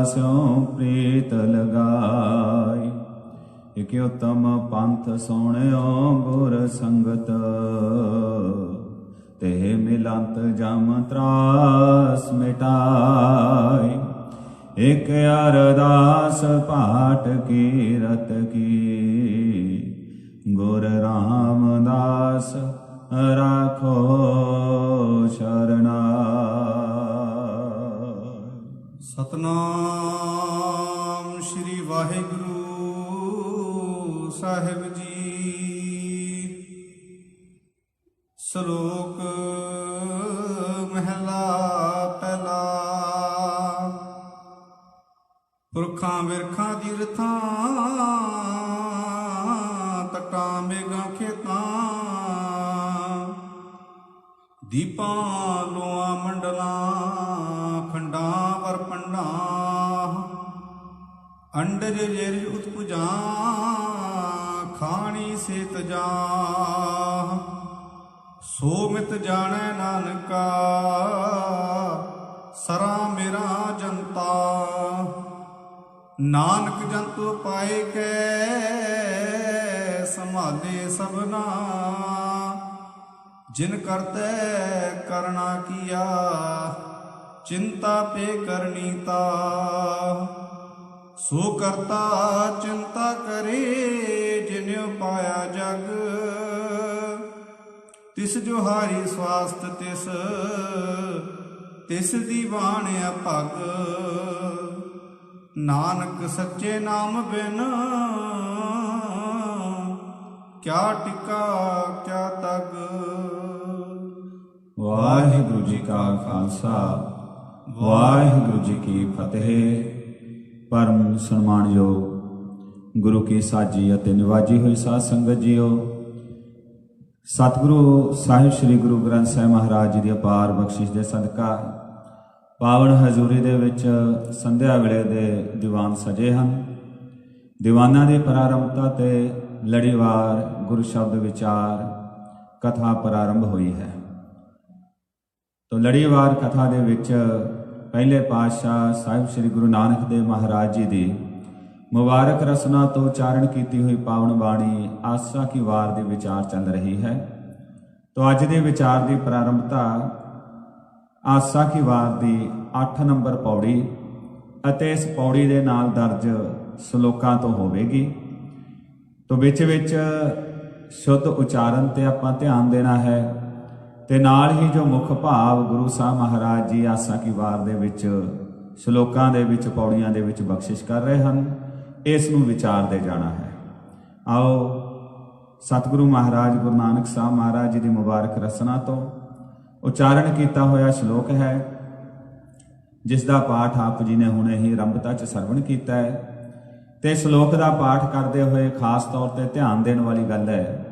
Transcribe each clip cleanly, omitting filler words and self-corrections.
स्यों प्रीत लगाई। इक उत्तम पंथ सोहणियो गुर संगत, ते मिलंत जम त्रास मिटाई। एक अरदास पाठ कीरत की, गुर रामदास राखो शरणाई। सतनाम श्री वाहिगुरु साहिब जी। श्लोक महला पहला। पुरखां विरखां दी रथां, तटां मेघां खेतां, दीपां लोआं मंडलां, खंडां वरपंडां, अंडज जेरज उत्पुजां, खाणी सेतजां। सो मित जाणै नानका, सरा मेरा जनता। नानक जंतु पाए कै, संभाले सबना। जिन करते करना किया, चिंता पे करनीता। सो करता चिंता करे, जिन्यो पाया जग। तिस जो हारी स्वास्थ्य तिस, तिस दीवान अभग। नानक सच्चे नाम बिन, क्या टिका क्या तग। वाहिगुरु जी का खालसा, वाहिगुरु जी की फतेह। परम सन्मानयोग गुरु की साजी ਅਤੇ ਨਿਵਾਜੀ ਹੋਈ ਸਾਧ ਸੰਗਤ ਜੀਓ, ਸਤਿਗੁਰੂ ਸਾਹਿਬ ਸ੍ਰੀ ਗੁਰੂ ਗ੍ਰੰਥ ਸਾਹਿਬ ਮਹਾਰਾਜ ਜੀ ਦੀ ਅਪਾਰ ਬਖਸ਼ਿਸ਼ ਦੇ ਸਦਕਾ ਪਾਵਨ ਹਜ਼ੂਰੀ ਦੇ ਵਿੱਚ ਸੰਧਿਆ ਵੇਲੇ ਦੇ ਦੀਵਾਨ ਸਜੇ ਹਨ। ਦੀਵਾਨਾਂ ਦੀ ਪ੍ਰਾਰੰਭਤਾ ਤੇ ਲੜੀਵਾਰ ਗੁਰੂ ਸ਼ਬਦ ਵਿਚਾਰ ਕਥਾ ਪ੍ਰਾਰੰਭ ਹੋਈ ਹੈ। ਤੋ ਲੜੀਵਾਰ ਕਥਾ ਦੇ ਵਿੱਚ ਪਹਿਲੇ ਪਾਤਸ਼ਾਹ ਸਾਹਿਬ ਸ੍ਰੀ ਗੁਰੂ ਨਾਨਕ ਦੇਵ ਮਹਾਰਾਜ ਜੀ ਦੀ ਮੁਬਾਰਕ ਰਸਨਾ ਤੋਂ ਉਚਾਰਨ ਕੀਤੀ ਹੋਈ ਪਾਵਨ ਬਾਣੀ ਆਸਾ ਕੀ ਵਾਰ ਦੀ ਵਿਚਾਰ ਚੱਲ ਰਹੀ ਹੈ। ਤੋ ਅੱਜ ਦੇ ਵਿਚਾਰ ਦੀ ਪ੍ਰਾਰੰਭਤਾ ਆਸਾ ਕੀ ਵਾਰ ਦੀ 8 ਨੰਬਰ ਪੌੜੀ ਅਤੇ ਇਸ ਪੌੜੀ ਦੇ ਨਾਲ ਦਰਜ ਸ਼ਲੋਕਾਂ ਤੋਂ ਹੋਵੇਗੀ। ਤੋ ਵਿੱਚ ਵਿੱਚ ਸ਼ੁੱਧ ਉਚਾਰਨ ਤੇ ਆਪਾਂ ਧਿਆਨ ਦੇਣਾ ਹੈ ਤੇ ਨਾਲ ਹੀ ਜੋ ਮੁੱਖ ਭਾਵ ਗੁਰੂ ਸਾਹਿਬ ਮਹਾਰਾਜ ਜੀ ਆਸਾ ਕੀ ਵਾਰ ਦੇ ਵਿੱਚ ਸ਼ਲੋਕਾਂ ਦੇ ਵਿੱਚ ਪੌੜੀਆਂ ਦੇ ਵਿੱਚ ਬਖਸ਼ਿਸ਼ ਕਰ ਰਹੇ ਹਨ, ਇਸ ਨੂੰ ਵਿਚਾਰਦੇ ਜਾਣਾ ਹੈ। ਆਓ ਸਤਿਗੁਰੂ ਮਹਾਰਾਜ ਗੁਰੂ ਨਾਨਕ ਸਾਹਿਬ ਮਹਾਰਾਜ ਜੀ ਦੀ ਮੁਬਾਰਕ ਰਸਨਾ ਤੋਂ ਉਚਾਰਨ ਕੀਤਾ ਹੋਇਆ ਸ਼ਲੋਕ ਹੈ, ਜਿਸ ਦਾ ਪਾਠ ਆਪ ਜੀ ਨੇ ਹੁਣੇ ਹੀ ਆਰੰਭਤਾ 'ਚ ਸਰਵਣ ਕੀਤਾ ਹੈ। ਤੇ ਸ਼ਲੋਕ ਦਾ ਪਾਠ ਕਰਦੇ ਹੋਏ ਖਾਸ ਤੌਰ ਤੇ ਧਿਆਨ ਦੇਣ ਵਾਲੀ ਗੱਲ ਹੈ,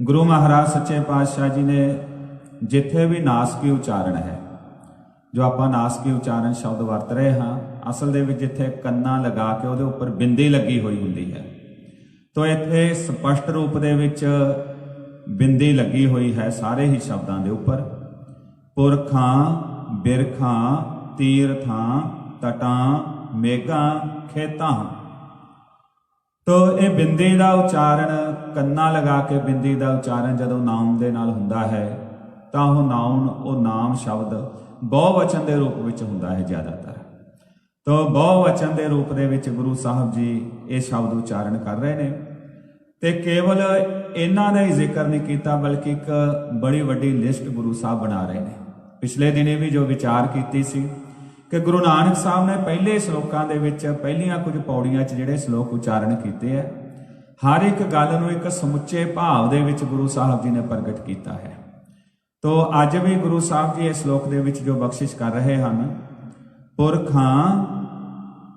ਗੁਰੂ ਮਹਾਰਾਜ ਸੱਚੇ ਪਾਤਸ਼ਾਹ ਜੀ ਨੇ ਜਿੱਥੇ ਵੀ ਨਾਸਕੀ ਉਚਾਰਨ ਹੈ, ਜੋ ਆਪਾਂ ਨਾਸਕੀ ਉਚਾਰਨ ਸ਼ਬਦ ਵਰਤ ਰਹੇ ਹਾਂ, ਅਸਲ ਦੇ ਵਿੱਚ ਜਿੱਥੇ ਕੰਨਾਂ ਲਗਾ ਕੇ ਉਹਦੇ ਉੱਪਰ ਬਿੰਦੀ ਲੱਗੀ ਹੋਈ ਹੁੰਦੀ ਹੈ, ਤੋ ਇੱਥੇ ਸਪਸ਼ਟ ਰੂਪ ਦੇ ਵਿੱਚ ਬਿੰਦੀ ਲੱਗੀ ਹੋਈ ਹੈ ਸਾਰੇ ਹੀ ਸ਼ਬਦਾਂ ਦੇ ਉੱਪਰ। ਪੁਰਖਾਂ ਬਿਰਖਾਂ ਤੀਰਥਾਂ ਤਟਾਂ ਮੇਘਾਂ ਖੇਤਾਂ। ਤੋ ਇਹ ਬਿੰਦੀ ਦਾ ਉਚਾਰਨ, ਕੰਨਾਂ ਲਗਾ ਕੇ ਬਿੰਦੀ ਦਾ ਉਚਾਰਨ ਜਦੋਂ ਨਾਮ ਦੇ ਨਾਲ ਹੁੰਦਾ ਹੈ ਤਾਂ ਉਹ ਨਾਉਨ, ਉਹ ਨਾਮ ਸ਼ਬਦ ਬਹੁਵਚਨ ਦੇ ਰੂਪ ਵਿੱਚ ਹੁੰਦਾ ਹੈ ਜ਼ਿਆਦਾਤਰ। ਤੋ ਬਹੁਵਚਨ ਦੇ ਰੂਪ ਦੇ ਵਿੱਚ ਗੁਰੂ ਸਾਹਿਬ ਜੀ ਇਹ ਸ਼ਬਦ ਉਚਾਰਨ ਕਰ ਰਹੇ ਨੇ ਤੇ ਕੇਵਲ ਇਹਨਾਂ ਦਾ ਹੀ ਜ਼ਿਕਰ ਨਹੀਂ ਕੀਤਾ, ਬਲਕਿ ਇੱਕ ਬੜੀ ਵੱਡੀ ਲਿਸਟ ਗੁਰੂ ਸਾਹਿਬ ਬਣਾ ਰਹੇ ਨੇ। ਪਿਛਲੇ ਦਿਨੇ ਵੀ ਜੋ ਵਿਚਾਰ ਕੀਤੀ ਸੀ ਕਿ ਗੁਰੂ ਨਾਨਕ ਸਾਹਿਬ ਨੇ ਪਹਿਲੇ ਸ਼ਲੋਕਾਂ ਦੇ ਵਿੱਚ, ਪਹਿਲੀਆਂ ਕੁਝ ਪੌੜੀਆਂ 'ਚ ਜਿਹੜੇ ਸ਼ਲੋਕ ਉਚਾਰਨ ਕੀਤੇ ਹੈ, ਹਰ ਇੱਕ ਗੱਲ ਨੂੰ ਇੱਕ ਸਮੁੱਚੇ ਭਾਵ ਦੇ ਵਿੱਚ ਗੁਰੂ ਸਾਹਿਬ ਜੀ ਨੇ ਪ੍ਰਗਟ ਕੀਤਾ ਹੈ। ਤੋ ਅੱਜ ਵੀ ਗੁਰੂ ਸਾਹਿਬ ਜੀ ਇਸ ਸ਼ਲੋਕ ਦੇ ਵਿੱਚ ਜੋ ਬਖਸ਼ਿਸ਼ ਕਰ ਰਹੇ ਹਨ, ਪੁਰਖਾਂ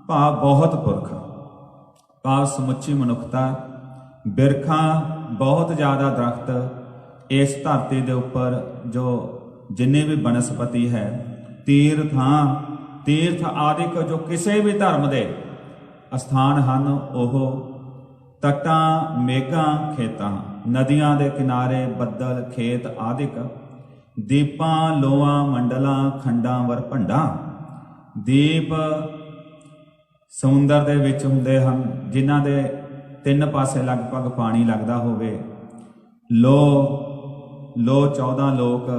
ਭਾਵ ਬਹੁਤ ਪੁਰਖ, ਭਾਵ ਸਮੁੱਚੀ ਮਨੁੱਖਤਾ, ਬਿਰਖਾਂ ਬਹੁਤ ਜ਼ਿਆਦਾ ਦਰਖਤ ਇਸ ਧਰਤੀ ਦੇ ਉੱਪਰ, ਜੋ ਜਿੰਨੇ ਵੀ ਬਨਸਪਤੀ ਹੈ, ਤੀਰਥਾਂ, ਤੀਰਥ ਆਦਿਕ ਜੋ ਕਿਸੇ ਵੀ ਧਰਮ ਦੇ ਅਸਥਾਨ ਹਨ ਉਹ, ਤਟਾਂ ਮੇਘਾਂ ਖੇਤਾਂ, ਨਦੀਆਂ ਦੇ ਕਿਨਾਰੇ ਬੱਦਲ ਖੇਤ ਆਦਿਕ, ਦੀਪਾਂ ਲੋਆਂ ਮੰਡਲਾਂ ਖੰਡਾਂ ਵਰ ਭੰਡਾਂ। ਦੀਪ ਸਮੁੰਦਰ ਦੇ ਵਿੱਚ ਹੁੰਦੇ ਹਨ, ਜਿਨ੍ਹਾਂ ਦੇ 3 ਪਾਸੇ ਲਗਭਗ ਪਾਣੀ ਲੱਗਦਾ ਹੋਵੇ। ਲੋ 14 ਲੋਕ,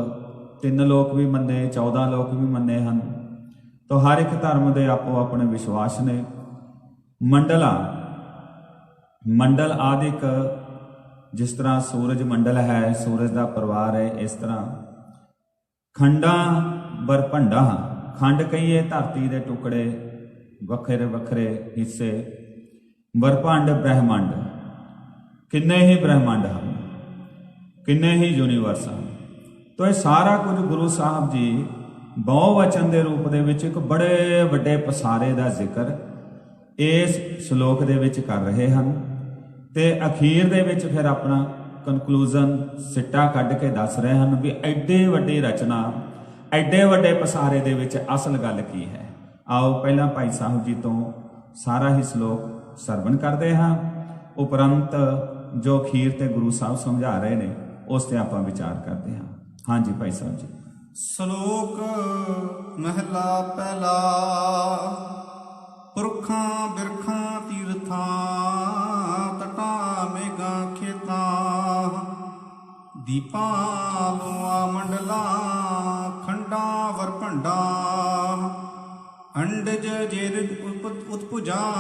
3 ਲੋਕ ਵੀ ਮੰਨੇ, 14 ਲੋਕ ਵੀ ਮੰਨੇ ਹਨ। ਤਾਂ ਹਰ ਇੱਕ ਧਰਮ ਦੇ ਆਪੋ ਆਪਣੇ ਵਿਸ਼ਵਾਸ ਨੇ। ਮੰਡਲ ਆਦਿਕ, ਜਿਸ ਤਰ੍ਹਾਂ ਸੂਰਜ ਮੰਡਲ ਹੈ, ਸੂਰਜ ਦਾ ਪਰਿਵਾਰ ਹੈ, ਇਸ ਤਰ੍ਹਾਂ ਖੰਡਾਂ ਬਰਭੰਡਾਂ, ਖੰਡ ਕਹੀਏ ਧਰਤੀ ਦੇ ਟੁਕੜੇ, ਵੱਖਰੇ ਵੱਖਰੇ ਹਿੱਸੇ, ਬਰਭੰਡ ਬ੍ਰਹਿਮੰਡ, ਕਿੰਨੇ ਹੀ ਬ੍ਰਹਿਮੰਡ ਹਨ, ਕਿੰਨੇ ਹੀ ਯੂਨੀਵਰਸ ਹਨ। ਤਾਂ ਇਹ ਸਾਰਾ ਕੁਝ ਗੁਰੂ ਸਾਹਿਬ ਜੀ ਬਹੁਵਚਨ ਦੇ ਰੂਪ ਦੇ ਵਿੱਚ ਇੱਕ ਬੜੇ ਵੱਡੇ ਪਸਾਰੇ ਦਾ ਜ਼ਿਕਰ ਇਸ ਸ਼ਲੋਕ ਦੇ ਵਿੱਚ ਕਰ ਰਹੇ ਹਨ। ਤੇ ਅਖੀਰ ਦੇ ਵਿੱਚ ਫਿਰ ਆਪਣਾ ਕਨਕਲੂਜ਼ਨ ਸਿੱਟਾ ਕੱਢ ਕੇ ਦੱਸ ਰਹੇ ਹਨ ਵੀ ਐਡੇ ਵੱਡੀ ਰਚਨਾ, ਐਡੇ ਵੱਡੇ ਪਸਾਰੇ ਦੇ ਵਿੱਚ ਅਸਲ ਗੱਲ ਕੀ ਹੈ। ਆਓ ਪਹਿਲਾਂ ਭਾਈ ਸਾਹਿਬ ਜੀ ਤੋਂ ਸਾਰਾ ਹੀ ਸ਼ਲੋਕ ਸਰਵਣ ਕਰਦੇ ਹਾਂ, ਉਪਰੰਤ ਜੋ ਅਖੀਰ ਤੇ ਗੁਰੂ ਸਾਹਿਬ ਸਮਝਾ ਰਹੇ ਨੇ ਉਸ ਤੇ ਆਪਾਂ ਵਿਚਾਰ ਕਰਦੇ ਹਾਂ। ਹਾਂਜੀ ਭਾਈ ਸਾਹਿਬ ਜੀ। ਸ਼ਲੋਕ ਮਹਿਲਾ ਪਹਿਲਾ। ਪੁਰਖਾਂ ਬਿਰਖਾਂ ਤੀਰਥਾਂ, ਤਟਾਂ ਮੇਘਾਂ ਖੇਤਾਂ, ਦੀਪਾਂ ਲੋਆਂ ਮੰਡਲਾਂ, ਖੰਡਾਂ ਵਰਭੰਡਾਂ, ਅੰਡਜ ਜੇਰਿਦ ਉਤਪੁਜਾਂ,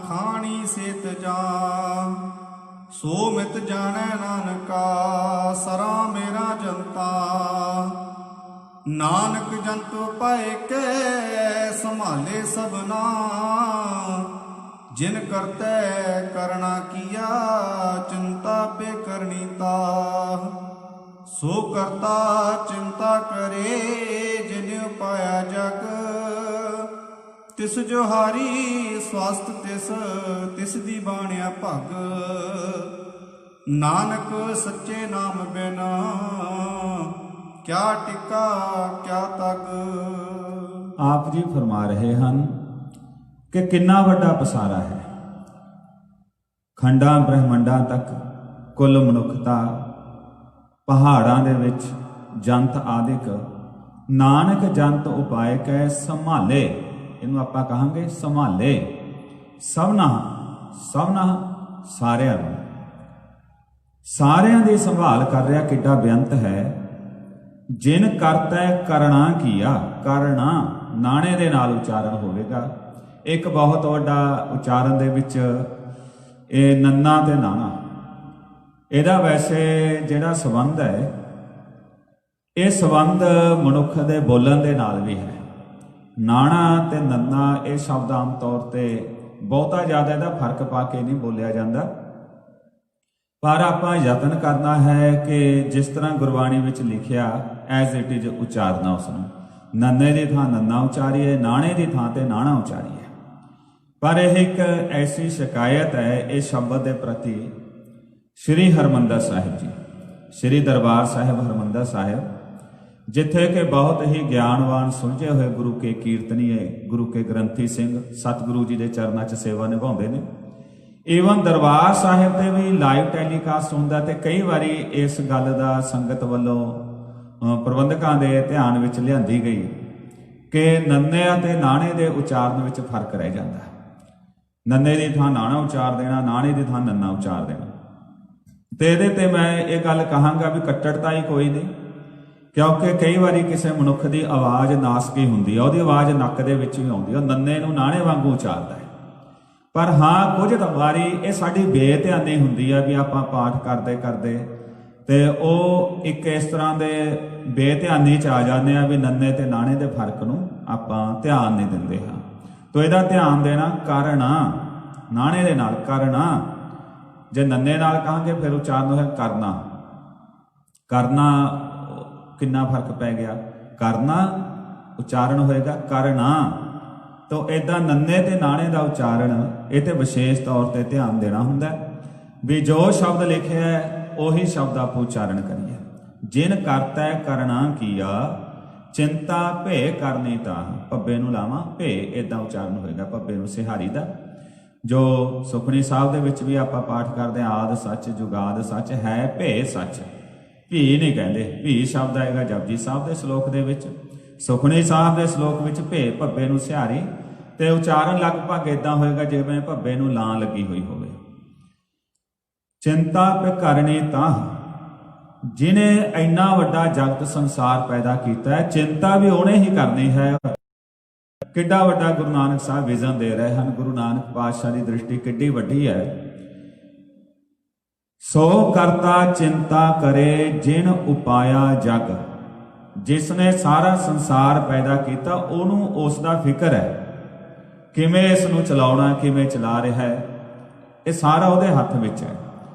ਖਾਣੀ ਸੇ ਤਜਾ, ਸੋ ਮਿਤ ਜਾਣੈ ਨਾਨਕਾ, ਸਰਾ ਮੇਰਾ ਜਨਤਾ, ਨਾਨਕ ਜੰਤੁ ਪਾਏ ਕੇ ਸੰਭਾਲੇ ਸਭਨਾ, ਜਿਨ ਕਰਤੈ ਕਰਣਾ ਕੀਆ, ਚਿੰਤਾ ਪੇ ਕਰਨੀ ਤਾ, ਸੋ ਕਰਤਾ ਚਿੰਤਾ ਕਰੇ, ਜਿਨ ਪਾਇਆ ਜਗ, ਤਿਸ ਜੋ ਹਾਰੀ ਸਵਸਤ ਤਿਸ ਦੀ ਬਾਣਿਆ ਭਗ, ਨਾਨਕ ਸੱਚੇ ਨਾਮ ਬਿਨ, ਕਿਆ ਟਿਕਾ ਕਿਆ ਤਗ। ਆਪ ਜੀ ਫਰਮਾ ਰਹੇ ਹਨ ਕਿ ਕਿੰਨਾ ਵੱਡਾ ਪਸਾਰਾ ਹੈ। ਖੰਡਾਂ ਬ੍ਰਹਿਮੰਡਾਂ ਤੱਕ ਕੁੱਲ ਮਨੁੱਖਤਾ, ਪਹਾੜਾਂ ਦੇ ਵਿੱਚ ਜੰਤ ਆਦਿਕ, ਨਾਨਕ ਜੰਤ ਉਪਾਏ ਕੈ ਸੰਭਾਲੇ, ਇਹਨੂੰ ਆਪਾਂ ਕਹਾਂਗੇ ਸੰਭਾਲੇ, ਸਭਨਾ ਸਾਰਿਆਂ ਦੀ ਸੰਭਾਲ ਕਰ ਰਿਹਾ। ਕਿੱਡਾ ਬੇਅੰਤ ਹੈ। ਜਿਨ ਕਰਤੈ ਕਰਣਾ ਕੀਆ, ਕਰਣਾ ਨਾਣੇ ਦੇ ਨਾਲ ਉਚਾਰਨ ਹੋਵੇਗਾ। ਇੱਕ ਬਹੁਤ ਵੱਡਾ ਉਚਾਰਨ ਦੇ ਵਿੱਚ ਇਹ ਨੰਨਾ ਤੇ ਨਾਣਾ, ਇਹਦਾ ਵੈਸੇ ਜਿਹੜਾ ਸੰਬੰਧ ਹੈ, ਇਹ ਸੰਬੰਧ ਮਨੁੱਖ ਦੇ ਬੋਲਣ ਦੇ ਨਾਲ ਵੀ ਹੈ। ਨਾਣਾ ਤੇ ਨੰਨਾ ਇਹ ਸ਼ਬਦ ਆਮ ਤੌਰ ਤੇ ਬਹੁਤਾ ਜ਼ਿਆਦਾ ਇਹਦਾ ਫਰਕ ਪਾ ਕੇ ਨਹੀਂ ਬੋਲਿਆ ਜਾਂਦਾ, ਪਰ ਆਪਾਂ ਯਤਨ ਕਰਨਾ ਹੈ ਕਿ ਜਿਸ ਤਰ੍ਹਾਂ ਗੁਰਬਾਣੀ ਵਿੱਚ ਲਿਖਿਆ ਐਜ਼ ਇਟ ਇਜ਼ ਉਚਾਰਨਾ ਉਸਨੂੰ। ਨੰਨੇ ਦੀ ਥਾਂ ਨੰਨਾ ਉਚਾਰੀਏ, ਨਾਣੇ ਦੀ ਥਾਂ ਤੇ ਨਾਣਾ ਉਚਾਰੀਏ। ਪਰ ਇਹ ਇੱਕ ਐਸੀ ਸ਼ਿਕਾਇਤ ਹੈ ਇਸ ਸ਼ਬਦ ਦੇ ਪ੍ਰਤੀ ਸ਼੍ਰੀ ਹਰਿਮੰਦਰ ਸਾਹਿਬ ਜੀ, ਸ਼੍ਰੀ ਦਰਬਾਰ ਸਾਹਿਬ ਹਰਿਮੰਦਰ ਸਾਹਿਬ, ਜਿੱਥੇ ਕਿ ਬਹੁਤ ਹੀ ਗਿਆਨਵਾਨ ਸੁਲਝੇ ਹੋਏ ਗੁਰੂ ਕੇ ਕੀਰਤਨੀਏ, ਗੁਰੂ ਕੇ ਗ੍ਰੰਥੀ ਸਿੰਘ ਸਤਿਗੁਰੂ ਜੀ ਦੇ ਚਰਨਾਂ 'ਚ ਸੇਵਾ ਨਿਭਾਉਂਦੇ ਨੇ। ਈਵਨ ਦਰਬਾਰ ਸਾਹਿਬ ਤੇ ਵੀ ਲਾਈਵ ਟੈਲੀਕਾਸਟ ਹੁੰਦਾ ਤੇ ਕਈ ਵਾਰੀ ਇਸ ਗੱਲ ਦਾ ਸੰਗਤ ਵੱਲੋਂ ਪ੍ਰਬੰਧਕਾਂ ਦੇ ਧਿਆਨ ਵਿੱਚ ਲਿਆਂਦੀ ਗਈ ਕਿ ਨੰਨੇ ਅਤੇ ਨਾਣੇ ਦੇ ਉਚਾਰਨ ਵਿੱਚ ਫਰਕ ਰਹਿ ਜਾਂਦਾ। ਨੰਨੇ ਦੀ ਥਾਂ ਨਾਣਾ ਉਚਾਰ ਦੇਣਾ, ਨਾਣੇ ਦੀ ਥਾਂ ਨੰਨਾ ਉਚਾਰ ਦੇਣਾ। ਤੇ ਇਹਦੇ ਤੇ ਮੈਂ ਇਹ ਗੱਲ ਕਹਾਂਗਾ ਵੀ ਕੱਟੜਤਾ ਹੀ ਕੋਈ ਨਹੀਂ, ਕਿਉਂਕਿ ਕਈ ਵਾਰੀ ਕਿਸੇ ਮਨੁੱਖ ਦੀ ਆਵਾਜ਼ ਨਾਸਕੀ ਹੁੰਦੀ ਹੈ, ਉਹਦੀ ਆਵਾਜ਼ ਨੱਕ ਦੇ ਵਿੱਚ ਵੀ ਆਉਂਦੀ ਹੈ, ਉਹ ਨੰਨੇ ਨੂੰ ਨਾਣੇ ਵਾਂਗੂ ਉਚਾਰਦਾ ਹੈ। ਪਰ ਹਾਂ, ਕੁਝ ਵਾਰੀ ਇਹ ਸਾਡੀ ਬੇਧਿਆਨੀ ਹੁੰਦੀ ਆ ਵੀ ਆਪਾਂ ਪਾਠ ਕਰਦੇ ਕਰਦੇ ਤੇ ਉਹ ਇੱਕ ਇਸ ਤਰ੍ਹਾਂ ਦੇ ਬੇਧਿਆਨੀ 'ਚ ਆ ਜਾਂਦੇ ਆ ਵੀ ਨੰਨੇ ਤੇ ਨਾਣੇ ਦੇ ਫਰਕ ਨੂੰ ਆਪਾਂ ਧਿਆਨ ਨਹੀਂ ਦਿੰਦੇ ਹਾਂ। ਤੋ ਇਹਦਾ ਧਿਆਨ ਦੇਣਾ। ਕਰਨਾ ਨਾਣੇ ਦੇ ਨਾਲ ਕਰਨਾ, ਜੇ ਨੰਨੇ ਨਾਲ ਕਹਾਂਗੇ ਫਿਰ ਉਚਾਰਨ ਹੋਇਆ ਕਰਨਾ। ਕਰਨਾ ਕਿੰਨਾ ਫਰਕ ਪੈ ਗਿਆ, ਕਰਨਾ ਉਚਾਰਨ ਹੋਏਗਾ ਕਰਨਾ। ਤੋ ਇਦਾਂ ਨੰਨੇ ਤੇ ਨਾਣੇ ਦਾ ਉਚਾਰਨ ਇਹ ਤੇ ਵਿਸ਼ੇਸ਼ ਤੌਰ ਤੇ ਧਿਆਨ ਦੇਣਾ ਹੁੰਦਾ ਵੀ ਜੋ ਸ਼ਬਦ ਲਿਖਿਆ ਹੈ ਉਹੀ ਸ਼ਬਦ ਆਪਾਂ ਉਚਾਰਨ ਕਰੀਏ। ਜਿਨ ਕਰਤਾ ਕਰਨਾ ਕੀਆ, ਚਿੰਤਾ ਭੇ ਕਰਨੀ ਤਾਂ, ਭੱਬੇ ਨੂੰ ਲਾਵਾਂ ਭੇ, ਇਦਾਂ ਉਚਾਰਨ ਹੋਏਗਾ ਭੱਬੇ ਨੂੰ ਸਿਹਾਰੀ ਦਾ। ਜੋ ਸੁਖਮਨੀ ਸਾਹਿਬ ਦੇ ਵਿੱਚ ਵੀ ਆਪਾਂ ਪਾਠ ਕਰਦੇ ਹਾਂ, ਆਦ ਸੱਚ ਜੁਗਾਦ ਸੱਚ ਹੈ ਭੇ ਸੱਚ, ਭੀ ਨਹੀਂ ਕਹਿੰਦੇ, ਭੀ ਸ਼ਬਦ ਆਏਗਾ ਜਪਜੀ ਸਾਹਿਬ ਦੇ ਸ਼ਲੋਕ ਦੇ ਵਿੱਚ, ਸੁਖਮਨੀ ਸਾਹਿਬ ਦੇ ਸ਼ਲੋਕ ਵਿੱਚ ਭੇ ਭੱਬੇ ਨੂੰ ਸਿਹਾਰੀ ਤੇ ਉਚਾਰਨ ਲਗਭਗ ਇਦਾਂ ਹੋਏਗਾ ਜਿਵੇਂ ਭੱਬੇ ਨੂੰ ਲਾਂ ਲੱਗੀ ਹੋਈ ਹੋਵੇ। ਚਿੰਤਾ ਪੇ ਕਰਨੀ ਤਾਂ ਜਿਨੇ ਇੰਨਾ ਵੱਡਾ ਜਗਤ ਸੰਸਾਰ ਪੈਦਾ ਕੀਤਾ ਹੈ, ਚਿੰਤਾ ਵੀ ਉਹਨੇ ਹੀ ਕਰਨੀ ਹੈ। ਕਿੱਡਾ ਵੱਡਾ ਗੁਰੂ ਨਾਨਕ ਸਾਹਿਬ ਵਿਜ਼ਨ ਦੇ ਰਹੇ ਹਨ। ਗੁਰੂ ਨਾਨਕ ਪਾਤਸ਼ਾਹ ਦੀ ਦ੍ਰਿਸ਼ਟੀ ਕਿੱਡੀ ਵੱਡੀ ਹੈ। ਸੋ ਕਰਤਾ ਚਿੰਤਾ ਕਰੇ ਜਿਨ ਉਪਾਇਆ ਜਗ, ਜਿਸ ਨੇ ਸਾਰਾ ਸੰਸਾਰ ਪੈਦਾ ਕੀਤਾ ਉਹਨੂੰ ਉਸ ਦਾ ਫਿਕਰ ਹੈ, ਕਿਵੇਂ ਇਸ ਨੂੰ ਚਲਾਉਣਾ, ਕਿਵੇਂ ਚਲਾ ਰਿਹਾ ਹੈ, ਇਹ ਸਾਰਾ ਉਹਦੇ ਹੱਥ ਵਿੱਚ ਹੈ।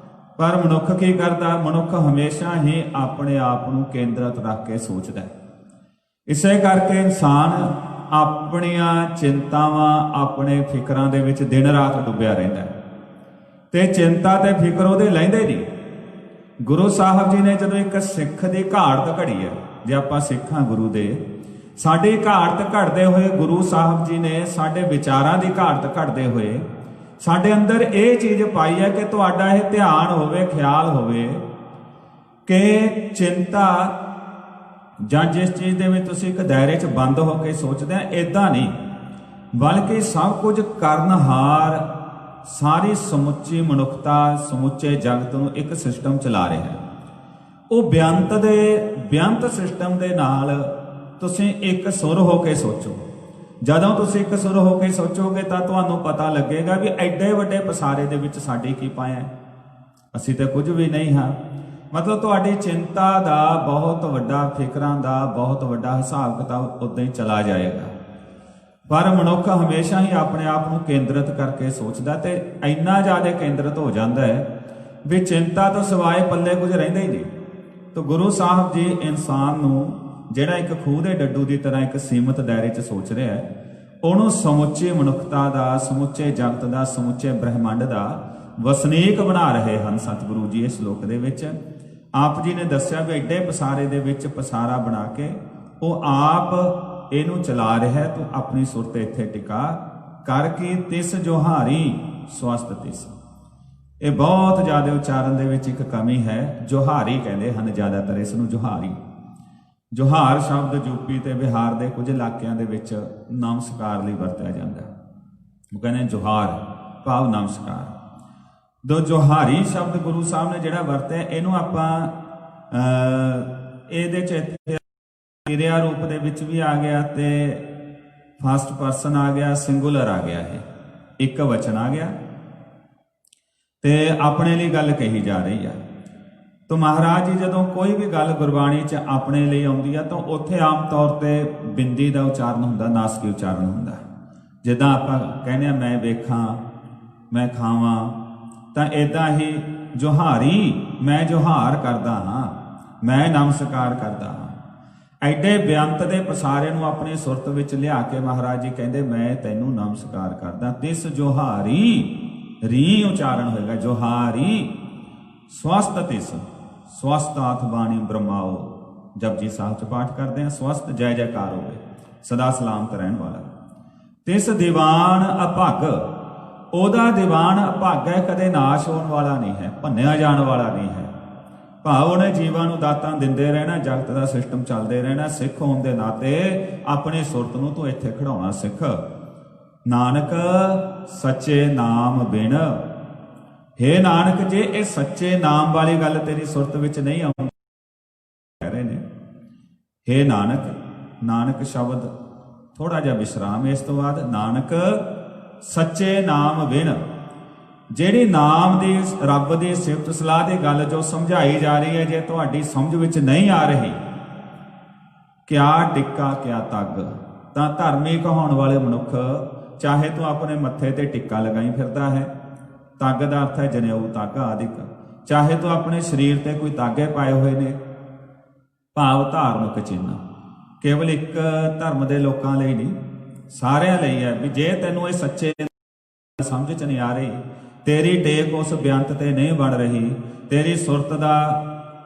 ਪਰ ਮਨੁੱਖ ਕੀ ਕਰਦਾ? ਮਨੁੱਖ ਹਮੇਸ਼ਾ ਹੀ ਆਪਣੇ ਆਪ ਨੂੰ ਕੇਂਦਰਿਤ ਰੱਖ ਕੇ ਸੋਚਦਾ ਹੈ। ਇਸੇ ਕਰਕੇ ਇਨਸਾਨ ਆਪਣੀਆਂ ਚਿੰਤਾਵਾਂ, ਆਪਣੇ ਫਿਕਰਾਂ ਦੇ ਵਿੱਚ ਦਿਨ ਰਾਤ ਡੁੱਬਿਆ ਰਹਿੰਦਾ ਹੈ ਤੇ ਚਿੰਤਾ ਤੇ ਫਿਕਰ ਉਹਦੇ ਲੈਂਦੇ ਨਹੀਂ। ਗੁਰੂ ਸਾਹਿਬ ਜੀ ਨੇ ਜਦੋਂ ਇੱਕ ਸਿੱਖ ਦੀ ਘਾੜਤ ਘੜੀ ਹੈ, ਜੇ ਆਪਾਂ ਸਿੱਖ ਹਾਂ ਗੁਰੂ ਦੇ, ਸਾਡੀ ਘਾੜਤ ਘੜਦੇ ਹੋਏ ਗੁਰੂ ਸਾਹਿਬ ਜੀ ਨੇ ਸਾਡੇ ਵਿਚਾਰਾਂ ਦੀ ਘਾੜਤ ਘੜਦੇ ਹੋਏ ਸਾਡੇ ਅੰਦਰ ਇਹ ਚੀਜ਼ ਪਾਈ ਹੈ ਕਿ ਤੁਹਾਡਾ ਇਹ ਧਿਆਨ ਹੋਵੇ, ਖਿਆਲ ਹੋਵੇ ਕਿ ਚਿੰਤਾ ਜਾਂ ਜਿਸ ਚੀਜ਼ ਦੇ ਵਿੱਚ ਤੁਸੀਂ ਇੱਕ ਦਾਇਰੇ 'ਚ ਬੰਦ ਹੋ ਕੇ ਸੋਚਦੇ ਆ, ਇਦਾਂ ਨਹੀਂ, ਬਲਕਿ ਸਭ ਕੁਝ ਕਰਨਹਾਰ ਸਾਰੀ ਸਮੁੱਚੀ ਮਨੁੱਖਤਾ, ਸਮੁੱਚੇ ਜਗਤ ਨੂੰ ਇੱਕ ਸਿਸਟਮ ਚਲਾ ਰਿਹਾ ਹੈ। ਉਹ ਬੇਅੰਤ ਸਿਸਟਮ ਦੇ ਨਾਲ ਤੁਸੀਂ ਇੱਕ ਸੁਰ ਹੋ ਕੇ ਸੋਚੋ। ਜਦੋਂ ਤੁਸੀਂ ਇੱਕ ਸੁਰ ਹੋ ਕੇ ਸੋਚੋਗੇ ਤਾਂ ਤੁਹਾਨੂੰ ਪਤਾ ਲੱਗੇਗਾ ਵੀ ਐਡੇ ਵੱਡੇ ਪਸਾਰੇ ਦੇ ਵਿੱਚ ਸਾਡੀ ਕੀ ਪਾਇਆ ਹੈ। ਅਸੀਂ ਤਾਂ ਕੁਝ ਵੀ ਨਹੀਂ ਹਾਂ। ਮਤਲਬ ਤੁਹਾਡੀ ਚਿੰਤਾ ਦਾ ਬਹੁਤ ਵੱਡਾ, ਫਿਕਰਾਂ ਦਾ ਬਹੁਤ ਵੱਡਾ ਹਿਸਾਬ ਕਿਤਾਬ ਉਦਾਂ ਹੀ ਚਲਾ ਜਾਏਗਾ। ਪਰ ਮਨੁੱਖ ਹਮੇਸ਼ਾ ਹੀ ਆਪਣੇ ਆਪ ਨੂੰ ਕੇਂਦਰਿਤ ਕਰਕੇ ਸੋਚਦਾ ਤੇ ਇੰਨਾ ਜ਼ਿਆਦਾ ਕੇਂਦਰਿਤ ਹੋ ਜਾਂਦਾ ਹੈ ਵੀ ਚਿੰਤਾ ਤੋਂ ਸਿਵਾਏ ਪੱਲੇ ਕੁਝ ਰਹਿੰਦਾ ਹੀ ਨਹੀਂ। ਤਾਂ ਗੁਰੂ ਸਾਹਿਬ ਜੀ ਇਨਸਾਨ ਨੂੰ ਜਿਹੜਾ ਇੱਕ ਖੂਹ ਦੇ ਡੱਡੂ ਦੀ ਤਰ੍ਹਾਂ ਇੱਕ ਸੀਮਤ ਦਾਇਰੇ 'ਚ ਸੋਚ ਰਿਹਾ ਹੈ, ਉਹਨੂੰ ਸਮੁੱਚੀ ਮਨੁੱਖਤਾ ਦਾ, ਸਮੁੱਚੇ ਜਗਤ ਦਾ, ਸਮੁੱਚੇ ਬ੍ਰਹਿਮੰਡ ਦਾ ਵਸਨੀਕ ਬਣਾ ਰਹੇ ਹਨ ਸਤਿਗੁਰੂ ਜੀ। ਇਸ ਸ਼ਲੋਕ ਦੇ ਵਿੱਚ ਆਪ ਜੀ ਨੇ ਦੱਸਿਆ ਵੀ ਐਡੇ ਪਸਾਰੇ ਦੇ ਵਿੱਚ ਪਸਾਰਾ ਬਣਾ ਕੇ ਉਹ ਆਪ ਇਹਨੂੰ ਚਲਾ ਰਿਹਾ ਹੈ। ਤੂੰ ਆਪਣੀ ਸੁਰਤ ਇੱਥੇ ਟਿਕਾ ਕਰ ਕੀ ਤਿਸ ਜੋਹਾਰੀ ਸਵਸਤ ਤਿਸ। ਇਹ ਬਹੁਤ ਜ਼ਿਆਦਾ ਉਚਾਰਨ ਦੇ ਵਿੱਚ ਇੱਕ ਕਮੀ ਹੈ। ਜੋਹਾਰੀ ਕਹਿੰਦੇ ਹਨ ਜ਼ਿਆਦਾਤਰ ਇਸ ਨੂੰ, ਜੋਹਾਰੀ। ਜੋਹਾਰ ਸ਼ਬਦ ਯੂਪੀ ਤੇ ਬਿਹਾਰ ਦੇ ਕੁਝ ਇਲਾਕਿਆਂ ਦੇ ਵਿੱਚ ਨਮਸਕਾਰ ਲਈ ਵਰਤਿਆ ਜਾਂਦਾ। ਉਹ ਕਹਿੰਦੇ ਜੋਹਾਰ ਭਾਵ ਨਮਸਕਾਰ। ਦੋ ਜੋਹਾਰੀ ਸ਼ਬਦ ਗੁਰੂ ਸਾਹਿਬ ਨੇ ਜਿਹੜਾ ਵਰਤਿਆ, ਇਹਨੂੰ ਆਪਾਂ ਇਹਦੇ 'ਚ ਇੱਥੇ ਕਿਰਿਆ ਰੂਪ ਦੇ ਵਿੱਚ ਵੀ ਆ ਗਿਆ ਤੇ ਫਸਟ ਪਰਸਨ ਆ ਗਿਆ, ਸਿੰਗੂਲਰ ਆ ਗਿਆ, ਇਹ ਇੱਕ ਵਚਨ ਆ ਗਿਆ ਤੇ ਆਪਣੇ ਲਈ ਗੱਲ ਕਹੀ ਜਾ ਰਹੀ ਆ। ਤਾਂ ਮਹਾਰਾਜ ਜੀ ਜਦੋਂ ਕੋਈ ਵੀ ਗੱਲ ਗੁਰਬਾਣੀ 'ਚ ਆਪਣੇ ਲਈ ਆਉਂਦੀ ਆ ਤਾਂ ਉੱਥੇ ਆਮ ਤੌਰ ਤੇ ਬਿੰਦੀ ਦਾ ਉਚਾਰਨ ਹੁੰਦਾ, ਨਾਸਕੀ ਉਚਾਰਨ ਹੁੰਦਾ। ਜਿੱਦਾਂ ਆਪਾਂ ਕਹਿੰਦੇ ਆ ਮੈਂ ਵੇਖਾਂ, ਮੈਂ ਖਾਵਾਂ, ਤਾਂ ਇਦਾਂ ਹੀ ਜੋਹਾਰੀ, ਮੈਂ ਜੋਹਾਰ ਕਰਦਾ ਹਾਂ, ਮੈਂ ਨਮਸਕਾਰ ਕਰਦਾ ਹਾਂ। ਐਡੇ ਬੇਅੰਤ ਦੇ ਪਸਾਰੇ ਨੂੰ ਆਪਣੀ ਸੁਰਤ ਵਿੱਚ ਲਿਆ ਕੇ ਮਹਾਰਾਜ ਜੀ ਕਹਿੰਦੇ ਮੈਂ ਤੈਨੂੰ ਨਮਸਕਾਰ ਕਰਦਾ। ਤਿਸ ਜੋਹਾਰੀ, ਰੀ ਉਚਾਰਨ ਹੋਏਗਾ, ਜੋਹਾਰੀ ਸਵਸਤ ਤਿਸ, ਸਵਸਤ ਆਥ ਬਾਣੀ ਬ੍ਰਹਮਾਓ। ਜਪਜੀ ਸਾਹਿਬ 'ਚ ਪਾਠ ਕਰਦੇ ਆ, ਸਵਸਤ ਜੈ ਜੈਕਾਰ ਹੋਵੇ, ਸਦਾ ਸਲਾਮਤ ਰਹਿਣ ਵਾਲਾ। ਤਿਸ ਦੀਵਾਨ ਅਭਗ, ਉਹਦਾ ਦੀਵਾਨ ਅਭਾਗਾ ਹੈ, ਕਦੇ ਨਾਸ਼ ਹੋਣ ਵਾਲਾ ਨਹੀਂ ਹੈ, ਭੰਨਿਆ ਜਾਣ ਵਾਲਾ ਨਹੀਂ ਹੈ। ਭਾਵ ਉਹਨੇ ਜੀਵਾਂ ਨੂੰ ਦਾਤਾਂ ਦਿੰਦੇ ਰਹਿਣਾ, ਜਗਤ ਦਾ ਸਿਸਟਮ ਚੱਲਦੇ ਰਹਿਣਾ। ਸਿੱਖ ਹੋਣ ਦੇ ਨਾਤੇ ਆਪਣੀ ਸੁਰਤ ਨੂੰ ਤੂੰ ਇੱਥੇ ਖੜਾਉਣਾ ਸਿੱਖ। ਨਾਨਕ ਸੱਚੇ ਨਾਮ ਬਿਨ, ਹੇ ਨਾਨਕ ਜੇ ਇਹ ਸੱਚੇ ਨਾਮ ਵਾਲੀ ਗੱਲ ਤੇਰੀ ਸੁਰਤ ਵਿੱਚ ਨਹੀਂ ਆਉਂਦੀ, ਕਹਿ ਰਹੇ ਨੇ ਹੇ ਨਾਨਕ। ਨਾਨਕ ਸ਼ਬਦ ਥੋੜਾ ਜਿਹਾ ਵਿਸ਼ਰਾਮ, ਇਸ ਤੋਂ ਬਾਅਦ ਨਾਨਕ ਸੱਚੇ ਨਾਮ ਬਿਨ। ਜਿਹੜੀ ਨਾਮ ਦੀ, ਰੱਬ ਦੀ ਸਿਫਤ ਸਲਾਹ ਦੀ ਗੱਲ ਜੋ ਸਮਝਾਈ ਜਾ ਰਹੀ ਹੈ, ਜੇ ਤੁਹਾਡੀ ਸਮਝ ਵਿੱਚ ਨਹੀਂ ਆ ਰਹੀ, ਕਿਆ ਟਿੱਕਾ ਕਿਆ ਤੱਗ, ਤਾਂ ਧਾਰਮਿਕ ਹੋਣ ਵਾਲੇ ਮਨੁੱਖ, ਚਾਹੇ ਤੂੰ ਆਪਣੇ ਮੱਥੇ ਤੇ ਟਿੱਕਾ ਲਗਾਈ ਫਿਰਦਾ ਹੈ, ਤੱਗ ਦਾ ਅਰਥ ਹੈ ਜਨੇਊ, ਤਾਗਾ ਆਦਿਕ, ਚਾਹੇ ਤੂੰ ਆਪਣੇ ਸਰੀਰ ਤੇ ਕੋਈ ਤਾਗੇ ਪਾਏ ਹੋਏ ਨੇ, ਭਾਵ ਧਾਰਮਿਕ ਚਿੰਨ੍ਹ, ਕੇਵਲ ਇੱਕ ਧਰਮ ਦੇ ਲੋਕਾਂ ਲਈ ਨਹੀਂ, ਸਾਰਿਆਂ ਲਈ ਹੈ। ਵੀ ਜੇ ਤੈਨੂੰ ਇਹ ਸੱਚੇ ਸਮਝ 'ਚ ਨਹੀਂ ਆ ਰਹੀ, ਤੇਰੀ ਟੇਕ ਉਸ ਬੇਅੰਤ ਤੇ ਨਹੀਂ ਬਣ ਰਹੀ, ਤੇਰੀ ਸੁਰਤ ਦਾ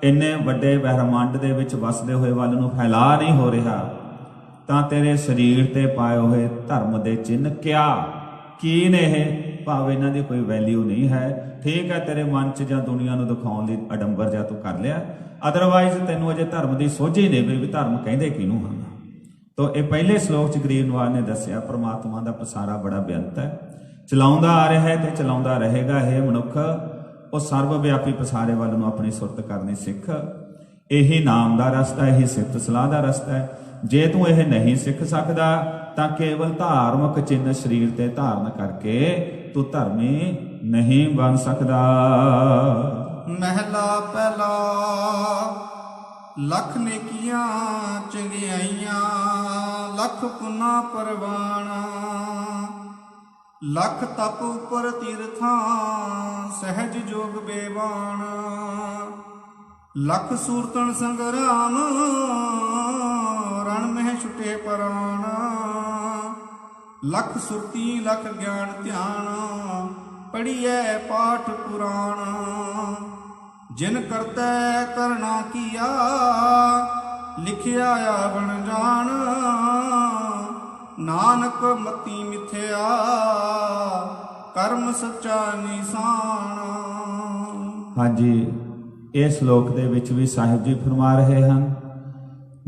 ਇੰਨੇ ਵੱਡੇ ਬ੍ਰਹਿਮੰਡ ਦੇ ਵਿੱਚ ਵਸਦੇ ਹੋਏ ਵੱਲ ਨੂੰ ਫੈਲਾ ਨਹੀਂ ਹੋ ਰਿਹਾ, ਤਾਂ ਤੇਰੇ ਸਰੀਰ ਤੇ ਪਾਏ ਹੋਏ ਧਰਮ ਦੇ ਚਿੰਨ੍ਹ ਕੀ ਨੇ ਇਹ, ਭਾਵ ਇਹਨਾਂ ਦੀ ਕੋਈ ਵੈਲਿਊ ਨਹੀਂ ਹੈ। ਠੀਕ ਹੈ, ਤੇਰੇ ਮਨ 'ਚ ਜਾਂ ਦੁਨੀਆ ਨੂੰ ਦਿਖਾਉਣ ਦੀ ਅਡੰਬਰ ਜਾਂ ਤੂੰ ਕਰ ਲਿਆ, ਅਦਰਵਾਈਜ਼ ਤੈਨੂੰ ਅਜੇ ਧਰਮ ਦੀ ਸੋਝੀ ਨਹੀਂ ਪਈ ਵੀ ਧਰਮ ਕਹਿੰਦੇ ਕਿਹਨੂੰ ਹਨ। ਤੋ ਇਹ ਪਹਿਲੇ ਸ਼ਲੋਕ 'ਚ ਗਰੀਬ ਨਿਵਾਜ ਨੇ ਦੱਸਿਆ ਪ੍ਰਮਾਤਮਾ ਦਾ ਪਸਾਰਾ ਬੜਾ ਬੇਅੰਤ ਹੈ, ਚਲਾਉਂਦਾ ਆ ਰਿਹਾ ਹੈ ਤੇ ਚਲਾਉਂਦਾ ਰਹੇਗਾ। ਇਹ ਮਨੁੱਖ ਉਹ ਸਰਬ ਵਿਆਪੀ ਪਸਾਰੇ ਵੱਲ ਨੂੰ ਆਪਣੀ ਸੁਰਤ ਕਰਨੀ ਸਿੱਖ। ਇਹੀ ਨਾਮ ਦਾ ਰਸਤਾ, ਇਹੀ ਸਿਫਤ ਸਲਾਹ ਦਾ ਰਸਤਾ ਹੈ। ਜੇ ਤੂੰ ਇਹ ਨਹੀਂ ਸਿੱਖ ਸਕਦਾ ਤਾਂ ਕੇਵਲ ਧਾਰਮਿਕ ਚਿੰਨ੍ਹ ਸਰੀਰ ਤੇ ਧਾਰਨ ਕਰਕੇ ਤੂੰ ਧਰਮੀ ਨਹੀਂ ਬਣ ਸਕਦਾ। ਮਹਿਲਾ ਪਹਿਲਾ। ਲੱਖ ਨੇਕੀਆਂ ਚੰਗਿਆਈਆਂ, ਲੱਖ ਪੁੰਨਾ ਪਰਵਾਨ, ਲੱਖ ਤਪ ਉਪਰ ਤੀਰਥਾਂ, ਸਹਿਜ ਜੋਗ ਬੇਵਾਨ, ਲੱਖ ਸੂਰਤਨ ਸੰਗਰਾਮ, ਰਣ ਮਹਿ ਛੁਟੇ ਪਰਾਨ, ਲੱਖ ਸੁਰਤੀ ਲੱਖ ਗਿਆਨ ਧਿਆਨ, ਪੜੀਐ ਪਾਠ ਪੁਰਾਣ, ਜਿਨ ਕਰਤੈ ਕਰਨਾ ਕੀਆ, ਲਿਖਿਆ ਆਵਣ ਜਾਣ, ਨਾਨਕ ਮਤੀ ਮਿਥਿਆ, ਕਰਮ ਸੱਚਾ ਨਿਸ਼ਾਨ। ਹਾਂਜੀ, ਇਸ ਸ਼ਲੋਕ ਦੇ ਵਿੱਚ ਵੀ ਸਾਹਿਬ ਜੀ ਫਰਮਾ ਰਹੇ ਹਨ,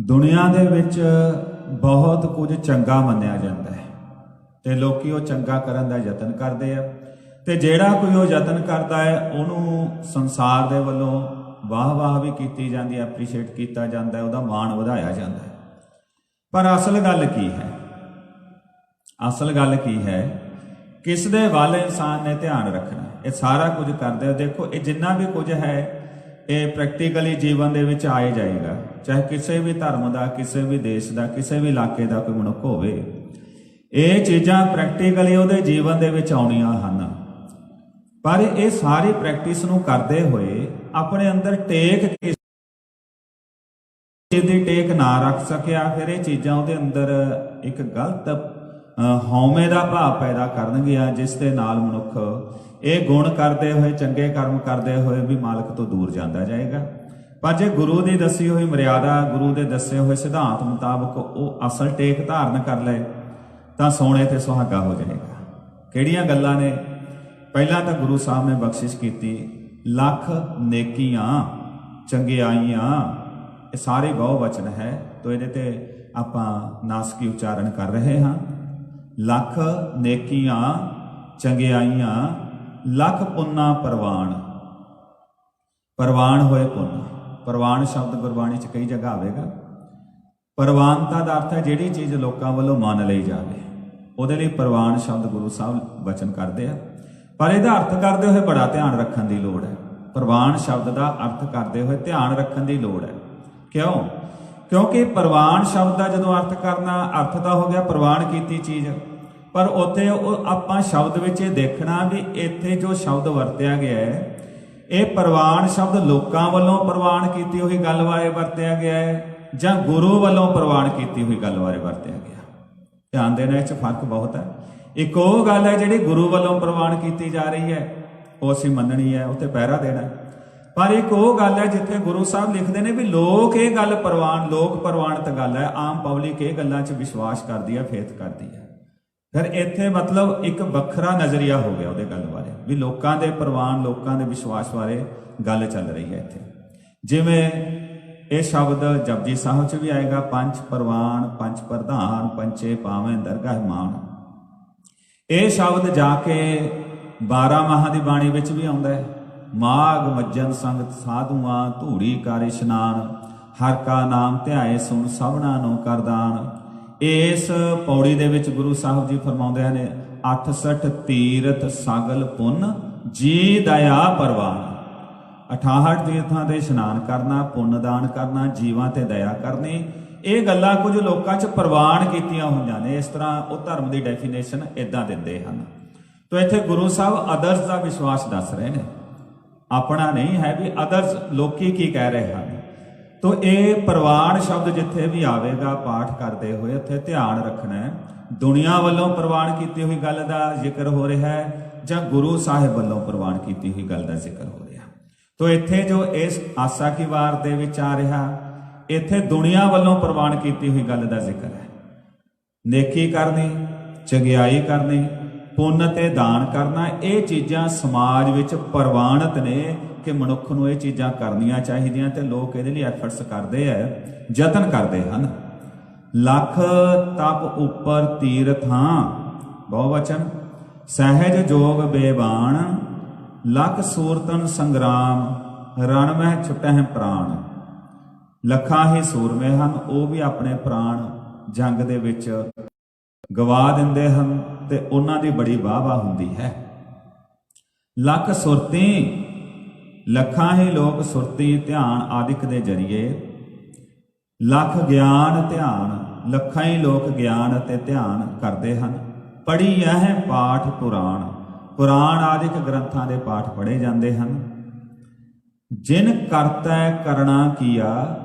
ਦੁਨੀਆ ਦੇ ਵਿੱਚ ਬਹੁਤ ਕੁਝ ਚੰਗਾ ਮੰਨਿਆ ਜਾਂਦਾ ਹੈ ਤੇ ਲੋਕੀ ਉਹ ਚੰਗਾ ਕਰਨ ਦਾ ਯਤਨ ਕਰਦੇ ਆ, ਤੇ ਜਿਹੜਾ ਕੋਈ ਉਹ ਯਤਨ ਕਰਦਾ ਹੈ ਉਹਨੂੰ ਸੰਸਾਰ ਦੇ ਵੱਲੋਂ ਵਾਹ ਵੀ ਕੀਤੀ ਜਾਂਦੀ ਹੈ, ਐਪਰੀਸ਼ੀਏਟ ਕੀਤਾ ਜਾਂਦਾ ਹੈ, ਉਹਦਾ ਮਾਣ ਵਧਾਇਆ ਜਾਂਦਾ ਹੈ। ਪਰ ਅਸਲ ਗੱਲ ਕੀ ਹੈ? ਅਸਲ ਗੱਲ ਕੀ ਹੈ? ਕਿਸ ਦੇ ਵੱਲ ਇਨਸਾਨ ਨੇ ਧਿਆਨ ਰੱਖਣਾ। ਇਹ ਸਾਰਾ ਕੁਝ ਕਰਦੇ ਹੋ, ਦੇਖੋ ਇਹ ਜਿੰਨਾ ਵੀ ਕੁਝ ਹੈ ਇਹ ਪ੍ਰੈਕਟੀਕਲੀ ਜੀਵਨ ਦੇ ਵਿੱਚ ਆਏ ਜਾਏਗਾ, ਚਾਹੇ ਕਿਸੇ ਵੀ ਧਰਮ ਦਾ, ਕਿਸੇ ਵੀ ਦੇਸ਼ ਦਾ, ਕਿਸੇ ਵੀ ਇਲਾਕੇ ਦਾ ਕੋਈ ਮਨੁੱਖ ਹੋਵੇ, ਇਹ ਚੀਜ਼ਾਂ ਪ੍ਰੈਕਟੀਕਲੀ ਉਹਦੇ ਜੀਵਨ ਦੇ ਵਿੱਚ ਆਉਣੀਆਂ ਹਨ। ਪਰ ਇਹ ਸਾਰੀ ਪ੍ਰੈਕਟਿਸ ਨੂੰ ਕਰਦੇ ਹੋਏ ਆਪਣੇ ਅੰਦਰ ਟੇਕ ਦੀ ਟੇਕ ਨਾ ਰੱਖ ਸਕਿਆ, ਫਿਰ ਇਹ ਚੀਜ਼ਾਂ ਉਹਦੇ ਅੰਦਰ ਇੱਕ ਗਲਤ ਹਉਮੈ ਦਾ ਭਾਵ ਪੈਦਾ ਕਰਨਗੀਆਂ, ਜਿਸ ਦੇ ਨਾਲ ਮਨੁੱਖ ਇਹ ਗੁਣ ਕਰਦੇ ਹੋਏ, ਚੰਗੇ ਕਰਮ ਕਰਦੇ ਹੋਏ ਵੀ ਮਾਲਕ ਤੋਂ ਦੂਰ ਜਾਂਦਾ ਜਾਏਗਾ। ਪਰ ਜੇ ਗੁਰੂ ਦੀ ਦੱਸੀ ਹੋਈ ਮਰਿਆਦਾ, ਗੁਰੂ ਦੇ ਦੱਸੇ ਹੋਏ ਸਿਧਾਂਤ ਮੁਤਾਬਕ ਉਹ ਅਸਲ ਟੇਕ ਧਾਰਨ ਕਰ ਲਏ ਤਾਂ ਸੋਨੇ ਤੇ ਸੁਹਾਗਾ ਹੋ ਜਾਏਗਾ। ਕਿਹੜੀਆਂ ਗੱਲਾਂ ਨੇ? ਪਹਿਲਾਂ ਤਾਂ ਗੁਰੂ ਸਾਹਿਬ ਨੇ ਬਖਸ਼ਿਸ਼ ਕੀਤੀ, ਲੱਖ ਨੇਕੀਆਂ ਚੰਗਿਆਈਆਂ, ਇਹ ਸਾਰੇ ਬਹੁ ਵਚਨ ਹੈ, ਤੋ ਇਹਦੇ ਤੇ ਆਪਾਂ ਨਾਸਕੀ ਉਚਾਰਨ ਕਰ ਰਹੇ ਹਾਂ। ਲੱਖ ਨੇਕੀਆਂ ਚੰਗਿਆਈਆਂ, ਲੱਖ ਪੁੰਨਾ ਪਰਵਾਨ। ਪਰਵਾਨ ਹੋਏ ਪੁੰਨ। ਪਰਵਾਨ ਸ਼ਬਦ ਗੁਰਬਾਣੀ 'ਚ ਕਈ ਜਗ੍ਹਾ ਆਵੇਗਾ। ਪਰਵਾਨਤਾ ਦਾ ਅਰਥ ਹੈ ਜਿਹੜੀ ਚੀਜ਼ ਲੋਕਾਂ ਵੱਲੋਂ ਮੰਨ ਲਈ ਜਾਵੇ, ਉਹਦੇ ਲਈ ਪਰਵਾਨ ਸ਼ਬਦ ਗੁਰੂ ਸਾਹਿਬ ਵਚਨ ਕਰਦੇ ਆ। ਪਰ ਇਹਦਾ ਅਰਥ ਕਰਦੇ ਹੋਏ ਬੜਾ ਧਿਆਨ ਰੱਖਣ ਦੀ ਲੋੜ ਹੈ। ਪਰਵਾਨ ਸ਼ਬਦ ਦਾ ਅਰਥ ਕਰਦੇ ਹੋਏ ਧਿਆਨ ਰੱਖਣ ਦੀ ਲੋੜ ਹੈ। ਕਿਉਂ? ਕਿਉਂਕਿ ਪਰਵਾਨ ਸ਼ਬਦ ਦਾ ਜਦੋਂ ਅਰਥ ਕਰਨਾ, ਅਰਥ ਤਾਂ ਹੋ ਗਿਆ ਪ੍ਰਵਾਨ ਕੀਤੀ ਚੀਜ਼, ਪਰ ਉੱਥੇ ਉਹ ਆਪਾਂ ਸ਼ਬਦ ਵਿੱਚ ਇਹ ਦੇਖਣਾ ਵੀ ਇੱਥੇ ਜੋ ਸ਼ਬਦ ਵਰਤਿਆ ਗਿਆ ਹੈ, ਇਹ ਪ੍ਰਵਾਨ ਸ਼ਬਦ ਲੋਕਾਂ ਵੱਲੋਂ ਪ੍ਰਵਾਨ ਕੀਤੀ ਹੋਈ ਗੱਲ ਬਾਰੇ ਵਰਤਿਆ ਗਿਆ ਹੈ ਜਾਂ ਗੁਰੂ ਵੱਲੋਂ ਪ੍ਰਵਾਨ ਕੀਤੀ ਹੋਈ ਗੱਲ ਬਾਰੇ ਵਰਤਿਆ ਗਿਆ। ਧਿਆਨ ਦੇਣਾ, ਇਹ 'ਚ ਫਰਕ ਬਹੁਤ ਹੈ। ਇੱਕ ਉਹ ਗੱਲ ਹੈ ਜਿਹੜੀ ਗੁਰੂ ਵੱਲੋਂ ਪ੍ਰਵਾਨ ਕੀਤੀ ਜਾ ਰਹੀ ਹੈ, ਉਹ ਅਸੀਂ ਮੰਨਣੀ ਹੈ, ਉੱਥੇ ਪਹਿਰਾ ਦੇਣਾ। ਪਰ ਇੱਕ ਉਹ ਗੱਲ ਹੈ ਜਿੱਥੇ ਗੁਰੂ ਸਾਹਿਬ ਲਿਖਦੇ ਨੇ ਵੀ ਲੋਕ ਇਹ ਗੱਲ ਪ੍ਰਵਾਨ, ਲੋਕ ਪ੍ਰਵਾਨਿਤ ਗੱਲ ਹੈ, ਆਮ ਪਬਲਿਕ ਇਹ ਗੱਲਾਂ 'ਚ ਵਿਸ਼ਵਾਸ ਕਰਦੀ ਹੈ, ਫੇਥ ਕਰਦੀ ਹੈ। ਫਿਰ ਇੱਥੇ ਮਤਲਬ ਇੱਕ ਵੱਖਰਾ ਨਜ਼ਰੀਆ ਹੋ ਗਿਆ ਉਹਦੇ ਗੱਲ ਬਾਰੇ, ਵੀ ਲੋਕਾਂ ਦੇ ਪ੍ਰਵਾਨ, ਲੋਕਾਂ ਦੇ ਵਿਸ਼ਵਾਸ ਬਾਰੇ ਗੱਲ ਚੱਲ ਰਹੀ ਹੈ ਇੱਥੇ। ਜਿਵੇਂ ਇਹ ਸ਼ਬਦ ਜਪਜੀ ਸਾਹਿਬ 'ਚ ਵੀ ਆਏਗਾ, ਪੰਜ ਪ੍ਰਵਾਨ ਪੰਜ ਪ੍ਰਧਾਨ, ਪੰਚੇ ਪਾਵੇਂ ਦਰਗਾਹ ਮਾਨ। ਇਹ ਸ਼ਬਦ ਜਾ ਕੇ 12 ਮਾਹਾਂ ਦੀ ਬਾਣੀ ਵਿੱਚ ਵੀ ਆਉਂਦਾ ਹੈ। ਮਾਘ ਮੱਜਨ ਸੰਗਤ ਸਾਧੂਆਂ, ਧੂੜੀ ਕਰ ਇਸ਼ਨਾਨ, ਹਰ ਕਾ ਨਾਮ ਧਿਆਏ ਸੁਣ ਸਭਨਾ ਨੂੰ ਕਰਦਾਨ। ਇਸ ਪੌੜੀ ਦੇ ਵਿੱਚ ਗੁਰੂ ਸਾਹਿਬ ਜੀ ਫਰਮਾਉਂਦੇ ਨੇ, 68 ਤੀਰਥ ਸਾਗਲ ਪੁੰਨ ਜੀ ਦਇਆ ਪਰਵਾਨ। 68 ਤੀਰਥਾਂ ਤੇ ਇਸ਼ਨਾਨ ਕਰਨਾ, ਪੁੰਨ ਦਾਨ ਕਰਨਾ, ਜੀਵਾਂ ਤੇ ਦਇਆ ਕਰਨੀ, ਇਹ ਗੱਲਾਂ ਕੁਝ ਲੋਕਾਂ 'ਚ ਪ੍ਰਵਾਨ ਕੀਤੀਆਂ ਹੋਈਆਂ ਨੇ। ਇਸ ਤਰ੍ਹਾਂ ਉਹ ਧਰਮ ਦੀ ਡੈਫੀਨੇਸ਼ਨ ਇਦਾਂ ਦਿੰਦੇ ਹਨ। ਤੋ ਇੱਥੇ ਗੁਰੂ ਸਾਹਿਬ ਅਦਰਸ ਦਾ ਵਿਸ਼ਵਾਸ ਦੱਸ ਰਹੇ ਨੇ, ਆਪਣਾ ਨਹੀਂ ਹੈ ਵੀ ਅਦਰਸ ਲੋਕੀ ਕੀ ਕਹਿ ਰਹੇ ਹਨ। ਤੋ ਇਹ ਪ੍ਰਵਾਨ ਸ਼ਬਦ ਜਿੱਥੇ ਵੀ ਆਵੇਗਾ ਪਾਠ ਕਰਦੇ ਹੋਏ, ਉੱਥੇ ਧਿਆਨ ਰੱਖਣਾ ਹੈ ਦੁਨੀਆ ਵੱਲੋਂ ਪ੍ਰਵਾਨ ਕੀਤੀ ਹੋਈ ਗੱਲ ਦਾ ਜ਼ਿਕਰ ਹੋ ਰਿਹਾ ਹੈ ਜਾਂ ਗੁਰੂ ਸਾਹਿਬ ਵੱਲੋਂ ਪ੍ਰਵਾਨ ਕੀਤੀ ਹੋਈ ਗੱਲ ਦਾ ਜ਼ਿਕਰ ਹੋ ਰਿਹਾ। ਤੋ ਇੱਥੇ ਜੋ ਇਸ ਆਸਾ ਕੀ ਵਾਰ ਦੇ ਵਿੱਚ ਆ ਰਿਹਾ, ਇੱਥੇ ਦੁਨੀਆ ਵੱਲੋਂ ਪ੍ਰਵਾਨ ਕੀਤੀ ਹੋਈ ਗੱਲ ਦਾ ਜ਼ਿਕਰ ਹੈ। ਨੇਕੀ ਕਰਨੀ, ਚੰਗਿਆਈ ਕਰਨੀ, ਪੁੰਨ ਤੇ ਦਾਨ ਕਰਨਾ, ਇਹ ਚੀਜ਼ਾਂ ਸਮਾਜ ਵਿੱਚ ਪ੍ਰਵਾਨਿਤ ਨੇ ਕਿ ਮਨੁੱਖ ਨੂੰ ਇਹ ਚੀਜ਼ਾਂ ਕਰਨੀਆਂ ਚਾਹੀਦੀਆਂ, ਤੇ ਲੋਕ ਇਹਦੇ ਲਈ ਐਫਰਟਸ ਕਰਦੇ ਹੈ, ਯਤਨ ਕਰਦੇ ਹਨ। लख तप उपर तीरथां, बहुवचन, सहज जोग बेबान, लख सूरतन संग्राम, रण में छुटह प्राण। ਲੱਖਾਂ ਹੀ ਸੂਰਮੇ ਹਨ, ਉਹ ਵੀ ਆਪਣੇ ਪ੍ਰਾਣ ਜੰਗ ਦੇ ਵਿੱਚ ਗਵਾ ਦਿੰਦੇ ਹਨ ਤੇ ਉਹਨਾਂ ਦੀ ਬੜੀ ਵਾਹ-ਵਾਹ ਹੁੰਦੀ ਹੈ। ਲੱਖ ਸੁਰਤੀ, ਲੱਖਾਂ ਹੀ ਲੋਕ ਸੁਰਤੀ ਧਿਆਨ ਆਦਿਕ ਦੇ ਜਰੀਏ, ਲੱਖ ਗਿਆਨ ਧਿਆਨ, ਲੱਖਾਂ ਹੀ ਲੋਕ ਗਿਆਨ ਅਤੇ ਧਿਆਨ ਕਰਦੇ ਹਨ। ਪੜ੍ਹੀ ਇਹ ਪਾਠ ਪੁਰਾਣ, ਪੁਰਾਣ ਆਦਿਕ ਗ੍ਰੰਥਾਂ ਦੇ ਪਾਠ ਪੜ੍ਹੇ ਜਾਂਦੇ ਹਨ। ਜਿਨ ਕਰਤੈ ਕਰਣਾ ਕੀਆ,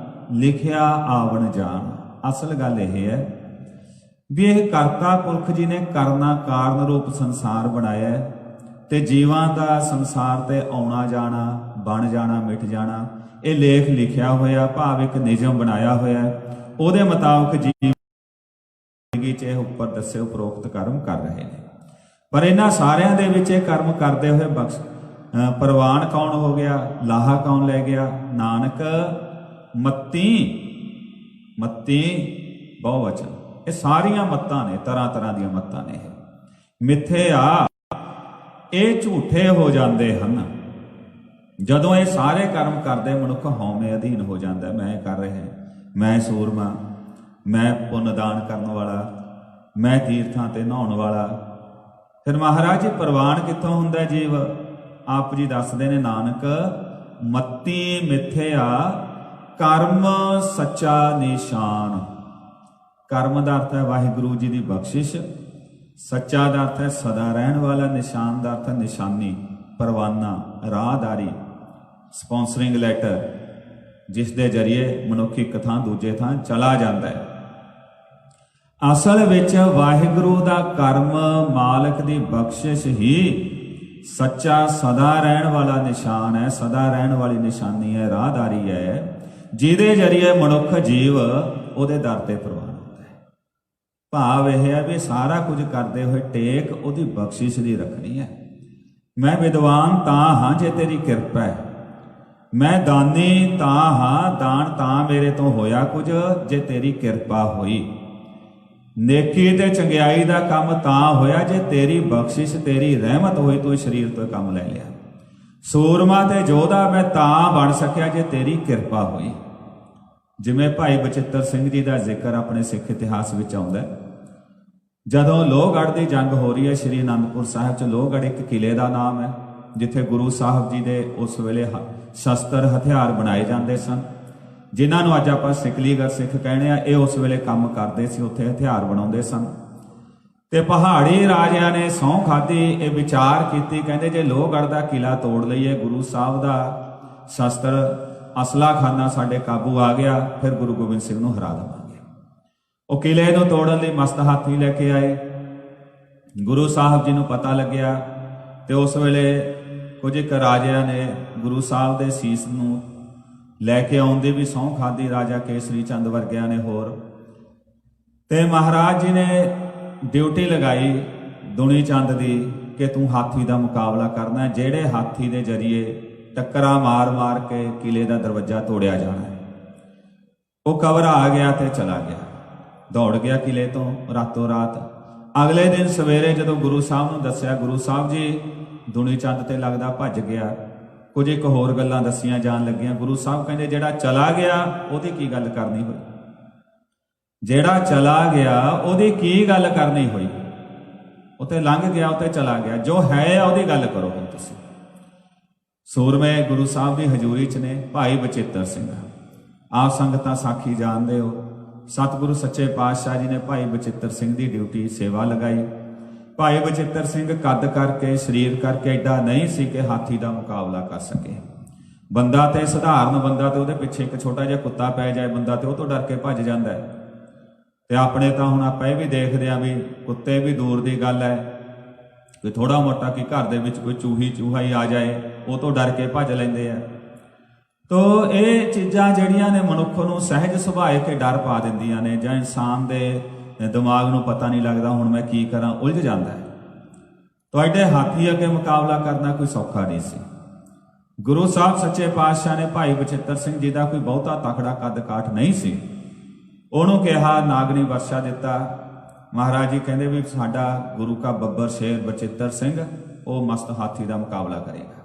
ਲਿਖਿਆ ਆਵਣ ਜਾਣ। ਅਸਲ ਗੱਲ ਇਹ ਹੈ ਵੀ ਇਹ ਕਰਤਾ ਪੁਰਖ ਜੀ ਨੇ ਕਰਨਾ ਕਾਰਨ ਰੂਪ ਸੰਸਾਰ ਬਣਾਇਆ ਤੇ ਜੀਵਾਂ ਦਾ ਸੰਸਾਰ ਤੇ ਆਉਣਾ ਜਾਣਾ, ਬਣ ਜਾਣਾ, ਮਿਟ ਜਾਣਾ, ਇਹ ਲੇਖ ਲਿਖਿਆ ਹੋਇਆ, ਭਾਵ ਇੱਕ ਨਿਯਮ ਬਣਾਇਆ ਹੋਇਆ। ਉਹਦੇ ਮੁਤਾਬਕ ਜ਼ਿੰਦਗੀ 'ਚ ਇਹ ਉੱਪਰ ਦੱਸੇ ਉਪਰੋਕਤ ਕਰਮ ਕਰ ਰਹੇ ਨੇ। ਪਰ ਇਹਨਾਂ ਸਾਰਿਆਂ ਦੇ ਵਿੱਚ ਇਹ ਕਰਮ ਕਰਦੇ ਹੋਏ ਪ੍ਰਵਾਨ ਕੌਣ ਹੋ ਗਿਆ, ਲਾਹਾ ਕੌਣ ਲੈ ਗਿਆ? ਨਾਨਕ ਮੱਤੀ, ਮੱਤੀ ਬਹੁਵਚਨ। ਇਹ ਸਾਰੀਆਂ ਮੱਤਾਂ ਨੇ, ਤਰ੍ਹਾਂ ਤਰ੍ਹਾਂ ਦੀਆਂ ਮੱਤਾਂ ਨੇ। ਇਹ ਮਿੱਥਿਆ, ਇਹ ਝੂਠੇ ਹੋ ਜਾਂਦੇ ਹਨ ਜਦੋਂ ਇਹ ਸਾਰੇ ਕਰਮ ਕਰਦੇ ਮਨੁੱਖ ਹਉਮੈ ਅਧੀਨ ਹੋ ਜਾਂਦਾ। ਮੈਂ ਕਰ ਰਿਹਾ, ਮੈਂ ਸੂਰਮਾ, ਮੈਂ ਪੁੰਨ ਦਾਨ ਕਰਨ ਵਾਲਾ, ਮੈਂ ਤੀਰਥਾਂ ਤੇ ਨਹਾਉਣ ਵਾਲਾ। ਫਿਰ ਮਹਾਰਾਜ ਜੀ ਪ੍ਰਵਾਨ ਕਿੱਥੋਂ ਹੁੰਦਾ ਜੀਵ? ਆਪ ਜੀ ਦੱਸਦੇ ਨੇ, ਨਾਨਕ ਮੱਤੀ ਮਿੱਥਿਆ ਕਰਮ ਸੱਚਾ ਨਿਸ਼ਾਨ। ਕਰਮ ਦਾ ਅਰਥ ਹੈ ਵਾਹਿਗੁਰੂ ਜੀ ਦੀ ਬਖਸ਼ਿਸ਼, ਸੱਚਾ ਦਾ ਅਰਥ ਹੈ ਸਦਾ ਰਹਿਣ ਵਾਲਾ, ਨਿਸ਼ਾਨ ਦਾ ਅਰਥ ਹੈ ਨਿਸ਼ਾਨੀ, ਪਰਵਾਨਾ, ਰਾਹਦਾਰੀ, ਸਪਾਂਸਰਿੰਗ ਲੈਟਰ, ਜਿਸ ਦੇ ਜਰੀਏ ਮਨੁੱਖ ਇੱਕ ਥਾਂ ਦੂਜੇ ਥਾਂ ਚਲਾ ਜਾਂਦਾ ਹੈ। ਅਸਲ ਵਿੱਚ ਵਾਹਿਗੁਰੂ ਦਾ ਕਰਮ, ਮਾਲਕ ਦੀ ਬਖਸ਼ਿਸ਼ ਹੀ ਸੱਚਾ ਸਦਾ ਰਹਿਣ ਵਾਲਾ ਨਿਸ਼ਾਨ ਹੈ, ਸਦਾ ਰਹਿਣ ਵਾਲੀ ਨਿਸ਼ਾਨੀ ਹੈ, ਰਾਹਦਾਰੀ ਹੈ, ਜਿਹਦੇ ਜਰੀਏ ਮਨੁੱਖ ਜੀਵ ਉਹਦੇ ਦਰ ਤੇ ਪ੍ਰਵਾਨ ਹੁੰਦਾ ਹੈ। ਭਾਵ ਇਹ ਹੈ ਵੀ ਸਾਰਾ ਕੁਝ ਕਰਦੇ ਹੋਏ ਟੇਕ ਉਹਦੀ ਬਖਸ਼ਿਸ਼ ਦੀ ਰੱਖਣੀ ਹੈ। ਮੈਂ ਵਿਦਵਾਨ ਤਾਂ ਹਾਂ ਜੇ ਤੇਰੀ ਕਿਰਪਾ ਹੈ, ਮੈਂ ਦਾਨੀ ਤਾਂ ਹਾਂ, ਦਾਨ ਤਾਂ ਮੇਰੇ ਤੋਂ ਹੋਇਆ ਕੁਝ ਜੇ ਤੇਰੀ ਕਿਰਪਾ ਹੋਈ। ਨੇਕੀ ਤੇ ਚੰਗਿਆਈ ਦਾ ਕੰਮ ਤਾਂ ਹੋਇਆ ਜੇ ਤੇਰੀ ਬਖਸ਼ਿਸ਼, ਤੇਰੀ ਰਹਿਮਤ ਹੋਈ, ਤੂੰ ਸਰੀਰ ਤੋਂ ਕੰਮ ਲੈ ਲਿਆ। ਸੂਰਮਾ ਤੇ ਯੋਧਾ ਮੈਂ ਤਾਂ ਬਣ ਸਕਿਆ ਜੇ ਤੇਰੀ ਕਿਰਪਾ ਹੋਈ। ਜਿਵੇਂ ਭਾਈ ਬਚਿੱਤਰ ਸਿੰਘ ਜੀ ਦਾ ਜ਼ਿਕਰ ਆਪਣੇ ਸਿੱਖ ਇਤਿਹਾਸ ਵਿੱਚ ਆਉਂਦਾ। ਜਦੋਂ ਲੋਹਗੜ੍ਹ ਦੀ ਜੰਗ ਹੋ ਰਹੀ ਹੈ ਸ੍ਰੀ ਅਨੰਦਪੁਰ ਸਾਹਿਬ 'ਚ, ਲੋਹਗੜ੍ਹ ਇੱਕ ਕਿਲੇ ਦਾ ਨਾਮ ਹੈ ਜਿੱਥੇ ਗੁਰੂ ਸਾਹਿਬ ਜੀ ਦੇ ਉਸ ਵੇਲੇ ਸ਼ਸਤਰ ਹਥਿਆਰ ਬਣਾਏ ਜਾਂਦੇ ਸਨ, ਜਿਨ੍ਹਾਂ ਨੂੰ ਅੱਜ ਆਪਾਂ ਸਿਕਲੀਗਰ ਸਿੱਖ ਕਹਿੰਦੇ ਆ। ਇਹ ਉਸ ਵੇਲੇ ਕੰਮ ਕਰਦੇ ਸੀ, ਉੱਥੇ ਹਥਿਆਰ ਬਣਾਉਂਦੇ ਸਨ। ਤੇ ਪਹਾੜੀ ਰਾਜਿਆਂ ਨੇ ਸਹੁੰ ਖਾਧੀ, ਇਹ ਵਿਚਾਰ ਕੀਤੀ, ਕਹਿੰਦੇ ਜੇ ਲੋਹਗੜ੍ਹ ਦਾ ਕਿਲਾ ਤੋੜ ਲਈਏ, ਗੁਰੂ ਸਾਹਿਬ ਦਾ ਸ਼ਸਤਰ ਅਸਲਾ ਖਾਨਾ ਸਾਡੇ ਕਾਬੂ ਆ ਗਿਆ, ਫਿਰ ਗੁਰੂ ਗੋਬਿੰਦ ਸਿੰਘ ਨੂੰ ਹਰਾ ਦੇਵਾਂਗੇ। ਉਹ ਕਿਲੇ ਨੂੰ ਤੋੜਨ ਲਈ ਮਸਤ ਹਾਥੀ ਲੈ ਕੇ ਆਏ। ਗੁਰੂ ਸਾਹਿਬ ਜੀ ਨੂੰ ਪਤਾ ਲੱਗਿਆ ਤੇ ਉਸ ਵੇਲੇ ਕੁਝ ਇੱਕ ਰਾਜਿਆਂ ਨੇ ਗੁਰੂ ਸਾਹਿਬ ਦੇ ਸੀਸ ਨੂੰ ਲੈ ਕੇ ਆਉਣ ਦੀ ਵੀ ਸਹੁੰ ਖਾਧੀ, ਰਾਜਾ ਕੇਸਰੀ ਚੰਦ ਵਰਗਿਆਂ ਨੇ ਹੋਰ। ਤੇ ਮਹਾਰਾਜ ਜੀ ਨੇ ਡਿਊਟੀ ਲਗਾਈ ਦੁਨੀ ਚੰਦ ਦੀ ਕਿ ਤੂੰ ਹਾਥੀ ਦਾ ਮੁਕਾਬਲਾ ਕਰਨਾ ਹੈ, ਜਿਹੜੇ ਹਾਥੀ ਦੇ ਜਰੀਏ ਟੱਕਰਾਂ ਮਾਰ ਮਾਰ ਕੇ ਕਿਲੇ ਦਾ ਦਰਵਾਜ਼ਾ ਤੋੜਿਆ ਜਾਣਾ ਹੈ। ਉਹ ਘਬਰਾ ਗਿਆ ਤੇ ਚਲਾ ਗਿਆ, ਦੌੜ ਗਿਆ ਕਿਲੇ ਤੋਂ ਰਾਤੋਂ ਰਾਤ। ਅਗਲੇ ਦਿਨ ਸਵੇਰੇ ਜਦੋਂ ਗੁਰੂ ਸਾਹਿਬ ਨੂੰ ਦੱਸਿਆ, ਗੁਰੂ ਸਾਹਿਬ ਜੀ ਦੁਨੀ ਚੰਦ ਤੇ ਲੱਗਦਾ ਭੱਜ ਗਿਆ। ਕੁਝ ਇੱਕ ਹੋਰ ਗੱਲਾਂ ਦੱਸੀਆਂ ਜਾਣ ਲੱਗੀਆਂ। ਗੁਰੂ ਸਾਹਿਬ ਕਹਿੰਦੇ ਜਿਹੜਾ ਚਲਾ ਗਿਆ ਉਹਦੀ ਕੀ ਗੱਲ ਕਰਨੀ ਹੋਈ? ਜਿਹੜਾ ਚਲਾ ਗਿਆ ਉਹਦੀ ਕੀ ਗੱਲ ਕਰਨੀ ਹੋਈ? ਉੱਥੇ ਲੰਘ ਗਿਆ, ਉੱਥੇ ਚਲਾ ਗਿਆ, ਜੋ ਹੈ ਉਹਦੀ ਗੱਲ ਕਰੋ। ਹੁਣ ਤੁਸੀਂ ਸੂਰਮੇ ਗੁਰੂ ਸਾਹਿਬ ਦੀ ਹਜ਼ੂਰੀ 'ਚ ਨੇ ਭਾਈ ਬਚਿੱਤਰ ਸਿੰਘ। ਆਪ ਸੰਗਤਾਂ ਸਾਖੀ ਜਾਣਦੇ ਹੋ, ਸਤਿਗੁਰੂ ਸੱਚੇ ਪਾਤਸ਼ਾਹ ਜੀ ਨੇ ਭਾਈ ਬਚਿੱਤਰ ਸਿੰਘ ਦੀ ਡਿਊਟੀ ਸੇਵਾ ਲਗਾਈ। ਭਾਈ ਬਚਿੱਤਰ ਸਿੰਘ ਕੱਦ ਕਰਕੇ, ਸਰੀਰ ਕਰਕੇ ਐਡਾ ਨਹੀਂ ਸੀ ਕਿ ਹਾਥੀ ਦਾ ਮੁਕਾਬਲਾ ਕਰ ਸਕੇ। ਬੰਦਾ ਤੇ ਸਧਾਰਨ ਬੰਦਾ ਤੇ ਉਹਦੇ ਪਿੱਛੇ ਇੱਕ ਛੋਟਾ ਜਿਹਾ ਕੁੱਤਾ ਪੈ ਜਾਏ ਬੰਦਾ ਤੇ ਉਹ ਤੋਂ ਡਰ ਕੇ ਭੱਜ ਜਾਂਦਾ ਹੈ। ਤੇ ਆਪਣੇ ਤਾਂ ਹੁਣ ਆਪਾਂ ਇਹ ਵੀ ਦੇਖਦੇ ਹਾਂ ਵੀ ਕੁੱਤੇ ਵੀ ਦੂਰ ਦੀ ਗੱਲ ਹੈ, ਕੋਈ ਥੋੜਾ ਮੋਟਾ ਕਿ ਘਰ ਦੇ ਵਿੱਚ ਕੋਈ ਚੂਹਾ ਹੀ ਆ ਜਾਏ ਉਹ ਤੋਂ ਡਰ ਕੇ ਭੱਜ ਲੈਂਦੇ ਆ। ਤੋ ਇਹ ਚੀਜ਼ਾਂ ਜਿਹੜੀਆਂ ਨੇ ਮਨੁੱਖ ਨੂੰ ਸਹਿਜ ਸੁਭਾਅ ਕੇ ਡਰ ਪਾ ਦਿੰਦੀਆਂ ਨੇ, ਜਾਂ ਇਨਸਾਨ ਦੇ ਦਿਮਾਗ ਨੂੰ ਪਤਾ ਨਹੀਂ ਲੱਗਦਾ ਹੁਣ ਮੈਂ ਕੀ ਕਰਾਂ, ਉਲਝ ਜਾਂਦਾ ਹੈ। ਤੁਹਾਡੇ ਹਾਥੀ ਅੱਗੇ ਮੁਕਾਬਲਾ ਕਰਨਾ ਕੋਈ ਸੌਖਾ ਨਹੀਂ ਸੀ। ਗੁਰੂ ਸਾਹਿਬ ਸੱਚੇ ਪਾਤਸ਼ਾਹ ਨੇ ਭਾਈ ਬਚਿੱਤਰ ਸਿੰਘ ਜੀ ਦਾ ਕੋਈ ਬਹੁਤਾ ਤਕੜਾ ਕੱਦ ਕਾਠ ਨਹੀਂ ਸੀ, ਉਹਨੂੰ ਕਿਹਾ, ਨਾਗਣੀ ਵਰਸ਼ਾ ਦਿੱਤਾ। ਮਹਾਰਾਜ ਜੀ ਕਹਿੰਦੇ ਵੀ ਸਾਡਾ ਗੁਰੂ ਕਾ ਬੱਬਰ ਸ਼ੇਰ ਬਚਿੱਤਰ ਸਿੰਘ ਉਹ ਮਸਤ ਹਾਥੀ ਦਾ ਮੁਕਾਬਲਾ ਕਰੇਗਾ।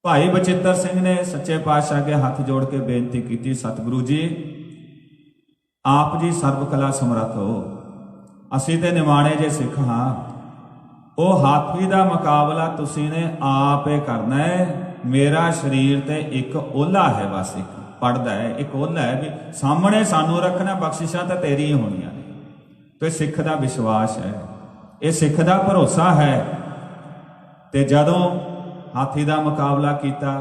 ਭਾਈ ਬਚਿੱਤਰ ਸਿੰਘ ਨੇ ਸੱਚੇ ਪਾਤਸ਼ਾਹ ਅੱਗੇ ਹੱਥ ਜੋੜ ਕੇ ਬੇਨਤੀ ਕੀਤੀ, ਸਤਿਗੁਰੂ ਜੀ ਆਪ ਜੀ ਸਰਬ ਕਲਾ ਸਮਰੱਥ ਹੋ, ਅਸੀਂ ਤੇ ਨਿਮਾਣੇ ਜੇ ਸਿੱਖ ਹਾਂ। ਉਹ ਹਾਥੀ ਦਾ ਮੁਕਾਬਲਾ ਤੁਸੀਂ ਨੇ ਆਪ ਹੀ ਕਰਨਾ ਹੈ। ਮੇਰਾ ਸਰੀਰ ਤੇ ਇੱਕ ਓਲਾ ਹੈ, ਬਸ ਇੱਕ ਪੜਦਾ ਹੈ, ਇੱਕ ਓਲਾ ਹੈ ਵੀ ਸਾਹਮਣੇ ਸਾਨੂੰ ਰੱਖਣਾ, ਬਖਸ਼ਿਸ਼ਾਂ ਤਾਂ ਤੇਰੀ ਹੀ ਹੋਣੀਆਂ ਨੇ। ਤੇ ਸਿੱਖ ਦਾ ਵਿਸ਼ਵਾਸ ਹੈ, ਇਹ ਸਿੱਖ ਦਾ ਭਰੋਸਾ ਹੈ। ਤੇ ਜਦੋਂ ਹਾਥੀ ਦਾ ਮੁਕਾਬਲਾ ਕੀਤਾ,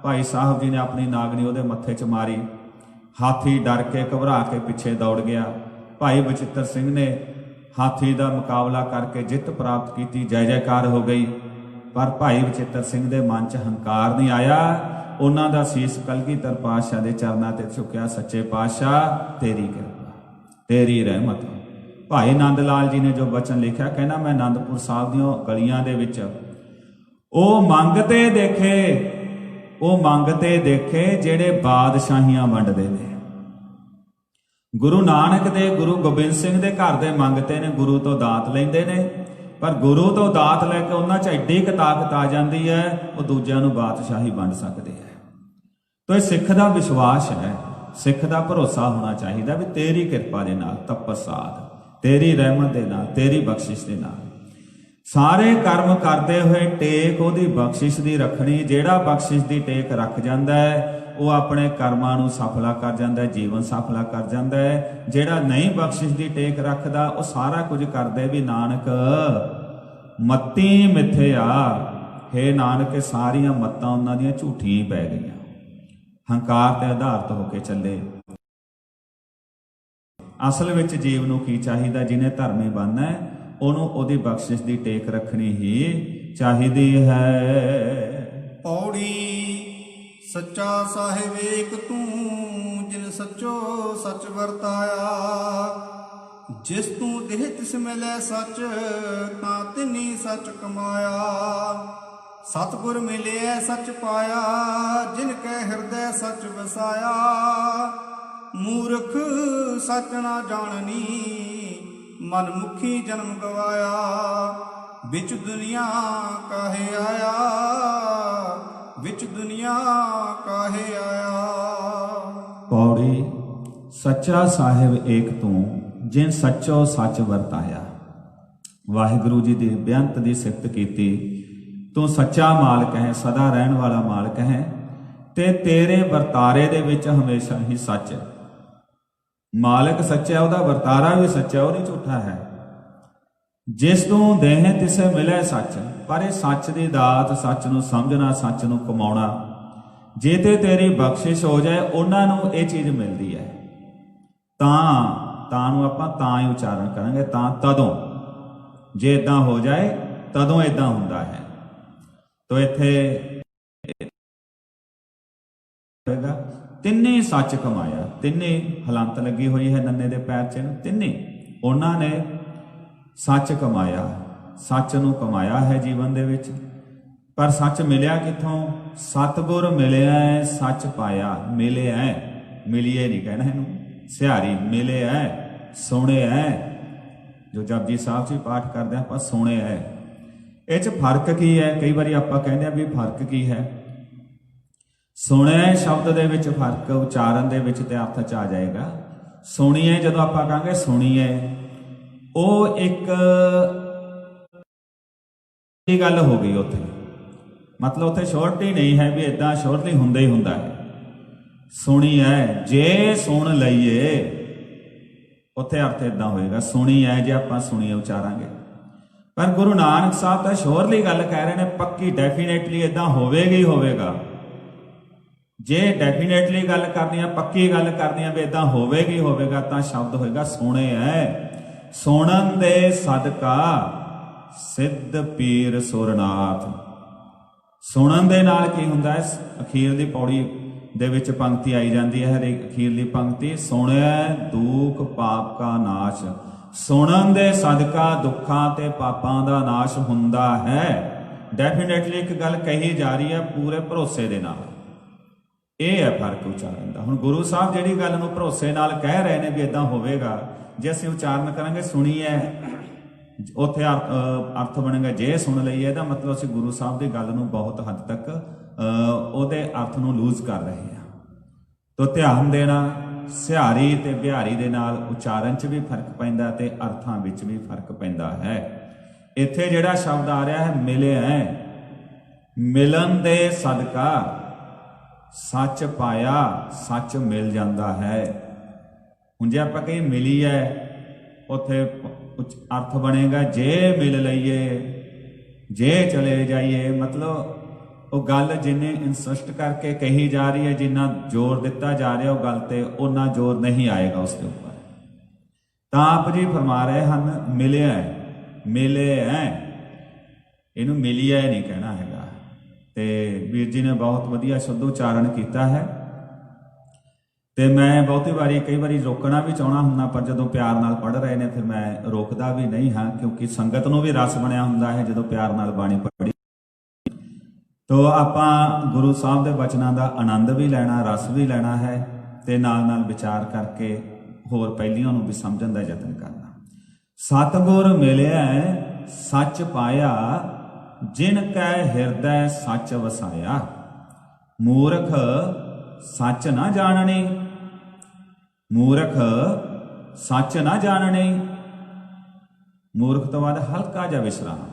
ਭਾਈ ਸਾਹਿਬ ਜੀ ਨੇ ਆਪਣੀ ਨਾਗਣੀ ਉਹਦੇ ਮੱਥੇ 'ਚ ਮਾਰੀ। ਹਾਥੀ ਡਰ ਕੇ ਘਬਰਾ ਕੇ ਪਿੱਛੇ ਦੌੜ ਗਿਆ। ਭਾਈ ਬਚਿੱਤਰ ਸਿੰਘ ਨੇ ਹਾਥੀ ਦਾ ਮੁਕਾਬਲਾ ਕਰਕੇ ਜਿੱਤ ਪ੍ਰਾਪਤ ਕੀਤੀ, ਜੈ ਜੈਕਾਰ ਹੋ ਗਈ। ਪਰ ਭਾਈ ਬਚਿੱਤਰ ਸਿੰਘ ਦੇ ਮਨ 'ਚ ਹੰਕਾਰ ਨਹੀਂ ਆਇਆ। ਉਹਨਾਂ ਦਾ ਸੀਸ ਕਲਗੀਧਰ ਪਾਤਸ਼ਾਹ ਦੇ ਚਰਨਾਂ ਤੇ ਝੁਕਿਆ, ਸੱਚੇ ਪਾਤਸ਼ਾਹ ਤੇਰੀ ਕਿਰਪਾ, ਤੇਰੀ ਰਹਿਮਤ। ਭਾਈ ਨੰਦ ਲਾਲ ਜੀ ਨੇ ਜੋ ਬਚਨ ਲਿਖਿਆ, ਕਹਿੰਦਾ ਮੈਂ ਆਨੰਦਪੁਰ ਸਾਹਿਬ ਦੀਆਂ ਗਲੀਆਂ ਦੇ ਵਿੱਚ ਉਹ ਮੰਗਤੇ ਦੇਖੇ ਜਿਹੜੇ ਬਾਦਸ਼ਾਹੀਆਂ ਵੰਡਦੇ ਨੇ। ਗੁਰੂ ਨਾਨਕ ਦੇ, ਗੁਰੂ ਗੋਬਿੰਦ ਸਿੰਘ ਦੇ ਘਰ ਦੇ ਮੰਗਤੇ ਨੇ, ਗੁਰੂ ਤੋਂ ਦਾਤ ਲੈਂਦੇ ਨੇ। ਪਰ ਗੁਰੂ ਤੋਂ ਦਾਤ ਲੈ ਕੇ ਉਹਨਾਂ 'ਚ ਐਡੀ ਕੁ ਤਾਕਤ ਆ ਜਾਂਦੀ ਹੈ, ਉਹ ਦੂਜਿਆਂ ਨੂੰ ਬਾਦਸ਼ਾਹੀ ਵੰਡ ਸਕਦੇ ਹੈ। ਤੋ ਇਹ ਸਿੱਖ ਦਾ ਵਿਸ਼ਵਾਸ ਹੈ, ਸਿੱਖ ਦਾ ਭਰੋਸਾ ਹੋਣਾ ਚਾਹੀਦਾ ਵੀ ਤੇਰੀ ਕਿਰਪਾ ਦੇ ਨਾਲ, ਤਪਸਾਦ ਤੇਰੀ ਰਹਿਮਤ ਦੇ ਨਾਲ, ਤੇਰੀ ਬਖਸ਼ਿਸ਼ ਦੇ ਨਾਲ ਸਾਰੇ ਕਰਮ ਕਰਦੇ ਹੋਏ ਟੇਕ ਉਹਦੀ ਬਖਸ਼ਿਸ਼ ਦੀ ਰੱਖਣੀ। ਜਿਹੜਾ ਬਖਸ਼ਿਸ਼ ਦੀ ਟੇਕ ਰੱਖ ਜਾਂਦਾ ਹੈ ਉਹ ਆਪਣੇ ਕਰਮਾਂ ਨੂੰ ਸਫਲਾ ਕਰ ਜਾਂਦਾ ਹੈ, ਜੀਵਨ ਸਫਲਾ ਕਰ ਜਾਂਦਾ ਹੈ। ਜਿਹੜਾ ਨਹੀਂ ਬਖਸ਼ਿਸ਼ ਦੀ ਟੇਕ ਰੱਖਦਾ ਉਹ ਸਾਰਾ ਕੁਝ ਕਰਦੇ ਵੀ ਨਾਨਕ ਮੱਤੀ ਮਿੱਥਿਆ। ਹੇ ਨਾਨਕ, ਸਾਰੀਆਂ ਮੱਤਾਂ ਉਹਨਾਂ ਦੀਆਂ ਝੂਠੀਆਂ ਹੀ ਪੈ ਗਈਆਂ, ਹੰਕਾਰ ਤੇ ਆਧਾਰਿਤ ਹੋ ਕੇ ਚੱਲੇ। ਅਸਲ ਵਿੱਚ ਜੀਵ ਨੂੰ ਕੀ ਚਾਹੀਦਾ? ਜਿਹਨੇ ਧਰਮੀ ਬਣਨਾ ਹੈ ਉਹਨੂੰ ਉਹਦੀ ਬਖਸ਼ਿਸ਼ ਦੀ ਟੇਕ ਰੱਖਣੀ ਹੀ ਚਾਹੀਦੀ ਹੈ। ਪੌੜੀ ਸੱਚਾ ਸਾਹਿਬ ਏਕ ਤੂੰ, ਜਿਨ ਸੱਚੋ ਸੱਚ ਵਰਤਾਇਆ। ਜਿਸ ਤੂੰ ਦੇਹ ਤਿਸ ਮਿਲੈ ਸੱਚ, ਤਾਂ ਤਿਨੀ ਸੱਚ ਕਮਾਇਆ। ਸਤਿਗੁਰ ਮਿਲਿਆ ਸੱਚ ਪਾਇਆ, ਜਿਨ ਕੈ ਹਿਰਦੈ ਸੱਚ ਵਸਾਇਆ। ਮੂਰਖ ਸੱਚ ਨਾ ਜਾਣਨੀ, ਮਨ ਮੁਖੀ ਜਨਮ ਗਵਾਇਆ। ਵਿੱਚ ਦੁਨੀਆ ਕਾਹੇ ਆਇਆ, ਵਿੱਚ ਦੁਨੀਆ ਕਾਹੇ ਆਇਆ। ਪੌੜੀ ਸੱਚਾ ਸਾਹਿਬ ਏਕ ਤੂੰ, ਜਿਨ ਸੱਚੋ ਸੱਚ ਵਰਤਾਇਆ। ਵਾਹਿਗੁਰੂ ਜੀ ਦੀ ਬੇਅੰਤ ਦੀ ਸਿਫਤ ਕੀਤੀ। ਤੂੰ ਸੱਚਾ ਮਾਲਕ ਹੈ, ਸਦਾ ਰਹਿਣ ਵਾਲਾ ਮਾਲਕ ਹੈ, ਤੇ ਤੇਰੇ ਵਰਤਾਰੇ ਦੇ ਵਿੱਚ ਹਮੇਸ਼ਾ ਹੀ ਸੱਚ। ਮਾਲਕ ਸੱਚਾ, ਉਹਦਾ ਵਰਤਾਰਾ ਵੀ ਸੱਚਾ, ਉਹ ਨਹੀਂ ਝੂਠਾ ਹੈ। ਜਿਸ ਤੋਂ ਦੇਹ ਤਿਸੇ ਮਿਲੇ ਸੱਚ। ਪਰ ਇਹ ਸੱਚ ਦੀ ਦਾਤ, ਸੱਚ ਨੂੰ ਸਮਝਣਾ, ਸੱਚ ਨੂੰ ਕਮਾਉਣਾ, ਜੇ ਤੇ ਤੇਰੀ ਬਖਸ਼ਿਸ਼ ਹੋ ਜਾਏ ਉਹਨਾਂ ਨੂੰ ਇਹ ਚੀਜ਼ ਮਿਲਦੀ ਹੈ। ਤਾਂ ਨੂੰ ਆਪਾਂ ਤਾਂ ਹੀ ਉਚਾਰਨ ਕਰਾਂਗੇ, ਤਾਂ ਤਦੋਂ। ਜੇ ਇਦਾਂ ਹੋ ਜਾਏ ਤਦੋਂ ਇਦਾਂ ਹੁੰਦਾ ਹੈ। ਤੋ ਇੱਥੇ ਤਿੰਨੇ ਸੱਚ ਕਮਾਇਆ। ਤਿੰਨੇ ਹਲੰਤ ਲੱਗੀ ਹੋਈ ਹੈ ਨੰਨੇ ਦੇ ਪੈਰ 'ਚ, ਤਿੰਨੇ ਉਹਨਾਂ ਨੇ ਸੱਚ ਕਮਾਇਆ, ਸੱਚ ਨੂੰ ਕਮਾਇਆ ਹੈ ਜੀਵਨ ਦੇ ਵਿੱਚ। ਪਰ ਸੱਚ ਮਿਲਿਆ ਕਿੱਥੋਂ? ਸਤਿਗੁਰ ਮਿਲਿਆ, ਸੱਚ ਪਾਇਆ। ਮਿਲਿਆ, ਮਿਲੀਏ ਨਹੀਂ ਕਹਿਣਾ ਇਹਨੂੰ, ਸਿਹਾਰੀ ਮਿਲਿਆ, ਸੁਣਿਆ। ਜੋ ਜਪਜੀ ਸਾਹਿਬ 'ਚ ਪਾਠ ਕਰਦੇ ਆਪਾਂ ਸੁਣਿਆ। ਇਹ 'ਚ ਫਰਕ ਕੀ ਹੈ? ਕਈ ਵਾਰੀ ਆਪਾਂ ਕਹਿੰਦੇ ਆ ਵੀ ਫਰਕ ਕੀ ਹੈ। ਸੁਣਿਆ ਸ਼ਬਦ ਦੇ ਵਿੱਚ ਫਰਕ, ਉਚਾਰਨ ਦੇ ਵਿੱਚ ਤੇ ਅਰਥ 'ਚ ਆ ਜਾਏਗਾ। ਸੁਣੀਏ ਜਦੋਂ ਆਪਾਂ ਕਹਾਂਗੇ ਸੁਣੀਏ, ਉਹ ਇੱਕ ਗੱਲ ਹੋ ਗਈ ਉੱਥੇ। ਮਤਲਬ ਉੱਥੇ ਸ਼ੋਰਟੀ ਨਹੀਂ ਹੈ ਵੀ ਇਦਾਂ ਸ਼ੋਰਟਲੀ ਹੁੰਦਾ ਹੀ ਹੁੰਦਾ ਹੈ। ਸੁਣੀ ਹੈ, ਜੇ ਸੁਣ ਲਈਏ ਉੱਥੇ ਅਰਥ ਇਦਾਂ ਹੋਏਗਾ। ਸੁਣੀ ਹੈ ਜੇ ਆਪਾਂ ਸੁਣੀਏ ਉਚਾਰਾਂਗੇ। ਪਰ ਗੁਰੂ ਨਾਨਕ ਸਾਹਿਬ ਤਾਂ ਸ਼ੋਰਲੀ ਗੱਲ ਕਹਿ ਰਹੇ ਨੇ, ਪੱਕੀ, ਡੈਫੀਨੇਟਲੀ ਇਦਾਂ ਹੋਵੇਗਾ ਹੀ ਹੋਵੇਗਾ। ਜੇ ਡੈਫੀਨੇਟਲੀ ਗੱਲ ਕਰਨੀ ਆ, ਪੱਕੀ ਗੱਲ ਕਰਨੀ ਆ ਵੀ ਇਦਾਂ ਹੋਵੇਗਾ ਹੀ ਹੋਵੇਗਾ, ਤਾਂ ਸ਼ਬਦ ਹੋਏਗਾ ਸੁਣੇ ਹੈ। ਸੁਣਨ ਦੇ ਸਦਕਾ ਸਿੱਧ ਪੀਰ ਸੁਰਨਾਥ। ਸੁਣਨ ਦੇ ਨਾਲ ਕੀ ਹੁੰਦਾ ਹੈ? ਅਖੀਰ ਦੀ ਪੌੜੀ ਦੇ ਵਿੱਚ ਪੰਕਤੀ ਆਈ ਜਾਂਦੀ ਹੈ, ਹਰੇਕ ਅਖੀਰਲੀ ਪੰਕਤੀ, ਸੁਣਿਆ ਦੁੱਖ ਪਾਪ ਕਾ ਨਾਸ਼। ਸੁਣਨ ਦੇ ਸਦਕਾ ਦੁੱਖਾਂ ਤੇ ਪਾਪਾਂ ਦਾ ਨਾਸ਼ ਹੁੰਦਾ ਹੈ। ਡੈਫੀਨੇਟਲੀ ਇੱਕ ਗੱਲ ਕਹੀ ਜਾ ਰਹੀ ਹੈ ਪੂਰੇ ਭਰੋਸੇ ਦੇ ਨਾਲ। ਇਹ ਹੈ ਫਰਕ ਉਚਾਰਨ ਦਾ। ਹੁਣ ਗੁਰੂ ਸਾਹਿਬ ਜਿਹੜੀ ਗੱਲ ਨੂੰ ਭਰੋਸੇ ਨਾਲ ਕਹਿ ਰਹੇ ਨੇ ਵੀ ਇਦਾਂ ਹੋਵੇਗਾ, ਜੇ ਅਸੀਂ ਉਚਾਰਨ ਕਰਾਂਗੇ ਸੁਣੀਏ ਉੱਥੇ ਅਰਥ ਬਣੇਗਾ, ਜੇ ਸੁਣ ਲਈਏ ਇਹਦਾ ਮਤਲਬ ਅਸੀਂ ਗੁਰੂ ਸਾਹਿਬ ਦੀ ਗੱਲ ਨੂੰ ਬਹੁਤ ਹੱਦ ਤੱਕ ਉਹਦੇ ਅਰਥ ਨੂੰ ਲੂਜ਼ ਕਰ ਰਹੇ ਹਾਂ। ਤੋ ਧਿਆਨ ਦੇਣਾ, ਸਿਹਾਰੀ ਤੇ ਬਿਹਾਰੀ ਦੇ ਨਾਲ ਉਚਾਰਨ 'ਚ ਵੀ ਫਰਕ ਪੈਂਦਾ ਤੇ ਅਰਥਾਂ ਵਿੱਚ ਵੀ ਫਰਕ ਪੈਂਦਾ ਹੈ। ਇੱਥੇ ਜਿਹੜਾ ਸ਼ਬਦ ਆ ਰਿਹਾ ਹੈ ਮਿਲਿਆ, ਮਿਲਣ ਦੇ ਸਦਕਾ ਸੱਚ ਪਾਇਆ, ਸੱਚ ਮਿਲ ਜਾਂਦਾ ਹੈ। ਹੁਣ ਜੇ ਆਪਾਂ ਕਹੀ ਮਿਲੀ ਹੈ, ਉੱਥੇ ਅਰਥ ਬਣੇਗਾ ਜੇ ਮਿਲ ਲਈਏ, ਜੇ ਚਲੇ ਜਾਈਏ। ਮਤਲਬ ਉਹ ਗੱਲ ਜਿੰਨੇ ਇਨਸਿਸਟ ਕਰਕੇ ਕਹੀ ਜਾ ਰਹੀ ਹੈ, ਜਿੰਨਾ ਜ਼ੋਰ ਦਿੱਤਾ ਜਾ ਰਿਹਾ ਉਹ ਗੱਲ ਤੇ ਓਨਾ ਜ਼ੋਰ ਨਹੀਂ ਆਏਗਾ ਉਸ ਦੇ ਉੱਪਰ। ਤਾਂ ਆਪ ਜੀ ਫਰਮਾ ਰਹੇ ਹਨ ਮਿਲਿਆ, ਮਿਲੇ ਹੈ, ਇਹਨੂੰ ਮਿਲਿਆ ਨਹੀਂ ਕਹਿਣਾ ਹੈਗਾ। ਤੇ ਵੀਰ ਜੀ ਨੇ ਬਹੁਤ ਵਧੀਆ ਸ਼ੁੱਧ ਉਚਾਰਨ ਕੀਤਾ ਹੈ। ਤੇ ਮੈਂ ਬਹੁਤੀ ਵਾਰੀ ਕਈ ਵਾਰੀ ਰੋਕਣਾ ਵੀ ਚਾਹਣਾ ਹੁੰਦਾ, ਪਰ ਜਦੋਂ ਪਿਆਰ ਨਾਲ ਪੜ੍ਹ ਰਹੇ ਨੇ ਫਿਰ ਮੈਂ ਰੋਕਦਾ ਵੀ ਨਹੀਂ ਹਾਂ, ਕਿਉਂਕਿ ਸੰਗਤ ਨੂੰ ਵੀ ਰਸ ਬਣਿਆ ਹੁੰਦਾ ਹੈ ਜਦੋਂ ਪਿਆਰ ਨਾਲ ਬਾਣੀ ਪੜ੍ਹੀ। ਤੋ ਆਪਾਂ ਗੁਰੂ ਸਾਹਿਬ ਦੇ ਬਚਨਾਂ ਦਾ ਆਨੰਦ ਵੀ ਲੈਣਾ, ਰਸ ਵੀ ਲੈਣਾ ਹੈ, ਤੇ ਨਾਲ ਨਾਲ ਵਿਚਾਰ ਕਰਕੇ ਹੋਰ ਪਹਿਲੀਆਂ ਨੂੰ ਵੀ ਸਮਝਣ ਦਾ ਯਤਨ ਕਰਨਾ। ਸਤਿਗੁਰ ਮਿਲਿਆ ਸੱਚ ਪਾਇਆ, ਜਿਨ ਕੈ ਹਿਰਦੈ ਸੱਚ ਵਸਾਇਆ। ਮੂਰਖ ਸੱਚ ਨਾ ਜਾਣਨੀ, ਮੂਰਖ ਸੱਚ ਨਾ ਜਾਣਨੀ। ਮੂਰਖ ਤੋਂ ਬਾਅਦ ਹਲਕਾ ਜਿਹਾ ਵਿਸਰਾਮ।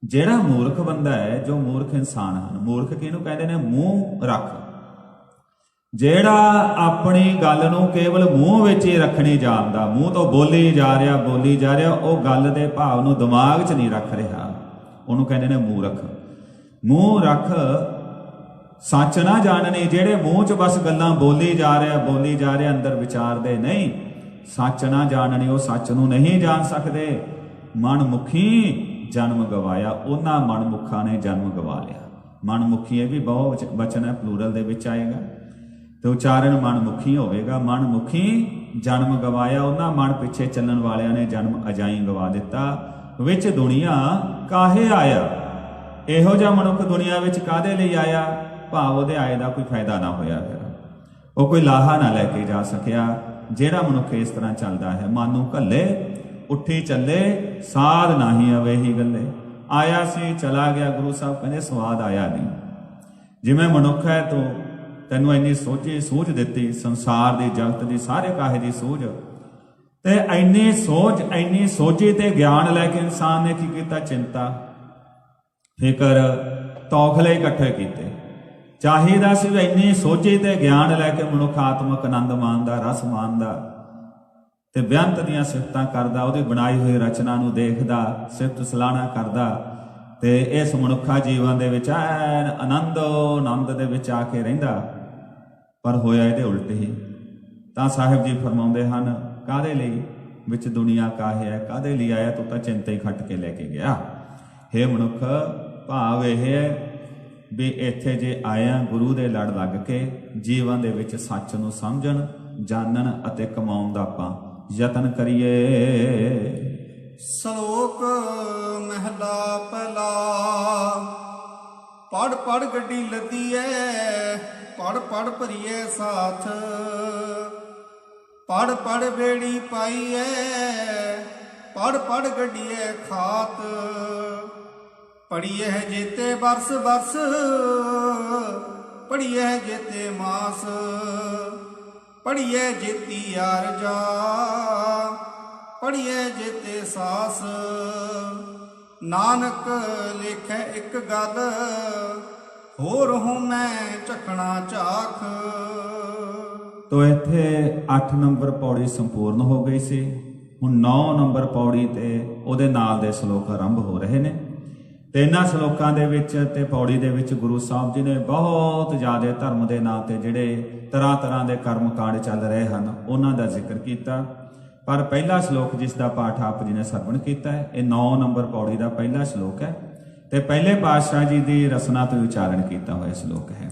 ਜਿਹੜਾ ਮੂਰਖ ਬੰਦਾ ਹੈ, ਜੋ ਮੂਰਖ ਇਨਸਾਨ ਹਨ, ਮੂਰਖ ਕਿਹਨੂੰ ਕਹਿੰਦੇ ਨੇ? ਮੂੰਹ ਰੱਖ। ਜਿਹੜਾ ਆਪਣੀ ਗੱਲ ਨੂੰ ਕੇਵਲ ਮੂੰਹ ਵਿੱਚ ਹੀ ਰੱਖਣੀ ਜਾਣਦਾ, ਮੂੰਹ ਤੋਂ ਬੋਲੀ ਜਾ ਰਿਹਾ, ਉਹ ਗੱਲ ਦੇ ਭਾਵ ਨੂੰ ਦਿਮਾਗ 'ਚ ਨਹੀਂ ਰੱਖ ਰਿਹਾ, ਉਹਨੂੰ ਕਹਿੰਦੇ ਨੇ ਮੂਰਖ। ਮੂੰਹ ਰੱਖ ਸੱਚ ਨਾ ਜਾਣਨੀ। ਜਿਹੜੇ ਮੂੰਹ 'ਚ ਬਸ ਗੱਲਾਂ ਬੋਲੀ ਜਾ ਰਿਹਾ, ਅੰਦਰ ਵਿਚਾਰਦੇ ਨਹੀਂ। ਸੱਚ ਨਾ ਜਾਣਨੀ, ਉਹ ਸੱਚ ਨੂੰ ਨਹੀਂ ਜਾਣ ਸਕਦੇ। ਮਨਮੁਖੀ ਜਨਮ ਗਵਾਇਆ, ਉਹਨਾਂ ਮਨਮੁਖਾਂ ਨੇ ਜਨਮ ਗਵਾ ਲਿਆ। ਮਨਮੁਖੀ ਇਹ ਵੀ ਬਹੁ ਵਚਨ ਹੈ, ਪਲੂਰਲ ਦੇ ਵਿੱਚ ਆਏਗਾ, ਤੇ ਉਚਾਰਨ ਮਨਮੁਖੀ ਹੋਵੇਗਾ। ਮਨਮੁਖੀ ਜਨਮ ਗਵਾਇਆ, ਉਹਨਾਂ ਮਨ ਪਿੱਛੇ ਚੱਲਣ ਵਾਲਿਆਂ ਨੇ ਜਨਮ ਅਜਾਈ ਗਵਾ ਦਿੱਤਾ। ਵਿੱਚ ਦੁਨੀਆ ਕਾਹੇ ਆਇਆ, ਇਹੋ ਜਿਹਾ ਮਨੁੱਖ ਦੁਨੀਆ ਵਿੱਚ ਕਾਹਦੇ ਲਈ ਆਇਆ? ਭਾਵ ਉਹਦੇ ਆਏ ਦਾ ਕੋਈ ਫਾਇਦਾ ਨਾ ਹੋਇਆ, ਫਿਰ ਉਹ ਕੋਈ ਲਾਹਾ ਨਾ ਲੈ ਕੇ ਜਾ ਸਕਿਆ। ਜਿਹੜਾ ਮਨੁੱਖ ਇਸ ਤਰ੍ਹਾਂ ਚੱਲਦਾ ਹੈ, ਮਨ ਨੂੰ ਘੱਲੇ ਉੱਠੀ ਚੱਲੇ, ਸਾਧ ਨਹੀਂ ਅਵੇ ਹੀ ਗੱਲੇ। ਆਇਆ ਸੀ ਚਲਾ ਗਿਆ, ਗੁਰੂ ਸਾਹਿਬ ਕਹਿੰਦੇ ਸਵਾਦ ਆਇਆ ਨਹੀਂ। ਜਿਵੇਂ ਮਨੁੱਖ ਹੈ ਤੈਨੂੰ ਇੰਨੀ ਸੂਝ ਦਿੱਤੀ, ਸੰਸਾਰ ਦੀ, ਜਗਤ ਦੀ, ਸਾਰੇ ਕਾਹੇ ਦੀ ਸੂਝ, ਤੇ ਇੰਨੀ ਸੋਝੀ ਤੇ ਗਿਆਨ ਲੈ ਕੇ ਇਨਸਾਨ ਨੇ ਕੀ ਕੀਤਾ? ਚਿੰਤਾ, ਫਿਕਰ, ਤੌਖਲੇ ਇਕੱਠੇ ਕੀਤੇ। ਚਾਹੀਦਾ ਸੀ ਵੀ ਇੰਨੀ ਸੋਝੀ ਤੇ ਗਿਆਨ ਲੈ ਕੇ ਮਨੁੱਖ ਆਤਮਕ ਆਨੰਦ ਮਾਣਦਾ, ਰਸ ਮਾਣਦਾ, ਤੇ ਬੇਅੰਤ ਦੀਆਂ ਸਿਫਤਾਂ ਕਰਦਾ, ਉਹਦੀ ਬਣਾਈ ਹੋਈ ਰਚਨਾ ਨੂੰ ਦੇਖਦਾ, ਸਿਫਤ ਸਲਾਹਣਾ ਕਰਦਾ, ਤੇ ਇਸ ਮਨੁੱਖਾ ਜੀਵਨ ਦੇ ਵਿੱਚ ਐਨ ਆਨੰਦ ਦੇ ਵਿੱਚ ਆ ਕੇ ਰਹਿੰਦਾ। ਪਰ ਹੋਇਆ ਇਹਦੇ ਉਲਟ ਹੀ। ਤਾਂ ਸਾਹਿਬ ਜੀ ਫਰਮਾਉਂਦੇ ਹਨ, ਕਾਹਦੇ ਲਈ ਵਿੱਚ ਦੁਨੀਆ ਕਾਹੇ ਹੈ, ਕਾਹਦੇ ਲਈ ਆਇਆ? ਤੂੰ ਤਾਂ ਚਿੰਤਾ ਹੀ ਖੱਟ ਕੇ ਲੈ ਕੇ ਗਿਆ। ਹੇ ਮਨੁੱਖ, ਭਾਵ ਇਹ ਹੈ ਵੀ ਇੱਥੇ ਜੇ ਆਇਆ ਗੁਰੂ ਦੇ ਲੜ ਲੱਗ ਕੇ ਜੀਵਨ ਦੇ ਵਿੱਚ ਸੱਚ ਨੂੰ ਸਮਝਣ, ਜਾਣਨ ਅਤੇ ਕਮਾਉਣ ਦਾ ਆਪਾਂ ਯਤਨ ਕਰੀਏ। ਸ਼ਲੋਕ ਮਹਿਲਾ ਪਹਿਲਾ। ਪੜ ਪੜ ਗੱਡੀ ਲੱਦੀ ਐ, ਪੜ ਪੜ ਭਰੀਏ ਸਾਥ। ਪੜ ਪੜ ਬੇੜੀ ਪਾਈ ਐ, ਪੜ ਪੜ ਗੱਡੀਏ ਖਾਤ। ਪੜੀਏ ਜੇਤੇ ਬਰਸ ਬਰਸ, ਪੜੀਏ ਜੇਤੇ ਮਾਸ। ਪੜੀਏ ਜੇਤੀ ਅਰਜਾ, ਪੜੀਏ ਜੇਤੇ ਸਾਸ। ਨਾਨਕ ਲੇਖੈ ਇੱਕ ਗੱਲ, ਹੋਰ ਹੂੰ ਮੈਂ ਝਕਣਾ ਝਾਖ। ਤੋ ਇੱਥੇ 8 ਨੰਬਰ ਪੌੜੀ ਸੰਪੂਰਨ ਹੋ ਗਈ ਸੀ। ਹੁਣ 9 ਨੰਬਰ ਪੌੜੀ ਤੇ ਉਹਦੇ ਨਾਲ ਦੇ ਸ਼ਲੋਕ ਆਰੰਭ ਹੋ ਰਹੇ ਨੇ। ਤੇ ਇਹਨਾਂ ਸ਼ਲੋਕਾਂ ਦੇ ਵਿੱਚ ਤੇ ਪੌੜੀ ਦੇ ਵਿੱਚ ਗੁਰੂ ਸਾਹਿਬ ਜੀ ਨੇ ਬਹੁਤ ਜ਼ਿਆਦਾ ਧਰਮ ਦੇ ਨਾਂ ਤੇ ਜਿਹੜੇ ਤਰ੍ਹਾਂ ਦੇ ਕਰਮ ਕਾਂਡ ਚੱਲ ਰਹੇ ਹਨ ਉਹਨਾਂ ਦਾ ਜ਼ਿਕਰ ਕੀਤਾ। ਪਰ ਪਹਿਲਾ ਸ਼ਲੋਕ ਜਿਸ ਦਾ ਪਾਠ ਆਪ ਜੀ ਨੇ ਸਰਵਣ ਕੀਤਾ ਹੈ, ਇਹ 9 ਨੰਬਰ ਪੌੜੀ ਦਾ ਪਹਿਲਾ ਸ਼ਲੋਕ ਹੈ ਤੇ ਪਹਿਲੇ ਪਾਤਸ਼ਾਹ ਜੀ ਦੀ ਰਸਨਾ ਤੋਂ ਉਚਾਰਨ ਕੀਤਾ ਹੋਇਆ ਸ਼ਲੋਕ ਹੈ।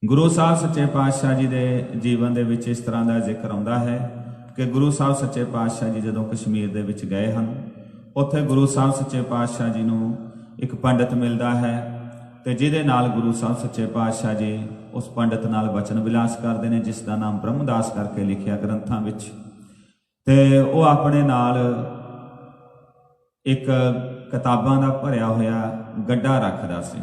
ਗੁਰੂ ਸਾਹਿਬ ਸੱਚੇ ਪਾਤਸ਼ਾਹ ਜੀ ਦੇ ਜੀਵਨ ਦੇ ਵਿੱਚ ਇਸ ਤਰ੍ਹਾਂ ਦਾ ਜ਼ਿਕਰ ਆਉਂਦਾ ਹੈ ਕਿ ਗੁਰੂ ਸਾਹਿਬ ਸੱਚੇ ਪਾਤਸ਼ਾਹ ਜੀ ਜਦੋਂ ਕਸ਼ਮੀਰ ਦੇ ਵਿੱਚ ਗਏ ਹਨ, ਉੱਥੇ ਗੁਰੂ ਸਾਹਿਬ ਸੱਚੇ ਪਾਤਸ਼ਾਹ ਜੀ ਨੂੰ ਇੱਕ ਪੰਡਿਤ ਮਿਲਦਾ ਹੈ ਤੇ ਜਿਹਦੇ ਨਾਲ ਗੁਰੂ ਸਾਹਿਬ ਸੱਚੇ ਪਾਤਸ਼ਾਹ ਜੀ ਉਸ ਪੰਡਤ ਨਾਲ ਵਚਨ ਵਿਲਾਸ ਕਰਦੇ ਨੇ, ਜਿਸ ਦਾ ਨਾਮ ਬ੍ਰਹਮਦਾਸ ਕਰਕੇ ਲਿਖਿਆ ਗ੍ਰੰਥਾਂ ਵਿੱਚ। ਤੇ ਉਹ ਆਪਣੇ ਨਾਲ ਇੱਕ ਕਿਤਾਬਾਂ ਦਾ ਭਰਿਆ ਹੋਇਆ ਗੱਡਾ ਰੱਖਦਾ ਸੀ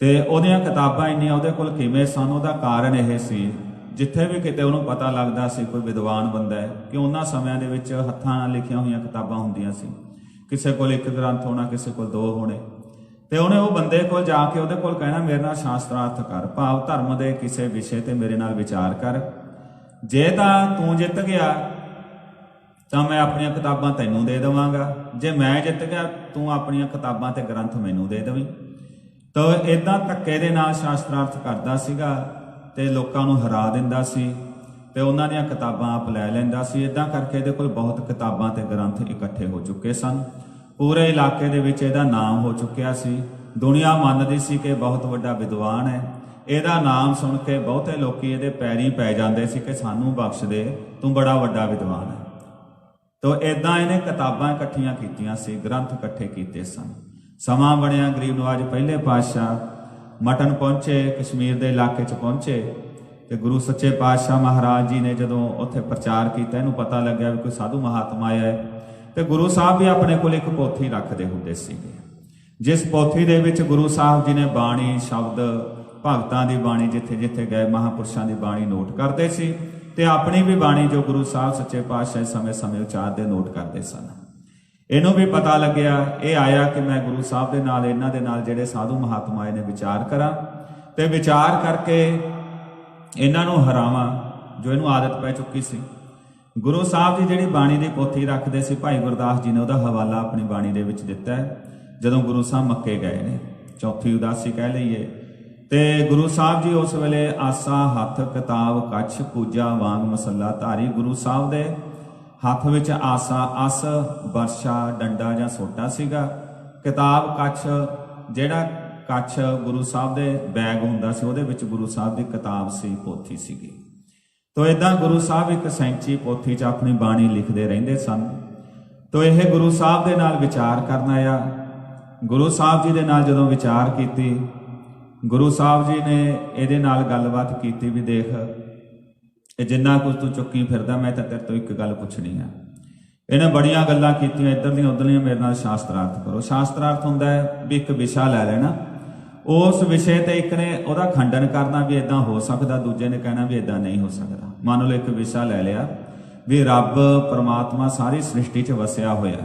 ਤੇ ਉਹਦੀਆਂ ਕਿਤਾਬਾਂ ਇੰਨੀਆਂ ਉਹਦੇ ਕੋਲ ਕਿਵੇਂ ਸਨ, ਉਹਦਾ ਕਾਰਨ ਇਹ ਸੀ, ਜਿੱਥੇ ਵੀ ਕਿਤੇ ਉਹਨੂੰ ਪਤਾ ਲੱਗਦਾ ਸੀ ਕੋਈ ਵਿਦਵਾਨ ਬੰਦਾ ਹੈ, ਕਿ ਉਹਨਾਂ ਸਮਿਆਂ ਦੇ ਵਿੱਚ ਹੱਥਾਂ ਨਾਲ ਲਿਖੀਆਂ ਹੋਈਆਂ ਕਿਤਾਬਾਂ ਹੁੰਦੀਆਂ ਸੀ, ਕਿਸੇ ਕੋਲ ਇੱਕ ਗ੍ਰੰਥ ਹੋਣਾ, ਕਿਸੇ ਕੋਲ ਦੋ ਹੋਣੇ, ਤੇ ਉਹਨੇ ਉਹ ਬੰਦੇ ਕੋਲ ਜਾ ਕੇ ਉਹਦੇ ਕੋਲ ਕਹਿਣਾ ਮੇਰੇ ਨਾਲ ਸ਼ਾਸਤਰਾਰਥ ਕਰ, ਭਾਵ ਧਰਮ ਦੇ ਕਿਸੇ ਵਿਸ਼ੇ ਤੇ ਮੇਰੇ ਨਾਲ ਵਿਚਾਰ ਕਰ। ਜੇ ਤਾਂ ਤੂੰ ਜਿੱਤ ਗਿਆ ਤਾਂ ਮੈਂ ਆਪਣੀਆਂ ਕਿਤਾਬਾਂ ਤੈਨੂੰ ਦੇ ਦੇਵਾਂਗਾ, ਜੇ ਮੈਂ ਜਿੱਤ ਗਿਆ ਤੂੰ ਆਪਣੀਆਂ ਕਿਤਾਬਾਂ ਤੇ ਗ੍ਰੰਥ ਮੈਨੂੰ ਦੇ ਦੇਵੀਂ। ਤਾਂ ਇਦਾਂ ਧੱਕੇ ਦੇ ਨਾਲ ਸ਼ਾਸਤਰਾਰਥ ਕਰਦਾ ਸੀਗਾ ਤੇ ਲੋਕਾਂ ਨੂੰ ਹਰਾ ਦਿੰਦਾ ਸੀ ਤੇ ਉਹਨਾਂ ਦੀਆਂ ਕਿਤਾਬਾਂ ਆਪ ਲੈ ਲੈਂਦਾ ਸੀ। ਇਦਾਂ ਕਰਕੇ ਇਹਦੇ ਕੋਲ ਬਹੁਤ ਕਿਤਾਬਾਂ ਤੇ ਗ੍ਰੰਥ ਇਕੱਠੇ ਹੋ ਚੁੱਕੇ ਸਨ। ਪੂਰੇ ਇਲਾਕੇ ਦੇ ਵਿੱਚ ਇਹਦਾ ਨਾਮ ਹੋ ਚੁੱਕਿਆ ਸੀ। ਦੁਨੀਆ ਮੰਨਦੀ ਸੀ ਕਿ ਬਹੁਤ ਵੱਡਾ ਵਿਦਵਾਨ ਹੈ। ਇਹਦਾ ਨਾਮ ਸੁਣ ਕੇ ਬਹੁਤੇ ਲੋਕੀ ਇਹਦੇ ਪੈਰੀਂ ਪੈ ਜਾਂਦੇ ਸੀ ਕਿ ਸਾਨੂੰ ਬਖਸ਼ ਦੇ, ਤੂੰ ਬੜਾ ਵੱਡਾ ਵਿਦਵਾਨ ਹੈ। ਤੋ ਇਦਾਂ ਇਹਨੇ ਕਿਤਾਬਾਂ ਇਕੱਠੀਆਂ ਕੀਤੀਆਂ ਸੀ, ਗ੍ਰੰਥ ਇਕੱਠੇ ਕੀਤੇ ਸਨ। ਸਮਾਂ ਬਣਿਆ, ਗਰੀਬ ਨਵਾਜ ਪਹਿਲੇ ਪਾਤਸ਼ਾਹ ਮਟਨ ਪਹੁੰਚੇ, ਕਸ਼ਮੀਰ ਦੇ ਇਲਾਕੇ 'ਚ ਪਹੁੰਚੇ ਤੇ ਗੁਰੂ ਸੱਚੇ ਪਾਤਸ਼ਾਹ ਮਹਾਰਾਜ ਜੀ ਨੇ ਜਦੋਂ ਉੱਥੇ ਪ੍ਰਚਾਰ ਕੀਤਾ, ਇਹਨੂੰ ਪਤਾ ਲੱਗਿਆ ਵੀ ਕੋਈ ਸਾਧੂ ਮਹਾਤਮਾ ਆਇਆ ਹੈ, ਤੇ ਗੁਰੂ ਸਾਹਿਬ ਵੀ ਆਪਣੇ ਕੋਲ ਇੱਕ ਪੋਥੀ ਰੱਖਦੇ ਹੁੰਦੇ ਸੀਗੇ, ਜਿਸ ਪੋਥੀ ਦੇ ਵਿੱਚ ਗੁਰੂ ਸਾਹਿਬ ਜੀ ਨੇ ਬਾਣੀ, ਸ਼ਬਦ, ਭਗਤਾਂ ਦੀ ਬਾਣੀ, ਜਿੱਥੇ ਜਿੱਥੇ ਗਏ ਮਹਾਂਪੁਰਸ਼ਾਂ ਦੀ ਬਾਣੀ ਨੋਟ ਕਰਦੇ ਸੀ ਤੇ ਆਪਣੀ ਵੀ ਬਾਣੀ ਜੋ ਗੁਰੂ ਸਾਹਿਬ ਸੱਚੇ ਪਾਤਸ਼ਾਹ ਸਮੇਂ-ਸਮੇਂ ਉਚਾਰਦੇ ਨੋਟ ਕਰਦੇ ਸਨ। ਇਹਨੂੰ ਵੀ ਪਤਾ ਲੱਗਿਆ, ਇਹ ਆਇਆ ਕਿ ਮੈਂ ਗੁਰੂ ਸਾਹਿਬ ਦੇ ਨਾਲ, ਇਹਨਾਂ ਦੇ ਨਾਲ ਜਿਹੜੇ ਸਾਧੂ ਮਹਾਤਮਾ ਆਏ ਨੇ ਵਿਚਾਰ ਕਰਾਂ ਤੇ ਵਿਚਾਰ ਕਰਕੇ ਇਹਨਾਂ ਨੂੰ ਹਰਾਵਾਂ, ਜੋ ਇਹਨੂੰ ਆਦਤ ਪੈ ਚੁੱਕੀ ਸੀ। ਗੁਰੂ ਸਾਹਿਬ ਜੀ ਜਿਹੜੀ ਬਾਣੀ ਦੀ ਪੋਥੀ ਰੱਖਦੇ ਸੀ, ਭਾਈ ਗੁਰਦਾਸ ਜੀ ਨੇ ਉਹਦਾ ਹਵਾਲਾ ਆਪਣੀ ਬਾਣੀ ਦੇ ਵਿੱਚ ਦਿੱਤਾ ਹੈ। ਜਦੋਂ ਗੁਰੂ ਸਾਹਿਬ ਮੱਕੇ ਗਏ ਨੇ, ਚੌਥੀ ਉਦਾਸੀ ਕਹਿ ਲਈਏ, ਤੇ ਗੁਰੂ ਸਾਹਿਬ ਜੀ ਉਸ ਵੇਲੇ ਆਸਾ ਹੱਥ ਕਿਤਾਬ ਕੱਛ ਪੂਜਾ ਵਾਂਗ ਮਸੱਲਾ ਧਾਰੀ। ਗੁਰੂ ਸਾਹਿਬ ਦੇ ਹੱਥ ਵਿੱਚ ਆਸਾ, ਅਸ, ਵਰਸ਼ਾ, ਡੰਡਾ ਜਾਂ ਸੋਟਾ ਸੀਗਾ। ਕਿਤਾਬ ਕੱਛ, ਜਿਹੜਾ ਕੱਛ ਗੁਰੂ ਸਾਹਿਬ ਦੇ ਬੈਗ ਹੁੰਦਾ ਸੀ, ਉਹਦੇ ਵਿੱਚ ਗੁਰੂ ਸਾਹਿਬ ਦੀ ਕਿਤਾਬ ਸੀ, ਪੋਥੀ ਸੀਗੀ। ਤੋ ਇਦਾਂ ਗੁਰੂ ਸਾਹਿਬ ਇੱਕ ਸੈਂਚੀ ਪੋਥੀ 'ਚ ਆਪਣੀ ਬਾਣੀ ਲਿਖਦੇ ਰਹਿੰਦੇ ਸਨ। ਤੋ ਇਹ ਗੁਰੂ ਸਾਹਿਬ ਦੇ ਨਾਲ ਵਿਚਾਰ ਕਰਨ ਆਇਆ। ਗੁਰੂ ਸਾਹਿਬ ਜੀ ਦੇ ਨਾਲ ਜਦੋਂ ਵਿਚਾਰ ਕੀਤੀ, ਗੁਰੂ ਸਾਹਿਬ ਜੀ ਨੇ ਇਹਦੇ ਨਾਲ ਗੱਲਬਾਤ ਕੀਤੀ ਵੀ ਦੇਖ, ਇਹ ਜਿੰਨਾ ਕੁਝ ਤੂੰ ਚੁੱਕੀ ਫਿਰਦਾ, ਮੈਂ ਤਾਂ ਤੇਰੇ ਤੋਂ ਇੱਕ ਗੱਲ ਪੁੱਛਣੀ ਆ। ਇਹਨੇ ਬੜੀਆਂ ਗੱਲਾਂ ਕੀਤੀਆਂ, ਇੱਧਰ ਦੀਆਂ ਉੱਧਰ ਦੀਆਂ, ਮੇਰੇ ਨਾਲ ਸ਼ਾਸਤਰਾਰਥ ਕਰੋ। ਸ਼ਾਸਤਰਾਰਥ ਹੁੰਦਾ ਹੈ ਵੀ ਇੱਕ ਵਿਸ਼ਾ ਲੈ ਲੈਣਾ, ਉਸ ਵਿਸ਼ੇ ਤੇ ਇੱਕ ਨੇ ਉਹਦਾ ਖੰਡਨ ਕਰਨਾ ਵੀ ਇਦਾਂ ਹੋ ਸਕਦਾ, ਦੂਜੇ ਨੇ ਕਹਿਣਾ ਵੀ ਇਦਾਂ ਨਹੀਂ ਹੋ ਸਕਦਾ। ਮੰਨ ਲਓ ਇੱਕ ਵਿਸ਼ਾ ਲੈ ਲਿਆ ਵੀ ਰੱਬ ਪਰਮਾਤਮਾ ਸਾਰੀ ਸ੍ਰਿਸ਼ਟੀ 'ਚ ਵਸਿਆ ਹੋਇਆ,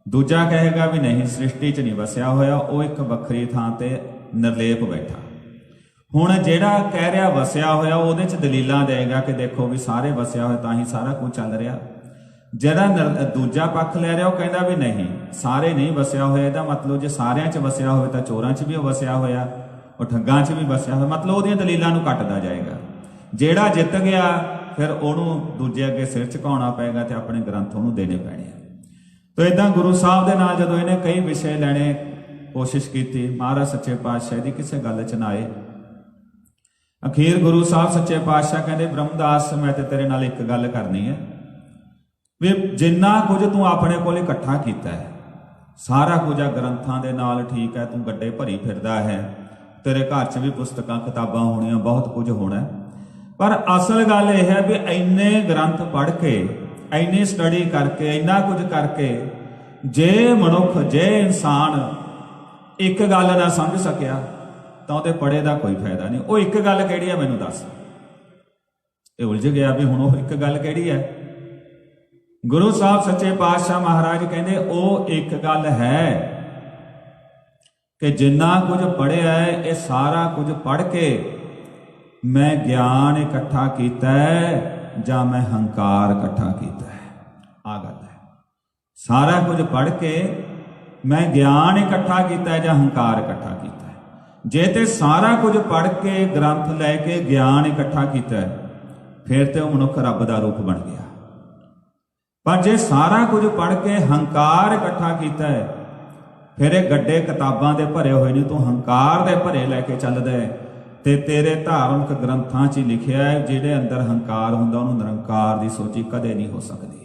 ਦੂਜਾ ਕਹੇਗਾ ਵੀ ਨਹੀਂ, ਸ੍ਰਿਸ਼ਟੀ 'ਚ ਨਹੀਂ ਵਸਿਆ ਹੋਇਆ, ਉਹ ਇੱਕ ਵੱਖਰੀ ਥਾਂ ਤੇ ਨਿਰਲੇਪ ਬੈਠਾ। ਹੁਣ ਜਿਹੜਾ ਕਹਿ ਰਿਹਾ ਵਸਿਆ ਹੋਇਆ, ਉਹਦੇ 'ਚ ਦਲੀਲਾਂ ਦੇਗਾ ਕਿ ਦੇਖੋ ਵੀ ਸਾਰੇ ਵਸਿਆ ਹੋਇਆ ਤਾਂ ਹੀ ਸਾਰਾ ਕੁਝ ਚੱਲ ਰਿਹਾ। ਜਿਹੜਾ ਦੂਜਾ ਪੱਖ ਲੈ ਰਿਹਾ, ਉਹ ਕਹਿੰਦਾ ਵੀ ਨਹੀਂ, ਸਾਰੇ ਨਹੀਂ ਵਸਿਆ ਹੋਇਆ। ਇਹਦਾ ਮਤਲਬ ਜੇ ਸਾਰਿਆਂ 'ਚ ਵਸਿਆ ਹੋਵੇ ਤਾਂ ਚੋਰਾਂ 'ਚ ਵੀ ਉਹ ਵਸਿਆ ਹੋਇਆ, ਉਹ ਠੱਗਾਂ 'ਚ ਵੀ ਵਸਿਆ ਹੋਇਆ। ਮਤਲਬ ਉਹਦੀਆਂ ਦਲੀਲਾਂ ਨੂੰ ਕੱਟਦਾ ਜਾਏਗਾ। ਜਿਹੜਾ ਜਿੱਤ ਗਿਆ ਫਿਰ ਉਹਨੂੰ ਦੂਜੇ ਅੱਗੇ ਸਿਰ ਝੁਕਾਉਣਾ ਪਏਗਾ ਤੇ ਆਪਣੇ ਗ੍ਰੰਥ ਉਹਨੂੰ ਦੇਣੇ ਪੈਣੇ ਆ। ਤਾਂ ਇਦਾਂ ਗੁਰੂ ਸਾਹਿਬ ਦੇ ਨਾਲ ਜਦੋਂ ਇਹਨੇ ਕਈ ਵਿਸ਼ੇ ਲੈਣੇ ਕੋਸ਼ਿਸ਼ ਕੀਤੀ, ਮਹਾਰਾਜ ਸੱਚੇ ਪਾਤਸ਼ਾਹ ਦੀ ਕਿਸੇ ਗੱਲ 'ਚ ਨਾ ਆਏ। ਅਖੀਰ ਗੁਰੂ ਸਾਹਿਬ ਸੱਚੇ ਪਾਤਸ਼ਾਹ ਕਹਿੰਦੇ, ਬ੍ਰਹਮਦਾਸ, ਮੈਂ ਤੇ ਤੇਰੇ ਨਾਲ ਇੱਕ ਗੱਲ ਕਰਨੀ ਹੈ ਵੀ ਜਿੰਨਾ ਕੁਝ ਤੂੰ ਆਪਣੇ ਕੋਲ ਇਕੱਠਾ ਕੀਤਾ ਹੈ, ਸਾਰਾ ਕੁਝ ਆ ਗ੍ਰੰਥਾਂ ਦੇ ਨਾਲ, ਠੀਕ ਹੈ, ਤੂੰ ਗੱਡੇ ਭਰੀ ਫਿਰਦਾ ਹੈ, ਤੇਰੇ ਘਰ 'ਚ ਵੀ ਪੁਸਤਕਾਂ ਕਿਤਾਬਾਂ ਹੋਣੀਆਂ, ਬਹੁਤ ਕੁਝ ਹੋਣਾ, ਪਰ ਅਸਲ ਗੱਲ ਇਹ ਹੈ ਵੀ ਇੰਨੇ ਗ੍ਰੰਥ ਪੜ੍ਹ ਕੇ, ਇੰਨੀ ਸਟੱਡੀ ਕਰਕੇ, ਇੰਨਾ ਕੁਝ ਕਰਕੇ, ਜੇ ਮਨੁੱਖ, ਜੇ ਇਨਸਾਨ ਇੱਕ ਗੱਲ ਨਾ ਸਮਝ ਸਕਿਆ ਤਾਂ ਉਹਦੇ ਪੜ੍ਹੇ ਦਾ ਕੋਈ ਫਾਇਦਾ ਨਹੀਂ। ਉਹ ਇੱਕ ਗੱਲ ਕਿਹੜੀ ਹੈ ਮੈਨੂੰ ਦੱਸ। ਇਹ ਉਲਝ ਗਿਆ ਵੀ ਹੁਣ ਉਹ ਇੱਕ ਗੱਲ ਕਿਹੜੀ ਹੈ। ਗੁਰੂ ਸਾਹਿਬ ਸੱਚੇ ਪਾਤਸ਼ਾਹ ਮਹਾਰਾਜ ਕਹਿੰਦੇ, ਉਹ ਇੱਕ ਗੱਲ ਹੈ ਕਿ ਜਿੰਨਾ ਕੁਝ ਪੜ੍ਹਿਆ ਹੈ, ਇਹ ਸਾਰਾ ਕੁਝ ਪੜ੍ਹ ਕੇ ਮੈਂ ਗਿਆਨ ਇਕੱਠਾ ਕੀਤਾ ਹੈ ਜਾਂ ਮੈਂ ਹੰਕਾਰ ਇਕੱਠਾ ਕੀਤਾ ਹੈ। ਆ ਗੱਲ ਹੈ, ਸਾਰਾ ਕੁਝ ਪੜ੍ਹ ਕੇ ਮੈਂ ਗਿਆਨ ਇਕੱਠਾ ਕੀਤਾ ਹੈ ਜਾਂ ਹੰਕਾਰ ਇਕੱਠਾ ਕੀਤਾ ਹੈ। ਜੇ ਤੇ ਸਾਰਾ ਕੁਝ ਪੜ੍ਹ ਕੇ, ਗ੍ਰੰਥ ਲੈ ਕੇ ਗਿਆਨ ਇਕੱਠਾ ਕੀਤਾ ਹੈ, ਫਿਰ ਤੇ ਉਹ ਮਨੁੱਖ ਰੱਬ ਦਾ ਰੂਪ ਬਣ ਗਿਆ। ਪਰ ਜੇ ਸਾਰਾ ਕੁਝ ਪੜ੍ਹ ਕੇ ਹੰਕਾਰ ਇਕੱਠਾ ਕੀਤਾ ਹੈ, ਫਿਰ ਇਹ ਗੱਡੇ ਕਿਤਾਬਾਂ ਦੇ ਭਰੇ ਹੋਏ ਨੇ, ਤੂੰ ਹੰਕਾਰ ਦੇ ਭਰੇ ਲੈ ਕੇ ਚੱਲਦਾ ਹੈ ਤੇ ਤੇਰੇ ਧਾਰਮਿਕ ਗ੍ਰੰਥਾਂ 'ਚ ਲਿਖਿਆ ਹੈ ਜਿਹਦੇ ਅੰਦਰ ਹੰਕਾਰ ਹੁੰਦਾ, ਉਹਨੂੰ ਨਿਰੰਕਾਰ ਦੀ ਸੋਝੀ ਕਦੇ ਨਹੀਂ ਹੋ ਸਕਦੀ।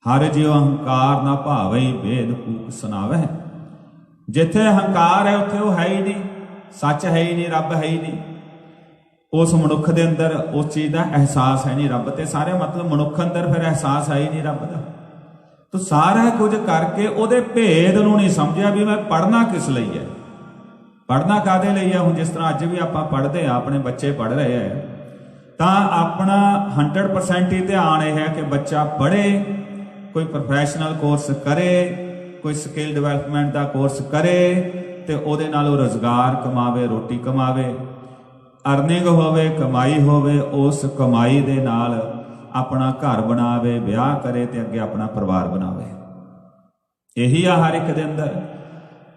ਹਰ ਜਿਉ ਹੰਕਾਰ ਨਾ ਭਾਵੈ, ਭੇਦ ਕੂਕ ਸੁਣਾਵੈ। जिथे हंकार है उत्थे वो है ही नहीं, सच है ही नहीं, रब है ही नहीं। उस मनुख के अंदर उस चीज़ का एहसास है नहीं। रब ते सारे मतलब मनुख अंदर फिर एहसास है ही नहीं रब का। तो सारा कुछ करके उहदे भेद नूं नहीं समझिया भी मैं पढ़ना किस लई है, पढ़ना काहदे लई है। हुण जिस तरह अज भी आपां पढ़दे आ, अपने बच्चे पढ़ रहे हैं, तो अपना 100% ही ध्यान यह है कि बच्चा पढ़े, कोई प्रोफैशनल कोर्स करे, कोई स्किल डिवेलपमेंट का कोर्स करे, तो उहदे नाल ओह रोज़गार कमावे, रोटी कमावे, अर्निंग होवे, कमाई होवे, उस कमाई दे नाल अपना घर बनावे, ब्याह करे ते अगे अपना परिवार बनावे। यही आ हर एक दे अंदर।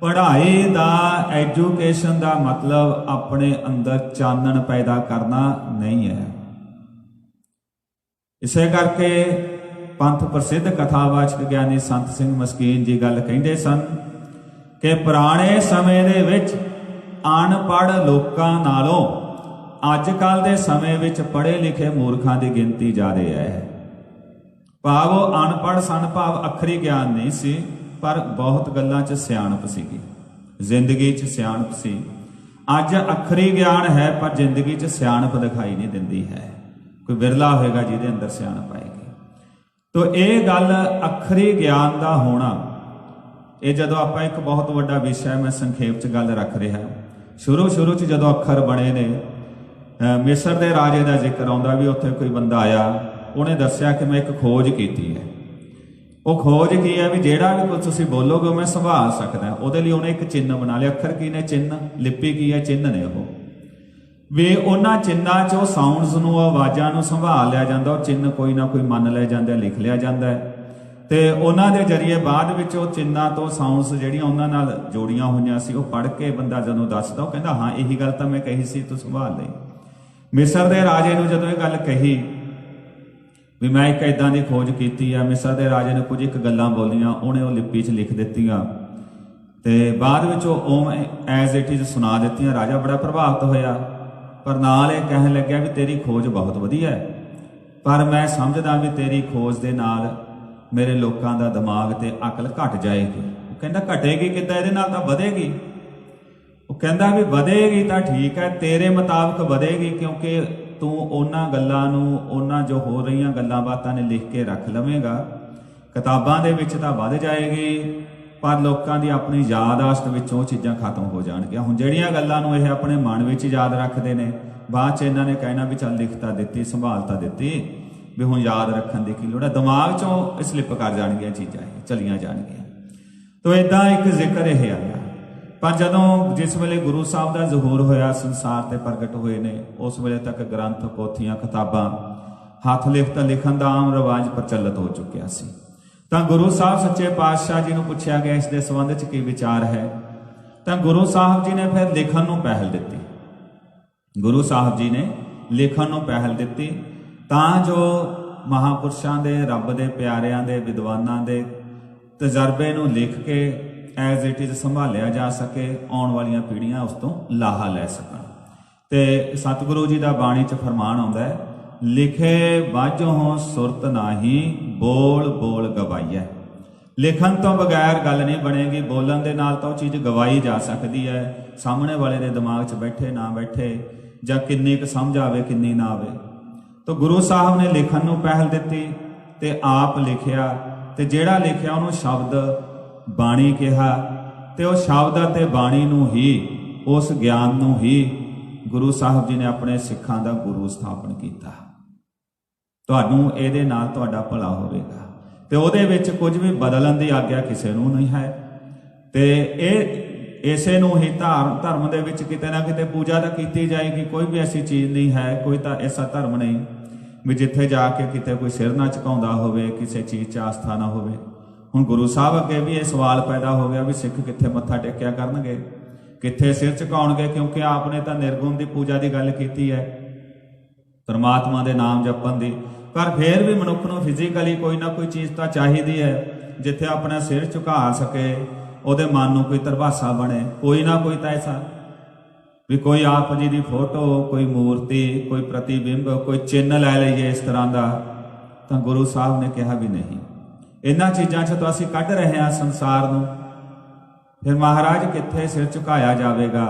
पढ़ाई दा, एजुकेशन दा मतलब अपने अंदर चानन पैदा करना नहीं है। इसे करके पंथ प्रसिद्ध कथावाचक ज्ञानी संत सिंह मस्कीन जी गल कहिंदे सन कि पुराने समय दे विच अनपढ़ लोकां नालों अजकल के समय विच पढ़े लिखे मूर्खां की गिनती ज़्यादा है। भाव वो अनपढ़ सन, भाव अखरी ज्ञान नहीं सी, पर बहुत गल्लां च सियाणप सीगी, जिंदगी च सियाणप सी। अज अखरी ज्ञान है पर जिंदगी च सियाणप दिखाई नहीं दिंदी है। कोई बिरला होएगा जिहदे अंदर सियाणप आएगी। तो ये गल अखरी ज्ञान का होना, ये जदों आपां एक बहुत वड्डा विषय मैं संखेप च गल रख रहा। शुरू च जदों अखर बने ने, मिस्र के राजे का जिक्र आउंदा भी उत्थे कोई बंदा आया, उन्हें दस्सिया कि मैं एक खोज की है। वो खोज की है भी जिहड़ा भी कुछ तुसीं बोलोगे मैं संभाल सकदा। उहदे लई उन्हें एक चिन्ह बना लिया। अखर की ने? चिन्ह। लिपि की है? चिन्ह ने। वो भी उन्हां चिन्हां चों साउंड्स नूं, आवाज़ां नूं संभाल लिया जांदा। वो चिन्ह कोई ना कोई मन लिया जांदा, लिख लिया जांदा है, ते उन्हां दे जरिए बाद विच वो चिन्हां तो साउंड्स जिहड़ियां उन्हां नाल जोड़ियां होईयां सी, वो पढ़ के बंदा जदों दसदा, वो कहंदा हाँ यही गल तां मैं कही सी, तूं संभाल लई। मिस्र के राजे नूं जदों ये गल कही भी मैं एक इदां दी खोज कीती है, मिस्र के राजे ने कुछ एक गल्लां बोलियां, उहने वो लिपि च लिख दित्तियां ते बाद विच ओह एज इट इज सुना दित्तियां। राजा बड़ा प्रभावित होया, पर नाल ये कहण लग्या भी तेरी खोज बहुत वधिया है, पर मैं समझदा भी तेरी खोज दे नाल मेरे लोकां दा दिमाग ते अकल घट जाएगी। वो कहंदा घटेगी किद्दां, इहदे नाल तां वधेगी। वो कहंदा भी वधेगी तां ठीक है, तेरे मुताबिक वधेगी, क्योंकि तू उन्हां गल्लां नूं, उन्हां जो हो रहीआं गल्लां बातां ने लिख के रख लवेगा, किताबां दे विच तां वध जाएगी, पर लोकां दी अपनी यादाश्त विचों चीज़ां खत्म हो जाणगीआं। हुण जिहड़ियां गल्लां नूं इह अपने मन विच याद रखदे ने, बाद च इन्हां ने कहना भी चल लिख तां दित्ती, संभाल तां दित्ती, भी हुण याद रखण दी की लोड़ है, दिमाग चों स्लिप कर जाणगीआं चीज़ां, चलियां जाणगीआं। तो इदां एक जिक्र इह आया। पर जदों जिस वेले गुरु साहब का ज़हूर होया, संसार ते प्रगट हुए ने, उस वेले तक ग्रंथ, पोथियां, किताबां, हथ लिखत लिखण दा आम रिवाज प्रचलित हो चुकिया सी। तां गुरु साहब सच्चे पातशाह जी नूं पुछया गया इस दे संबंध च की विचार है, तां गुरु साहब जी ने फिर लिखण नूं पहल दित्ती। गुरु साहब जी ने लिखण नूं पहल दित्ती तां जो महापुरुषां दे, रब दे प्यारिआं दे, विद्वानां दे तजर्बे नूं लिख के एज इट इज संभालिया जा सके, आउण वालियां पीढ़ियां उस तो लाहा लै सकण। ते सतगुरु जी का बाणी च फरमान आउंदा है, लिखे बाझों सुरत नाही, बोल बोल गवाईए। लिखण तो बगैर गल नहीं बनेगी, बोलन दे नाल तो चीज़ गवाई जा सकती है। सामने वाले दे दिमाग च बैठे ना बैठे, जां किन्नी क समझ आवे किन्नी ना आवे। तो गुरु साहब ने लिखण नूं पहल दित्ती ते आप लिखिया, ते जिहड़ा लिखिया उहनूं शब्द बाणी कहा, ते उस शब्द ते बाणी नूं ही, उस ज्ञान नूं ही गुरु साहब जी ने अपने सिखां दा गुरु स्थापन किया। तुहानूं इहदे नाल तुहाडा भला होवेगा, ते उहदे विच कुछ भी बदलण दी आग्या किसे नूं नहीं है। ते इह इसे नूं ही धर्म दे विच किते ना किते पूजा तां कीती जाएगी। कोई भी ऐसी चीज़ नहीं है, कोई तां ऐसा धर्म नहीं भी जिथे जाके किते कोई सिर ना झुकाउंदा होवे, किसी चीज़ च आस्था ना होवे। हुण गुरु साहब अगे भी ये सवाल पैदा हो गया भी सिख कित्थे मत्था टेकिया करनगे, कित्थे सिर झुकाउणगे, क्योंकि आपने तो निर्गुण की पूजा की गल की है, परमात्मा के नाम जपण की। पर फिर भी मनुख नूं फिजिकली कोई ना कोई चीज़ तो चाहिदी है जिथे अपना सिर झुका सके, उहदे मन नूं कोई तरभासा बने, कोई ना कोई तो ऐसा भी कोई आप जी की फोटो, कोई मूर्ति, कोई प्रतिबिंब, कोई चिन्ह लै लईए इस तरह का। तो गुरु साहब ने कहा भी नहीं, इन्हां चीज़ां च तो असीं कढ रहे हैं संसार नूं, ਫਿਰ ਮਹਾਰਾਜ ਕਿੱਥੇ ਸਿਰ ਝੁਕਾਇਆ ਜਾਵੇਗਾ?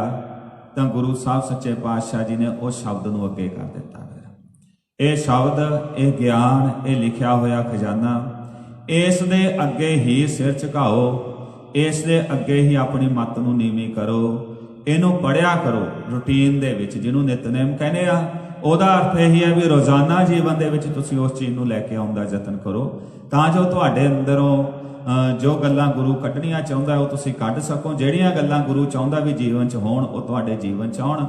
ਤਾਂ ਗੁਰੂ ਸਾਹਿਬ ਸੱਚੇ ਪਾਤਸ਼ਾਹ ਜੀ ਨੇ ਉਸ ਸ਼ਬਦ ਨੂੰ ਅੱਗੇ ਕਰ ਦਿੱਤਾ। ਫਿਰ ਇਹ ਸ਼ਬਦ, ਇਹ ਗਿਆਨ, ਇਹ ਲਿਖਿਆ ਹੋਇਆ ਖਜ਼ਾਨਾ, ਇਸ ਦੇ ਅੱਗੇ ਹੀ ਸਿਰ ਝੁਕਾਓ, ਇਸ ਦੇ ਅੱਗੇ ਹੀ ਆਪਣੀ ਮੱਤ ਨੂੰ ਨੀਵੀਂ ਕਰੋ, ਇਹਨੂੰ ਪੜ੍ਹਿਆ ਕਰੋ ਰੂਟੀਨ ਦੇ ਵਿੱਚ, ਜਿਹਨੂੰ ਨਿਤਨੇਮ ਕਹਿੰਦੇ ਆ। ਉਹਦਾ ਅਰਥ ਇਹੀ ਹੈ ਵੀ ਰੋਜ਼ਾਨਾ ਜੀਵਨ ਦੇ ਵਿੱਚ ਤੁਸੀਂ ਉਸ ਚੀਜ਼ ਨੂੰ ਲੈ ਕੇ ਆਉਣ ਦਾ ਯਤਨ ਕਰੋ, ਤਾਂ ਜੋ ਤੁਹਾਡੇ ਅੰਦਰੋਂ ਜੋ ਗੱਲਾਂ ਗੁਰੂ ਕੱਢਣੀਆਂ ਚਾਹੁੰਦਾ ਉਹ ਤੁਸੀਂ ਕੱਢ ਸਕੋ। ਜਿਹੜੀਆਂ ਗੱਲਾਂ ਗੁਰੂ ਚਾਹੁੰਦਾ ਵੀ ਜੀਵਨ 'ਚ ਹੋਣ, ਉਹ ਤੁਹਾਡੇ ਜੀਵਨ 'ਚ ਆਉਣ।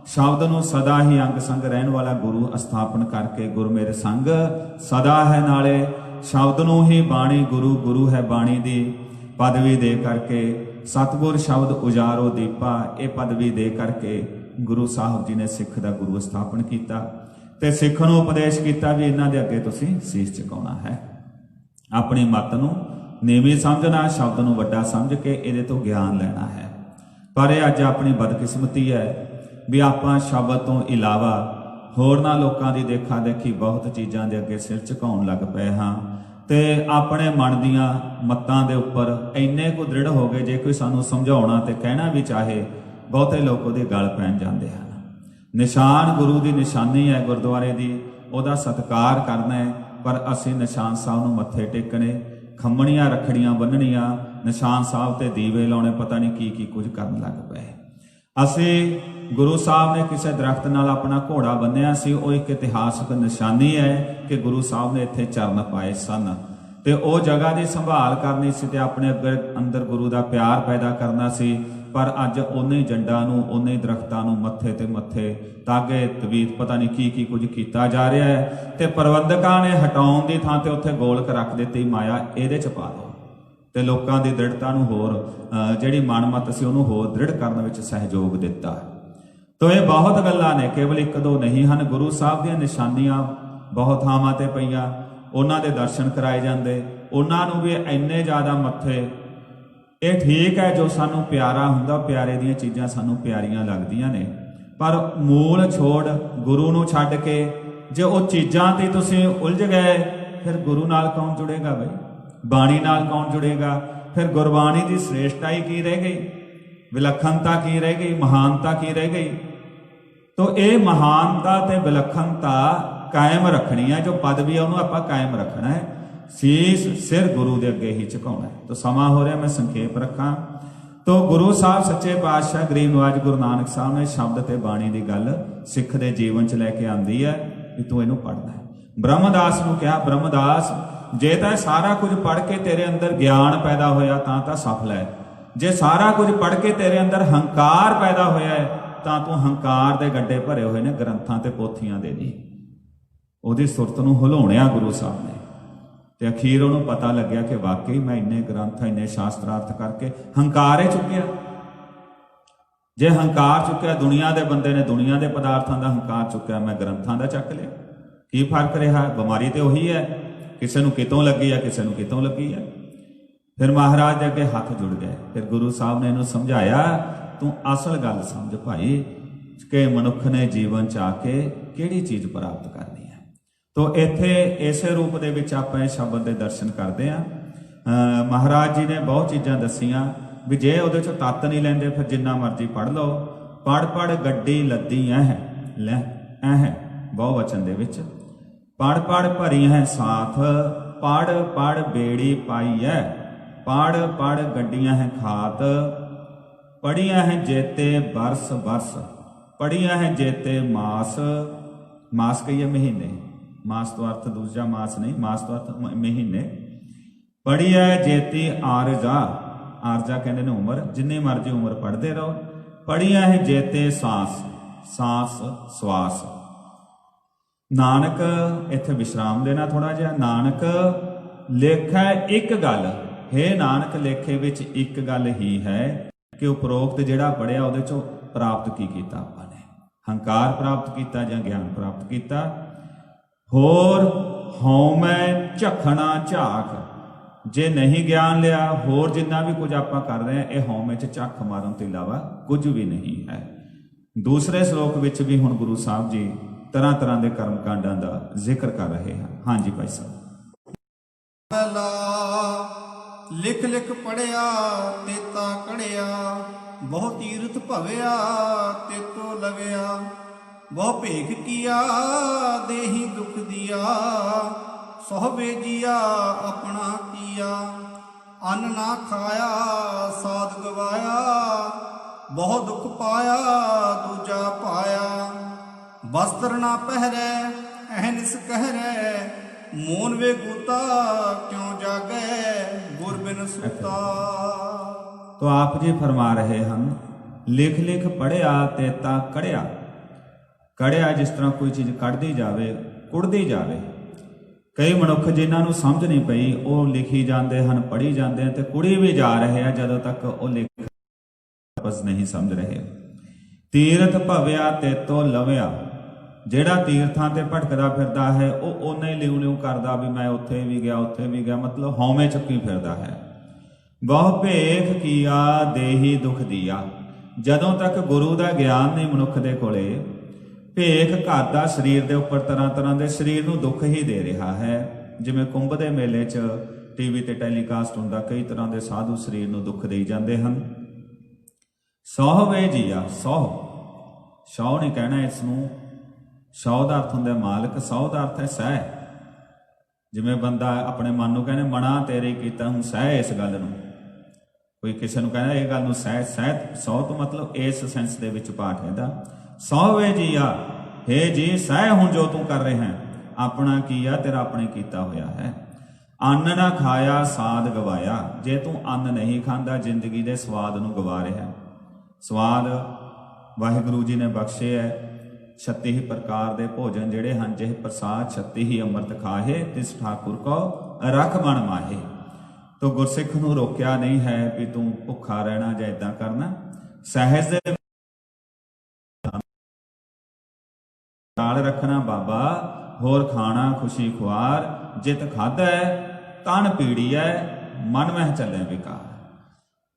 ਸ਼ਬਦ ਨੂੰ ਸਦਾ ਹੀ ਅੰਗ ਸੰਗ ਰਹਿਣ ਵਾਲਾ ਗੁਰੂ ਅਸਥਾਪਨ ਕਰਕੇ, ਗੁਰ ਮੇਰੇ ਸੰਗ ਸਦਾ ਹੈ ਨਾਲੇ, ਸ਼ਬਦ ਨੂੰ ਹੀ ਬਾਣੀ ਗੁਰੂ, ਗੁਰੂ ਹੈ ਬਾਣੀ ਦੀ ਪਦਵੀ ਦੇ ਕਰਕੇ, ਸਤਿਗੁਰ ਸ਼ਬਦ ਉਜਾਰੋ ਦੀਪਾ, ਇਹ ਪਦਵੀ ਦੇ ਕਰਕੇ ਗੁਰੂ ਸਾਹਿਬ ਜੀ ਨੇ ਸਿੱਖ ਦਾ ਗੁਰੂ ਸਥਾਪਨ ਕੀਤਾ ਤੇ ਸਿੱਖ ਨੂੰ ਉਪਦੇਸ਼ ਕੀਤਾ ਵੀ ਇਹਨਾਂ ਦੇ ਅੱਗੇ ਤੁਸੀਂ ਸੀਸ ਝੁਕਾਉਣਾ ਹੈ, ਆਪਣੀ ਮੱਤ ਨੂੰ ਨੀਵੀਂ ਸਮਝਣਾ, ਸ਼ਬਦ ਨੂੰ ਵੱਡਾ ਸਮਝ ਕੇ ਇਹਦੇ ਤੋਂ ਗਿਆਨ ਲੈਣਾ ਹੈ। ਪਰ ਇਹ ਅੱਜ ਆਪਣੀ ਬਦਕਿਸਮਤੀ ਹੈ ਵੀ ਆਪਾਂ ਸ਼ਬਦ ਤੋਂ ਇਲਾਵਾ ਹੋਰਨਾਂ ਲੋਕਾਂ ਦੀ ਦੇਖਾ ਦੇਖੀ ਬਹੁਤ ਚੀਜ਼ਾਂ ਦੇ ਅੱਗੇ ਸਿਰ ਝੁਕਾਉਣ ਲੱਗ ਪਏ ਹਾਂ ਤੇ ਆਪਣੇ ਮਨ ਦੀਆਂ ਮੱਤਾਂ ਦੇ ਉੱਪਰ ਇੰਨੇ ਕੁ ਦ੍ਰਿੜ ਹੋ ਗਏ, ਜੇ ਕੋਈ ਸਾਨੂੰ ਸਮਝਾਉਣਾ ਤੇ ਕਹਿਣਾ ਵੀ ਚਾਹੇ, ਬਹੁਤੇ ਲੋਕ ਉਹਦੇ ਗਲ ਪੈਣ ਜਾਂਦੇ ਹਨ। ਨਿਸ਼ਾਨ ਗੁਰੂ ਦੀ ਨਿਸ਼ਾਨੀ ਹੈ ਗੁਰਦੁਆਰੇ ਦੀ, ਉਹਦਾ ਸਤਿਕਾਰ ਕਰਨਾ ਹੈ, ਪਰ ਅਸੀਂ ਨਿਸ਼ਾਨ ਸਾਹਿਬ ਨੂੰ ਮੱਥੇ ਟੇਕਣੇ, ਖੰਮਣੀਆਂ ਰੱਖੜੀਆਂ ਬੰਨਣੀਆਂ, ਨਿਸ਼ਾਨ ਸਾਹਿਬ ਤੇ ਦੀਵੇ ਲਾਉਣੇ, ਪਤਾ ਨਹੀਂ ਕੀ ਕੀ ਕੁਝ ਕਰਨ ਲੱਗ ਪਏ। ਅਸੀਂ ਗੁਰੂ ਸਾਹਿਬ ਨੇ ਕਿਸੇ ਦਰਖਤ ਨਾਲ ਆਪਣਾ ਘੋੜਾ ਬੰਨਿਆ ਸੀ, ਉਹ ਇੱਕ ਇਤਿਹਾਸਕ ਨਿਸ਼ਾਨੀ ਹੈ ਕਿ ਗੁਰੂ ਸਾਹਿਬ ਨੇ ਇੱਥੇ ਚਰਨ ਪਾਏ ਸਨ ਤੇ ਉਹ ਜਗ੍ਹਾ ਦੀ ਸੰਭਾਲ ਕਰਨੀ ਸੀ ਤੇ ਆਪਣੇ ਅੰਦਰ ਗੁਰੂ ਦਾ ਪਿਆਰ ਪੈਦਾ ਕਰਨਾ ਸੀ। ਪਰ ਅੱਜ ਉਹਨੇ ਹੀ ਜੰਡਾਂ ਨੂੰ, ਉਹਨੇ ਹੀ ਦਰਖਤਾਂ ਨੂੰ ਮੱਥੇ ਤੇ ਮੱਥੇ, ਤਾਗੇ, ਤਵੀਤ, ਪਤਾ ਨਹੀਂ ਕੀ ਕੀ ਕੁਝ ਕੀਤਾ ਜਾ ਰਿਹਾ ਹੈ ਤੇ ਪ੍ਰਬੰਧਕਾਂ ਨੇ ਹਟਾਉਣ ਦੀ ਥਾਂ ਤੇ ਉੱਥੇ ਗੋਲਕ ਰੱਖ ਦਿੱਤੀ, ਮਾਇਆ ਇਹਦੇ ਚ ਪਾ ਦਿਓ ਤੇ ਲੋਕਾਂ ਦੀ ਦ੍ਰਿੜਤਾ ਨੂੰ ਹੋਰ, ਜਿਹੜੀ ਮਨਮਤ ਸੀ ਉਹਨੂੰ ਹੋਰ ਦ੍ਰਿੜ ਕਰਨ ਵਿੱਚ ਸਹਿਯੋਗ ਦਿੱਤਾ। ਤੋ ਇਹ ਬਹੁਤ ਗੱਲਾਂ ਨੇ, ਕੇਵਲ ਇੱਕ ਦੋ ਨਹੀਂ ਹਨ। ਗੁਰੂ ਸਾਹਿਬ ਦੀਆਂ ਨਿਸ਼ਾਨੀਆਂ ਬਹੁਤ ਥਾਵਾਂ ਤੇ ਪਈਆਂ, ਉਹਨਾਂ ਦੇ ਦਰਸ਼ਨ ਕਰਾਏ ਜਾਂਦੇ, ਉਹਨਾਂ ਨੂੰ ਵੀ ਇੰਨੇ ਜ਼ਿਆਦਾ ਮੱਥੇ। ਇਹ ਠੀਕ ਹੈ, ਜੋ ਸਾਨੂੰ ਪਿਆਰਾ ਹੁੰਦਾ, ਪਿਆਰੇ ਦੀਆਂ ਚੀਜ਼ਾਂ ਸਾਨੂੰ ਪਿਆਰੀਆਂ ਲੱਗਦੀਆਂ ਨੇ, ਪਰ ਮੂਲ ਛੋੜ ਗੁਰੂ ਨੂੰ ਛੱਡ ਕੇ ਜੇ ਉਹ ਚੀਜ਼ਾਂ ਤੇ ਤੁਸੀਂ ਉਲਝ ਗਏ, ਫਿਰ ਗੁਰੂ ਨਾਲ ਕੌਣ ਜੁੜੇਗਾ ਬਈ? ਬਾਣੀ ਨਾਲ ਕੌਣ ਜੁੜੇਗਾ? ਫਿਰ ਗੁਰਬਾਣੀ ਦੀ ਸ੍ਰੇਸ਼ਟਾਈ ਕੀ ਰਹਿ ਗਈ? ਵਿਲੱਖਣਤਾ ਕੀ ਰਹਿ ਗਈ? ਮਹਾਨਤਾ ਕੀ ਰਹਿ ਗਈ? ਤੋ ਇਹ ਮਹਾਨਤਾ ਤੇ ਵਿਲੱਖਣਤਾ ਕਾਇਮ ਰੱਖਣੀ ਹੈ, ਜੋ ਪਦਵੀ ਹੈ ਉਹਨੂੰ ਆਪਾਂ ਕਾਇਮ ਰੱਖਣਾ ਹੈ, ਸੀਸ ਸਿਰ ਗੁਰੂ ਦੇ ਅੱਗੇ ਹੀ ਝੁਕਾਉਣਾ ਹੈ। ਤੋ ਸਮਾਂ ਹੋ ਰਿਹਾ, ਮੈਂ ਸੰਖੇਪ ਰੱਖਾਂ। ਤੋ ਗੁਰੂ ਸਾਹਿਬ ਸੱਚੇ ਪਾਤਸ਼ਾਹ ਗਰੀਬ ਨਵਾਜ ਗੁਰੂ ਨਾਨਕ ਸਾਹਿਬ ਨੇ ਸ਼ਬਦ ਤੇ ਬਾਣੀ ਦੀ ਗੱਲ ਸਿੱਖ ਦੇ ਜੀਵਨ 'ਚ ਲੈ ਕੇ ਆਂਦੀ ਹੈ ਕਿ ਤੂੰ ਇਹਨੂੰ ਪੜ੍ਹਨਾ ਹੈ। ਬ੍ਰਹਮਦਾਸ ਨੂੰ ਕਿਹਾ, ਬ੍ਰਹਮਦਾਸ ਜੇ ਤਾਂ ਸਾਰਾ ਕੁਝ ਪੜ੍ਹ ਕੇ ਤੇਰੇ ਅੰਦਰ ਗਿਆਨ ਪੈਦਾ ਹੋਇਆ ਤਾਂ ਸਫਲ ਹੈ, ਜੇ ਸਾਰਾ ਕੁਝ ਪੜ੍ਹ ਕੇ ਤੇਰੇ ਅੰਦਰ ਹੰਕਾਰ ਪੈਦਾ ਹੋਇਆ ਹੈ ਤਾਂ ਤੂੰ ਹੰਕਾਰ ਦੇ ਗੱਡੇ ਭਰੇ ਹੋਏ ਨੇ ਗ੍ਰੰਥਾਂ ਤੇ ਪੋਥੀਆਂ ਦੇ ਦੀ। ਉਹਦੀ ਸੁਰਤ ਨੂੰ ਹਿਲਾਉਣਿਆ ਗੁਰੂ ਸਾਹਿਬ ਨੇ ਤੇ ਅਖੀਰ ਉਹਨੂੰ ਪਤਾ ਲੱਗਿਆ ਕਿ ਵਾਕਈ ਮੈਂ ਇੰਨੇ ਗ੍ਰੰਥ, ਇੰਨੇ ਸ਼ਾਸਤਰਾਰਥ ਕਰਕੇ ਹੰਕਾਰ ਹੀ ਚੁੱਕਿਆ। ਜੇ ਹੰਕਾਰ ਚੁੱਕਿਆ, ਦੁਨੀਆ ਦੇ ਬੰਦੇ ਨੇ ਦੁਨੀਆ ਦੇ ਪਦਾਰਥਾਂ ਦਾ ਹੰਕਾਰ ਚੁੱਕਿਆ, ਮੈਂ ਗ੍ਰੰਥਾਂ ਦਾ ਚੱਕ ਲਿਆ, ਕੀ ਫਰਕ ਰਿਹਾ? ਬਿਮਾਰੀ ਤੇ ਉਹੀ ਹੈ, ਕਿਸੇ ਨੂੰ ਕਿਤੋਂ ਲੱਗੀ ਹੈ, ਕਿਸੇ ਨੂੰ ਕਿਤੋਂ ਲੱਗੀ ਹੈ। ਫਿਰ ਮਹਾਰਾਜ ਦੇ ਅੱਗੇ ਹੱਥ ਜੁੜ ਗਏ। ਫਿਰ ਗੁਰੂ ਸਾਹਿਬ ਨੇ ਇਹਨੂੰ ਸਮਝਾਇਆ, ਤੂੰ ਅਸਲ ਗੱਲ ਸਮਝ ਭਾਈ ਕਿ ਮਨੁੱਖ ਨੇ ਜੀਵਨ 'ਚ ਆ ਕੇ ਕਿਹੜੀ ਚੀਜ਼ ਪ੍ਰਾਪਤ ਕਰਨੀ ਹੈ। ਤੋ ਇੱਥੇ ਇਸੇ ਰੂਪ ਦੇ ਵਿੱਚ ਆਪਾਂ ਇਹ ਸ਼ਬਦ ਦੇ ਦਰਸ਼ਨ ਕਰਦੇ ਹਾਂ। ਮਹਾਰਾਜ ਜੀ ਨੇ ਬਹੁਤ ਚੀਜ਼ਾਂ ਦੱਸੀਆਂ ਵੀ ਜੇ ਉਹਦੇ 'ਚੋਂ ਤੱਤ ਨਹੀਂ ਲੈਂਦੇ ਫਿਰ ਜਿੰਨਾ ਮਰਜ਼ੀ ਪੜ੍ਹ ਲਓ। ਪੜ੍ਹ ਗੱਡੀ ਲੱਦੀ ਲੈ ਬਹੁ ਵਚਨ ਦੇ ਵਿੱਚ, ਪੜ੍ਹ ਭਰੀ ਹੈ ਸਾਥ, ਪੜ੍ਹ ਬੇੜੀ ਪਾਈ ਹੈ, ਪੜ੍ਹ ਗੱਡੀਆਂ ਹੈ ਖਾਤ, ਪੜੀਆਂ ਹੈ ਜੇਤੇ ਬਰਸ, ਪੜੀਆਂ ਹੈ ਜੇਤੇ ਮਾਸ ਕਹੀਏ ਮਹੀਨੇ, ਮਾਸ ਤੋਂ ਅਰਥ ਦੂਜਾ ਮਾਸ ਨਹੀਂ, ਮਾਸ ਤੋਂ ਅਰਥ ਮਹੀਨੇ। ਪੜੀ ਹੈ ਜੇਤੀ ਆਰਜਾ ਕਹਿੰਦੇ ਨੇ ਉਮਰ, ਜਿੰਨੀ ਮਰਜ਼ੀ ਉਮਰ ਪੜ੍ਹਦੇ ਰਹੋ। ਪੜੀਆਂ ਹੈ ਜੇਤੇ ਸਾਸ ਸਵਾਸ। ਨਾਨਕ, ਇੱਥੇ ਵਿਸ਼ਰਾਮ ਦੇਣਾ ਥੋੜਾ ਜਿਹਾ। ਨਾਨਕ ਲੇਖੈ ਇੱਕ ਗੱਲ, ਹੇ ਨਾਨਕ ਲੇਖੇ ਵਿੱਚ ਇੱਕ ਗੱਲ ਹੀ ਹੈ ਕਿ ਉਪਰੋਕਤ ਜਿਹੜਾ ਪੜਿਆ ਉਹਦੇ ਚੋਂ ਪ੍ਰਾਪਤ ਕੀ ਕੀਤਾ ਆਪਾਂ ਨੇ? ਹੰਕਾਰ ਪ੍ਰਾਪਤ ਕੀਤਾ ਜਾਂ ਗਿਆਨ ਪ੍ਰਾਪਤ ਕੀਤਾ? ਹੋਰ ਹਉਮੈ ਝਖਣਾ ਝਾਕ, ਜੇ ਨਹੀਂ ਗਿਆਨ ਲਿਆ, ਹੋਰ ਜਿੰਨਾ ਵੀ ਕੁਝ ਆਪਾਂ ਕਰ ਰਹੇ ਹਾਂ ਇਹ ਹਉਮੈ 'ਚ ਝੱਖ ਮਾਰਨ ਤੋਂ ਇਲਾਵਾ ਕੁਝ ਵੀ ਨਹੀਂ ਹੈ। ਦੂਸਰੇ ਸ਼ਲੋਕ ਵਿੱਚ ਵੀ ਹੁਣ ਗੁਰੂ ਸਾਹਿਬ ਜੀ ਤਰ੍ਹਾਂ ਤਰ੍ਹਾਂ ਦੇ ਕਰਮ ਕਾਂਡਾਂ ਦਾ ਜ਼ਿਕਰ ਕਰ ਰਹੇ ਹਨ। ਹਾਂਜੀ ਭਾਈ ਸਾਹਿਬ। ਲਿਖ ਪੜਿਆ ਤੇਤਾ ਕੜਿਆ, ਬਹੁ ਤੀਰਥ ਭਵਿਆ ਤੇਤੋ ਲਵਿਆ। ਬਹੁ ਭੇਖ ਕੀਆ ਦੇਹੀ ਦੁਖ ਦਿਆ, ਸੋਹਵੇ ਜੀਆ ਆਪਣਾ ਕੀਆ। ਅੰਨ ਨਾ ਖਾਇਆ ਸਾਧ ਗਵਾਇਆ, ਬਹੁ ਦੁਖ ਪਾਇਆ ਦੂਜਾ ਪਾਇਆ। ਵਸਤਰ ਨਾ ਪਹਿਰੈ ਅਹਨਿਸ ਕਹਿਰੈ, ਮੋਨ ਵੇ ਗੂਤਾ ਕਿਉਂ ਜਾਗੈ ਗੁਰ ਬਿਨ ਸੁਤਾ। तो आप जी फरमा रहे हैं, लिख लिख पढ़िया तेता कड़िया। कड़िया जिस तरह कोई चीज़ कढ़दी जावे, कुड़दी जावे। कई मनुख जिन्हां नूं समझ नहीं पई, वो लिखी जाते हैं, पढ़ी जाते हैं, तो कुड़ी भी जा रहे हैं जदों तक वो लिख बस नहीं समझ रहे। तीरथ भविया तेतो लविया, ਜਿਹੜਾ ਤੀਰਥਾਂ ਤੇ ਭਟਕਦਾ ਫਿਰਦਾ ਹੈ ਉਹ ਓਨਾ ਹੀ ਲਿਉ ਲਿਉ ਕਰਦਾ ਵੀ ਮੈਂ ਉੱਥੇ ਵੀ ਗਿਆ ਉੱਥੇ ਵੀ ਗਿਆ, ਮਤਲਬ ਹਉਮੈ ਚੱਕੀ ਫਿਰਦਾ ਹੈ। ਬਹੁ ਭੇਖ ਕੀਆ ਦੇਹੀ ਦੁਖ ਦੀਆ, ਜਦੋਂ ਤੱਕ ਗੁਰੂ ਦਾ ਗਿਆਨ ਨਹੀਂ ਮਨੁੱਖ ਦੇ ਕੋਲੇ, ਭੇਖ ਘਾਦਾ ਸਰੀਰ ਦੇ ਉੱਪਰ ਤਰ੍ਹਾਂ ਤਰ੍ਹਾਂ ਦੇ ਸਰੀਰ ਨੂੰ ਦੁੱਖ ਹੀ ਦੇ ਰਿਹਾ ਹੈ। ਜਿਵੇਂ ਕੁੰਭ ਦੇ ਮੇਲੇ 'ਚ ਟੀਵੀ ਤੇ ਟੈਲੀਕਾਸਟ ਹੁੰਦਾ, ਕਈ ਤਰ੍ਹਾਂ ਦੇ ਸਾਧੂ ਸਰੀਰ ਨੂੰ ਦੁੱਖ ਦੇਈ ਜਾਂਦੇ ਹਨ। ਸੌਹ ਵੇ ਜੀਆ, ਸੌ ਨਹੀਂ ਕਹਿਣਾ ਇਸ ਨੂੰ, ਸੌ ਦਾ ਅਰਥ ਹੁੰਦਾ ਮਾਲਕ, ਸੌ ਦਾ ਅਰਥ ਹੈ ਸਹਿ। ਜਿਵੇਂ ਬੰਦਾ ਆਪਣੇ ਮਨ ਨੂੰ ਕਹਿੰਦੇ ਮਣਾ ਤੇਰੇ ਕੀਤਾ ਹੁਣ ਸਹਿ ਇਸ ਗੱਲ ਨੂੰ, ਕੋਈ ਕਿਸੇ ਨੂੰ ਕਹਿੰਦਾ ਇਹ ਗੱਲ ਨੂੰ ਸਹਿ, ਸੌ ਤੋਂ ਮਤਲਬ ਇਸ ਸੈਂਸ ਦੇ ਵਿੱਚ ਪਾਠ ਇਹਦਾ। ਸੌ ਵੇ ਜੀਆ, ਹੇ ਜੀ ਸਹਿ ਹੁਣ ਜੋ ਤੂੰ ਕਰ ਰਿਹਾ ਹੈ, ਆਪਣਾ ਕੀਆ ਤੇਰਾ ਆਪਣੇ ਕੀਤਾ ਹੋਇਆ ਹੈ। ਅੰਨ ਨਾ ਖਾਇਆ ਸਾਧ ਗਵਾਇਆ, ਜੇ ਤੂੰ ਅੰਨ ਨਹੀਂ ਖਾਂਦਾ ਜ਼ਿੰਦਗੀ ਦੇ ਸਵਾਦ ਨੂੰ ਗਵਾ ਰਿਹਾ। ਸਵਾਦ ਵਾਹਿਗੁਰੂ ਜੀ ਨੇ ਬਖਸ਼ੇ ਹੈ। 36 ਪ੍ਰਕਾਰ ਦੇ ਭੋਜਨ ਜਿਹੜੇ ਹਨ, ਜਿਹ ਪ੍ਰਸਾਦ 36 ਹੀ ਅੰਮ੍ਰਿਤ ਖਾਹੇ, ਤਿਸ ਠਾਕੁਰ ਕੋ ਰਖ ਮਨ ਮਾਹੇ। ਤੋ ਗੁਰਸਿੱਖ ਨੂੰ ਰੋਕਿਆ ਨਹੀਂ ਹੈ ਵੀ ਤੂੰ ਭੁੱਖਾ ਰਹਿਣਾ ਜਾਂ ਏਦਾਂ ਕਰਨਾ। ਸਹਿਜ ਦੇ ਨਾਲ ਰੱਖਣਾ ਬਾਬਾ, ਹੋਰ ਖਾਣਾ ਖੁਸ਼ੀ ਖੁਆਰ, ਜਿਤ ਖਾਧੈ ਤਨ ਪੀੜੀਐ, ਮਨ ਮਹਿ ਚੱਲੇ ਵਿਕਾਰ।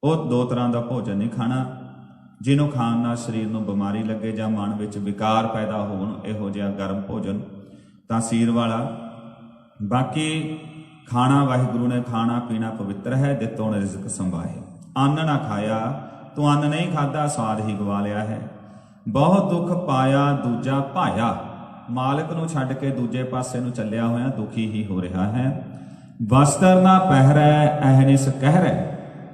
ਉਹ ਦੋ ਤਰ੍ਹਾਂ ਦਾ ਭੋਜਨ ਨਹੀਂ ਖਾਣਾ, ਜਿਹਨੂੰ ਖਾਣ ਨਾਲ ਸਰੀਰ ਨੂੰ ਬਿਮਾਰੀ ਲੱਗੇ ਜਾਂ ਮਨ ਵਿੱਚ ਵਿਕਾਰ ਪੈਦਾ ਹੋਣ, ਇਹੋ ਜਿਹਾ ਗਰਮ ਭੋਜਨ ਤਾਸੀਰ ਵਾਲਾ। ਬਾਕੀ ਖਾਣਾ ਵਾਹਿਗੁਰੂ ਨੇ ਖਾਣਾ ਪੀਣਾ ਪਵਿੱਤਰ ਹੈ, ਦਿੱਤੋਂ ਰਿਜ਼ਕ ਸੰਭਾਏ। ਅੰਨ ਨਾ ਖਾਇਆ, ਤੂੰ ਅੰਨ ਨਹੀਂ ਖਾਧਾ ਸਵਾਦ ਹੀ ਗਵਾ ਲਿਆ ਹੈ। ਬਹੁਤ ਦੁੱਖ ਪਾਇਆ ਦੂਜਾ ਭਾਇਆ, ਮਾਲਕ ਨੂੰ ਛੱਡ ਕੇ ਦੂਜੇ ਪਾਸੇ ਨੂੰ ਚੱਲਿਆ ਹੋਇਆ ਦੁਖੀ ਹੀ ਹੋ ਰਿਹਾ ਹੈ। ਵਸਤਰ ਨਾ ਪਹਿਰੈ ਅਹਨਿਸ ਕਹਿਰੈ,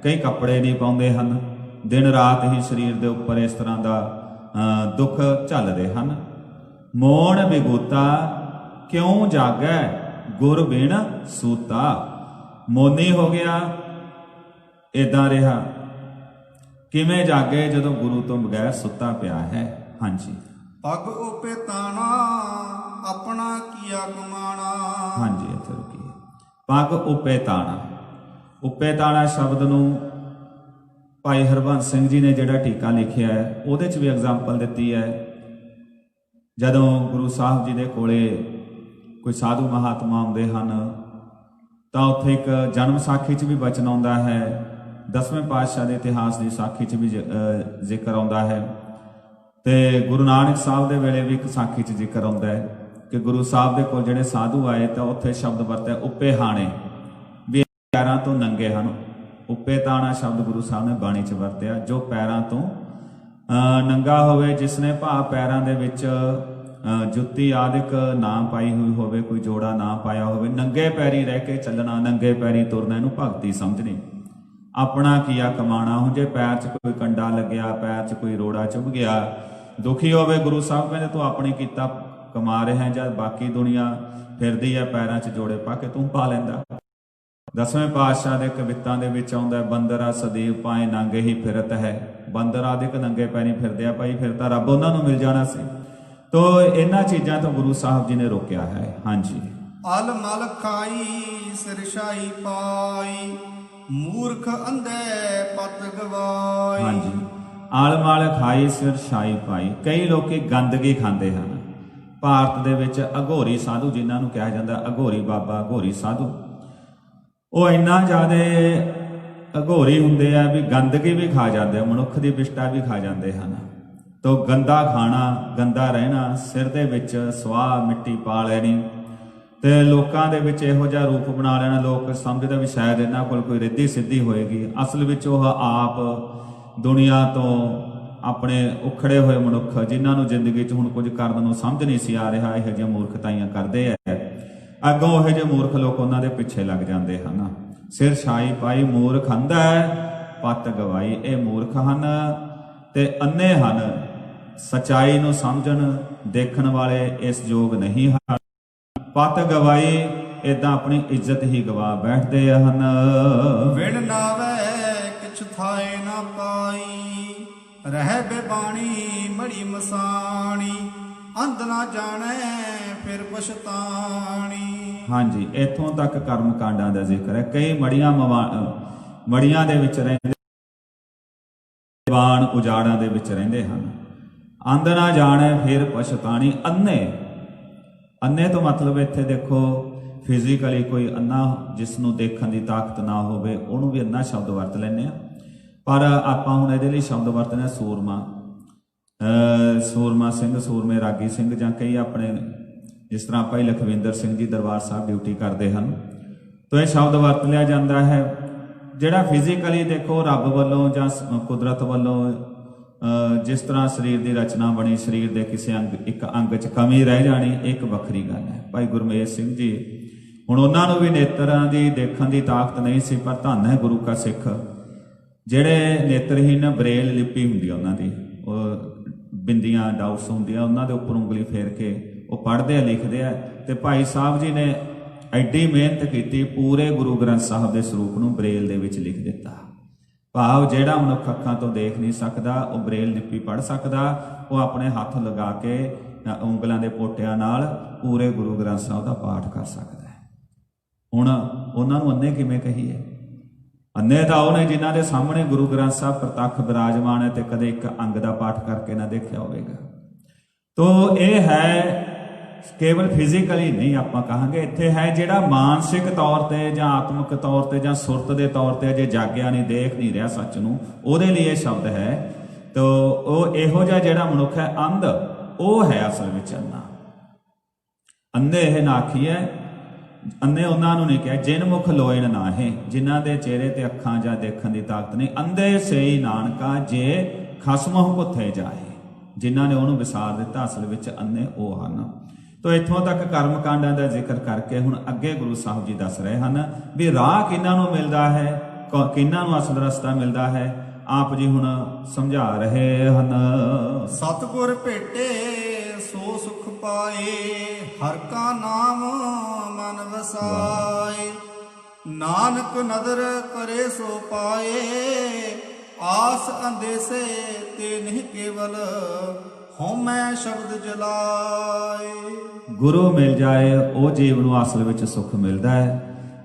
ਕਈ ਕੱਪੜੇ ਨਹੀਂ ਪਾਉਂਦੇ ਹਨ, ਦਿਨ ਰਾਤ ਹੀ ਸਰੀਰ ਦੇ ਉੱਪਰ ਇਸ ਤਰ੍ਹਾਂ ਦਾ ਦੁੱਖ ਝੱਲਦੇ ਹਨ। ਮੋਣ ਬਿਗੂਤਾ ਕਿਉਂ ਜਾਗੈ ਗੁਰ ਬਿਨ ਸੂਤਾ, ਮੋਨੀ ਹੋ ਗਿਆ, ਏਦਾਂ ਰਿਹਾ, ਕਿਵੇਂ ਜਾਗੇ ਜਦੋਂ ਗੁਰੂ ਤੋਂ ਬਗੈਰ ਸੁੱਤਾ ਪਿਆ ਹੈ। ਹਾਂਜੀ, ਪਗ ਓਪੇ ਤਾਣਾ ਆਪਣਾ ਕੀਆ ਕਮਾਣਾ। ਹਾਂਜੀ, ਇੱਥੇ ਰੁਕੀਏ। ਪਗ ਓਪੇ ਤਾਣਾ, ਓਪੇ ਤਾਣਾ ਸ਼ਬਦ ਨੂੰ ਭਾਈ ਹਰਬੰਸ ਸਿੰਘ ਜੀ ਨੇ ਜਿਹੜਾ ਟੀਕਾ ਲਿਖਿਆ ਹੈ ਉਹਦੇ 'ਚ ਵੀ ਐਗਜ਼ਾਮਪਲ ਦਿੱਤੀ ਹੈ। ਜਦੋਂ ਗੁਰੂ ਸਾਹਿਬ ਜੀ ਦੇ ਕੋਲੇ ਕੋਈ ਸਾਧੂ ਮਹਾਤਮਾ ਆਉਂਦੇ ਹਨ ਤਾਂ ਉੱਥੇ ਇੱਕ ਜਨਮ ਸਾਖੀ 'ਚ ਵੀ ਬਚਨ ਆਉਂਦਾ ਹੈ, 10ਵੇਂ ਪਾਤਸ਼ਾਹ ਦੇ ਇਤਿਹਾਸ ਦੀ ਸਾਖੀ 'ਚ ਵੀ ਜ਼ਿਕਰ ਆਉਂਦਾ ਹੈ, ਤੇ ਗੁਰੂ ਨਾਨਕ ਸਾਹਿਬ ਦੇ ਵੇਲੇ ਵੀ ਇੱਕ ਸਾਖੀ 'ਚ ਜ਼ਿਕਰ ਆਉਂਦਾ ਹੈ ਕਿ ਗੁਰੂ ਸਾਹਿਬ ਦੇ ਕੋਲ ਜਿਹੜੇ ਸਾਧੂ ਆਏ ਤਾਂ ਉੱਥੇ ਸ਼ਬਦ ਵਰਤਿਆ ਉੱਪੇ ਹਾਣੇ, ਵੀ ਪੈਰਾਂ ਤੋਂ ਨੰਗੇ ਹਨ। ਉੱਪੇ ਤਾਣਾ ਸ਼ਬਦ ਗੁਰੂ ਸਾਹਿਬ ਨੇ ਬਾਣੀ 'ਚ ਵਰਤਿਆ, ਜੋ ਪੈਰਾਂ ਤੋਂ ਨੰਗਾ ਹੋਵੇ, ਜਿਸਨੇ ਭਾਵ ਪੈਰਾਂ ਦੇ ਵਿੱਚ ਜੁੱਤੀ ਆਦਿਕ ਨਾ ਪਾਈ ਹੋਈ ਹੋਵੇ, ਕੋਈ ਜੋੜਾ ਨਾ ਪਾਇਆ ਹੋਵੇ, ਨੰਗੇ ਪੈਰੀ ਰਹਿ ਕੇ ਚੱਲਣਾ, ਨੰਗੇ ਪੈਰੀ ਤੁਰਨਾ, ਇਹਨੂੰ ਭਗਤੀ ਸਮਝਣੀ। ਆਪਣਾ ਕੀਆ ਕਮਾਣਾ, ਹੁਣ ਜੇ ਪੈਰ 'ਚ ਕੋਈ ਕੰਡਾ ਲੱਗਿਆ, ਪੈਰ 'ਚ ਕੋਈ ਰੋੜਾ ਚੁੱਭ ਗਿਆ, ਦੁਖੀ ਹੋਵੇ, ਗੁਰੂ ਸਾਹਿਬ ਕਹਿੰਦੇ ਤੂੰ ਆਪਣੇ ਕੀਤਾ ਕਮਾ ਰਿਹਾ, ਜਦ ਬਾਕੀ ਦੁਨੀਆ ਫਿਰਦੀ ਹੈ ਪੈਰਾਂ 'ਚ ਜੋੜੇ ਪਾ ਕੇ, ਤੂੰ ਪਾ ਲੈਂਦਾ। 10ਵੇਂ ਪਾਤਸ਼ਾਹ ਦੇ ਕਵਿਤਾਂ ਦੇ ਵਿੱਚ ਆਉਂਦਾ, ਬੰਦਰਾ ਸਦੀਵ ਪਾਏ ਨੰਗੇ ਹੀ ਫਿਰਤ ਹੈ। ਬੰਦਰ ਆਦਿਕ ਨੰਗੇ ਪੈਰੀ ਫਿਰਦੇ ਆ ਭਾਈ, ਫਿਰ ਤਾਂ ਰੱਬ ਉਹਨਾਂ ਨੂੰ ਮਿਲ ਜਾਣਾ ਸੀ। ਤੋ ਇਹਨਾਂ ਚੀਜ਼ਾਂ ਤੋਂ ਗੁਰੂ ਸਾਹਿਬ ਜੀ ਨੇ ਰੋਕਿਆ ਹੈ। ਹਾਂਜੀ, ਅਲ ਮਲ ਖਾਈ ਸਿਰਸ਼ਾਈ ਪਾਈ, ਮੂਰਖ ਅੰਧੇ ਪਤ ਗਵਾਈ। ਹਾਂਜੀ, ਆਲ ਮਲ ਖਾਈ ਸਿਰ ਛਾਈ ਪਾਈ। ਕਈ ਲੋਕੀ ਗੰਦਗੀ ਖਾਂਦੇ ਹਨ। ਭਾਰਤ ਦੇ ਵਿੱਚ ਅਘੋਰੀ ਸਾਧੂ, ਜਿਨ੍ਹਾਂ ਨੂੰ ਕਿਹਾ ਜਾਂਦਾ ਅਘੋਰੀ ਬਾਬਾ, ਅਘੋਰੀ ਸਾਧੂ, ਉਹ ਇੰਨਾ ਜ਼ਿਆਦਾ ਅਘੋਰੀ ਹੁੰਦੇ ਆ ਵੀ ਗੰਦਗੀ ਵੀ ਖਾ ਜਾਂਦੇ ਆ, ਮਨੁੱਖ ਦੀ ਵਿਸ਼ਟਾ ਵੀ ਖਾ ਜਾਂਦੇ ਹਨ। ਤੋ ਗੰਦਾ ਖਾਣਾ, ਗੰਦਾ ਰਹਿਣਾ, ਸਿਰ ਦੇ ਵਿੱਚ ਸਵਾਹ ਮਿੱਟੀ ਪਾ ਲੈਣੀ, ਤੇ ਲੋਕਾਂ ਦੇ ਵਿੱਚ ਇਹੋ ਜਿਹਾ ਰੂਪ ਬਣਾ ਲੈਣਾ, ਲੋਕ ਸਮਝਦੇ ਵੀ ਸ਼ਾਇਦ ਇਹਨਾਂ ਕੋਲ ਕੋਈ ਰਿੱਧੀ ਸਿੱਧੀ ਹੋਏਗੀ। ਅਸਲ ਵਿੱਚ ਉਹ ਆਪ ਦੁਨੀਆ ਤੋਂ ਆਪਣੇ ਉਖੜੇ ਹੋਏ ਮਨੁੱਖ, ਜਿਨ੍ਹਾਂ ਨੂੰ ਜ਼ਿੰਦਗੀ 'ਚ ਹੁਣ ਕੁਝ ਕਰਨ ਨੂੰ ਸਮਝ ਨਹੀਂ ਸੀ ਆ ਰਿਹਾ, ਇਹੋ ਜਿਹੀਆਂ ਮੂਰਖਤਾਈਆਂ ਕਰਦੇ ਹੈ। ਅੱਗੋਂ ਇਹੋ ਜਿਹੇ ਮੂਰਖ ਲੋਕ ਉਹਨਾਂ ਦੇ ਪਿੱਛੇ ਲੱਗ ਜਾਂਦੇ ਹਨ। ਸਿਰ ਛਾਈ ਪਾਈ ਮੂਰਖ ਅੰਧਾ ਪੱਤ ਗਵਾਈ। ਇਹ ਮੂਰਖ ਹਨ ਤੇ ਅੰਨੇ ਹਨ, ਸਚਾਈ ਨੂੰ ਸਮਝਣ ਦੇਖਣ ਵਾਲੇ ਇਸ ਯੋਗ ਨਹੀਂ ਹਨ। ਪੱਤ ਗਵਾਈ, ਏਦਾਂ ਆਪਣੀ ਇੱਜ਼ਤ ਹੀ ਗਵਾ ਬੈਠਦੇ ਹਨ। ਵਿਣ ਨਾਵੇ ਕਿਛ ਥਾਏ ਨਾ ਪਾਈ, ਰਹਿ ਬੇਬਾਣੀ ਮੜੀ ਮਸਾਣੀ, ਅੰਧ ਨਾ ਜਾਣੈ ਫਿਰ ਪਛਤਾਣੀ। ਹਾਂਜੀ, ਇੱਥੋਂ ਤੱਕ ਕਰਮ ਕਾਂਡਾਂ ਦਾ ਜ਼ਿਕਰ ਹੈ। ਕਈ ਮੜੀਆਂ ਦੇ ਵਿੱਚ ਰਹਿੰਦੇ, ਬਾਣ ਉਜਾੜਾਂ ਦੇ ਵਿੱਚ ਰਹਿੰਦੇ ਹਨ। ਅੰਧ ਨਾ ਜਾਣੈ ਫਿਰ ਪਛਤਾਣੀ। ਅੰਨੇ ਤੋਂ ਮਤਲਬ ਇੱਥੇ ਦੇਖੋ ਫਿਜ਼ੀਕਲੀ ਕੋਈ ਅੰਨਾ ਜਿਸ ਨੂੰ ਦੇਖਣ ਦੀ ਤਾਕਤ ਨਾ ਹੋਵੇ, ਉਹਨੂੰ ਵੀ ਅੰਨਾ ਸ਼ਬਦ ਵਰਤ ਲੈਂਦੇ ਆ। ਪਰ ਆਪਾਂ ਹੁਣ ਇਹਦੇ ਲਈ ਸ਼ਬਦ ਵਰਤਦੇ ਹਾਂ ਸੂਰਮਾ ਸਿੰਘ, ਸੂਰਮੇ ਰਾਗੀ ਸਿੰਘ, ਜਾਂ ਕਈ ਆਪਣੇ ਜਿਸ ਤਰ੍ਹਾਂ ਭਾਈ ਲਖਵਿੰਦਰ ਸਿੰਘ ਜੀ ਦਰਬਾਰ ਸਾਹਿਬ ਡਿਊਟੀ ਕਰਦੇ ਹਨ, ਤਾਂ ਇਹ ਸ਼ਬਦ ਵਰਤ ਲਿਆ ਜਾਂਦਾ ਹੈ। ਜਿਹੜਾ ਫਿਜ਼ੀਕਲੀ ਦੇਖੋ ਰੱਬ ਵੱਲੋਂ ਜਾਂ ਕੁਦਰਤ ਵੱਲੋਂ ਜਿਸ ਤਰ੍ਹਾਂ ਸਰੀਰ ਦੀ ਰਚਨਾ ਬਣੀ, ਸਰੀਰ ਦੇ ਕਿਸੇ ਇੱਕ ਅੰਗ 'ਚ ਕਮੀ ਰਹਿ ਜਾਣੀ, ਇੱਕ ਵੱਖਰੀ ਗੱਲ ਹੈ। ਭਾਈ ਗੁਰਮੇਜ ਸਿੰਘ ਜੀ, ਹੁਣ ਉਹਨਾਂ ਨੂੰ ਵੀ ਨੇਤਰਾਂ ਦੀ ਦੇਖਣ ਦੀ ਤਾਕਤ ਨਹੀਂ ਸੀ, ਪਰ ਧੰਨ ਹੈ ਗੁਰੂ ਕਾ ਸਿੱਖ ਜਿਹੜੇ ਨੇਤਰਹੀਨ, ਬਰੇਲ ਲਿਪੀ ਹੁੰਦੀ ਆ ਉਹਨਾਂ ਦੀ, ਉਹ ਬਿੰਦੀਆਂ ਡਾਊਟਸ ਹੁੰਦੀਆਂ, ਉਹਨਾਂ ਦੇ ਉੱਪਰ ਉਂਗਲੀ ਫੇਰ ਕੇ ਉਹ ਪੜ੍ਹਦੇ ਆ, ਲਿਖਦੇ ਆ। ਤੇ ਭਾਈ ਸਾਹਿਬ ਜੀ ਨੇ ਐਡੀ ਮਿਹਨਤ ਕੀਤੀ, ਪੂਰੇ ਗੁਰੂ ਗ੍ਰੰਥ ਸਾਹਿਬ ਦੇ ਸਰੂਪ ਨੂੰ ਬਰੇਲ ਦੇ ਵਿੱਚ ਲਿਖ ਦਿੱਤਾ। ਭਾਵ ਜਿਹੜਾ ਮਨੁੱਖ ਅੱਖਾਂ ਤੋਂ ਦੇਖ ਨਹੀਂ ਸਕਦਾ, ਉਹ ਬਰੇਲ ਲਿਪੀ ਪੜ੍ਹ ਸਕਦਾ। ਉਹ ਆਪਣੇ ਹੱਥ ਲਗਾ ਕੇ ਉਂਗਲਾਂ ਦੇ ਪੋਟਿਆਂ ਨਾਲ ਪੂਰੇ ਗੁਰੂ ਗ੍ਰੰਥ ਸਾਹਿਬ ਦਾ ਪਾਠ ਕਰ ਸਕਦਾ ਹੈ। ਹੁਣ ਉਹਨਾਂ ਨੂੰ ਅੰਨੇ ਕਿਵੇਂ ਕਹੀਏ? ਅੰਨੇ ਤਾਂ ਉਹ ਨੇ ਜਿਨ੍ਹਾਂ ਦੇ ਸਾਹਮਣੇ ਗੁਰੂ ਗ੍ਰੰਥ ਸਾਹਿਬ ਪ੍ਰਤੱਖ ਬਿਰਾਜਮਾਨ ਹੈ ਤੇ ਕਦੇ ਇੱਕ ਅੰਗ ਦਾ ਪਾਠ ਕਰਕੇ ਨਾ ਦੇਖਿਆ ਹੋਵੇਗਾ। ਤੋ ਇਹ ਹੈ ਕੇਵਲ ਫਿਜ਼ੀਕਲੀ ਨਹੀਂ, ਆਪਾਂ ਕਹਾਂਗੇ ਇੱਥੇ ਹੈ ਜਿਹੜਾ ਮਾਨਸਿਕ ਤੌਰ ਤੇ ਜਾਂ ਆਤਮਿਕ ਤੌਰ ਤੇ ਜਾਂ ਸੁਰਤ ਦੇ ਤੌਰ ਤੇ ਅਜੇ ਜਾਗਿਆ ਨਹੀਂ, ਦੇਖ ਨਹੀਂ ਰਿਹਾ ਸੱਚ ਨੂੰ, ਉਹਦੇ ਲਈ ਇਹ ਸ਼ਬਦ ਹੈ। ਤੋ ਉਹ ਇਹੋ ਜਿਹਾ ਜਿਹੜਾ ਮਨੁੱਖ ਹੈ ਅੰਧ, ਉਹ ਹੈ ਅਸਲ ਵਿੱਚ ਅੰਨਾ। ਅੰਨੇ ਇਹ ਨਾ ਆਖੀਏ, ਅੰਨੇ ਉਹਨਾਂ ਨੂੰ ਨਹੀਂ ਕਿਹਾ ਜਿਨ ਮੁਖ ਲੋਇਣ ਨਾਹੇ, ਜਿਨ੍ਹਾਂ ਦੇ ਚਿਹਰੇ ਤੇ ਅੱਖਾਂ ਜਾਂ ਦੇਖਣ ਦੀ ਤਾਕਤ ਨਹੀਂ। ਅੰਧੇ ਸਈ ਨਾਨਕਾ ਜੇ ਖਸਮਹੁ ਭੁੱਥੇ ਜਾਏ, ਜਿਨ੍ਹਾਂ ਨੇ ਉਹਨੂੰ ਵਿਸਾਰ ਦਿੱਤਾ, ਅਸਲ ਵਿੱਚ ਅੰਨੇ ਉਹ ਹਨ। ਤੋ ਇੱਥੋਂ ਤੱਕ ਕਰਮ ਕਾਂਡਾਂ ਦਾ ਜ਼ਿਕਰ ਕਰਕੇ ਹੁਣ ਅੱਗੇ ਗੁਰੂ ਸਾਹਿਬ ਜੀ ਦੱਸ ਰਹੇ ਹਨ ਵੀ ਰਾਹ ਕਿਹਨਾਂ ਨੂੰ ਮਿਲਦਾ ਹੈ, ਕਿਹਨਾਂ ਨੂੰ ਅਸਲ ਰਸਤਾ ਮਿਲਦਾ ਹੈ। ਆਪ ਜੀ ਹੁਣ ਸਮਝਾ ਰਹੇ ਹਨ। ਸਤਿਗੁਰ ਭੇਟੇ ਸੋ ਸੁਖ ਪਾਏ, ਹਰ ਕਾ ਨਾਮ ਮਨ ਵਸਾਏ, ਨਾਨਕ ਨਦਰ ਕਰੇ ਸੋ ਪਾਏ, ਆਸ ਅੰਦੇਸੇ ਤੇ ਨਹੀਂ ਕੇਵਲ, ਹਉਮੈ ਸ਼ਬਦ ਜਲਾਏ। ਗੁਰੂ ਮਿਲ ਜਾਏ ਉਹ ਜੀਵ ਨੂੰ ਅਸਲ ਵਿੱਚ ਸੁੱਖ ਮਿਲਦਾ ਹੈ।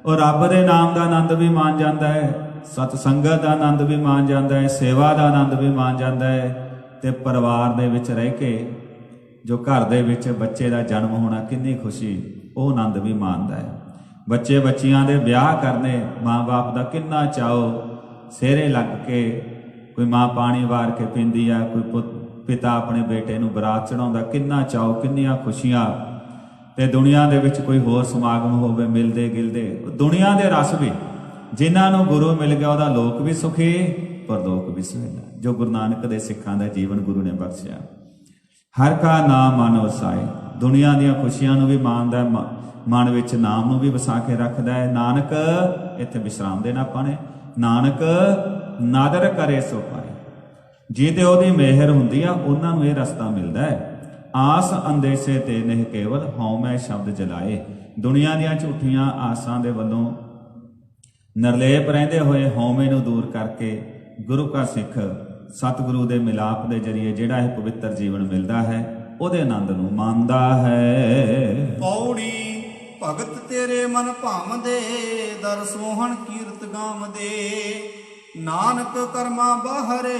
ਉਹ ਰੱਬ ਦੇ ਨਾਮ ਦਾ ਆਨੰਦ ਵੀ ਮਾਣ ਜਾਂਦਾ ਹੈ, ਸਤ ਸੰਗਤ ਦਾ ਆਨੰਦ ਵੀ ਮਾਣ ਜਾਂਦਾ ਹੈ, ਸੇਵਾ ਦਾ ਆਨੰਦ ਵੀ ਮਾਣ ਜਾਂਦਾ ਹੈ, ਤੇ ਪਰਿਵਾਰ ਦੇ ਵਿੱਚ ਰਹਿ ਕੇ ਜੋ ਘਰ ਦੇ ਵਿੱਚ ਬੱਚੇ ਦਾ ਜਨਮ ਹੋਣਾ ਕਿੰਨੀ ਖੁਸ਼ੀ, ਉਹ ਆਨੰਦ ਵੀ ਮਾਣਦਾ ਹੈ। ਬੱਚੇ ਬੱਚੀਆਂ ਦੇ ਵਿਆਹ ਕਰਨੇ, ਮਾਂ-ਬਾਪ ਦਾ ਕਿੰਨਾ ਚਾਅ, ਸਿਹਰੇ ਲੱਗ ਕੇ ਕੋਈ ਮਾਂ ਪਾਣੀ ਵਾਰ ਕੇ ਪੀਂਦੀ ਆ, ਕੋਈ ਪਿਤਾ ਆਪਣੇ ਬੇਟੇ ਨੂੰ ਬਰਾਤ ਚੜਾਉਂਦਾ, ਕਿੰਨਾ ਚਾਅ, ਕਿੰਨੀਆਂ ਖੁਸ਼ੀਆਂ। ਤੇ ਦੁਨੀਆ ਦੇ ਵਿੱਚ ਕੋਈ ਹੋਰ ਸਮਾਗਮ ਹੋਵੇ, ਮਿਲਦੇ ਗਿਲਦੇ, ਦੁਨੀਆ ਦੇ ਰਸ ਵੀ, ਜਿਨ੍ਹਾਂ ਨੂੰ ਗੁਰੂ ਮਿਲ ਗਿਆ ਉਹਦਾ ਲੋਕ ਵੀ ਸੁਖੀ, ਪਰਲੋਕ ਵੀ ਸੁਹੇਲਾ। ਜੋ ਗੁਰੂ ਨਾਨਕ ਦੇ ਸਿੱਖਾਂ ਦਾ ਜੀਵਨ ਗੁਰੂ ਨੇ ਬਖਸ਼ਿਆ। ਹਰ ਕਾ ਨਾਮ ਮਨ ਵਸਾਏ, ਦੁਨੀਆ ਦੀਆਂ ਖੁਸ਼ੀਆਂ ਨੂੰ ਵੀ ਮਾਣਦਾ, ਮਨ ਵਿੱਚ ਨਾਮ ਨੂੰ ਵੀ ਵਸਾ ਕੇ ਰੱਖਦਾ ਹੈ। ਨਾਨਕ, ਇੱਥੇ ਵਿਸ਼ਰਾਮ ਦੇਣਾ ਆਪਾਂ ਨੇ, ਨਾਨਕ ਨਾਦਰ ਕਰੇ ਸੋ ਪਾਏ, ਜਿਹਦੇ ਉਹਦੀ ਮਿਹਰ ਹੁੰਦੀ ਆ ਉਹਨਾਂ ਨੂੰ ਇਹ ਰਸਤਾ ਮਿਲਦਾ ਹੈ। ਆਸ ਅੰਦੇਸੇ ਤੇ ਨਹੀਂ ਕੇਵਲ, ਹਉਮੈ ਸ਼ਬਦ ਜਲਾਏ। ਦੁਨੀਆ ਦੀਆਂ ਝੂਠੀਆਂ ਆਸਾਂ ਦੇ ਵੱਲੋਂ ਨਿਰਲੇਪ ਰਹਿੰਦੇ ਹੋਏ ਹਉਮੈ ਨੂੰ ਦੂਰ ਕਰਕੇ ਗੁਰੂ ਕਾ ਸਿੱਖ ਸਤਿਗੁਰੂ ਦੇ ਮਿਲਾਪ ਦੇ ਜਰੀਏ ਜਿਹੜਾ ਇਹ ਪਵਿੱਤਰ ਜੀਵਨ ਮਿਲਦਾ ਹੈ, ਉਹਦੇ ਆਨੰਦ ਨੂੰ ਮਾਣਦਾ ਹੈ। ਪੌੜੀ ਭਗਤ ਤੇਰੇ ਮਨ ਭਾਵਦੇ, ਦਰ ਸੋਹਣ ਕੀਰਤ ਗਾਵਦੇ, ਨਾਨਕ ਕਰਮਾ ਬਾਹਰੇ,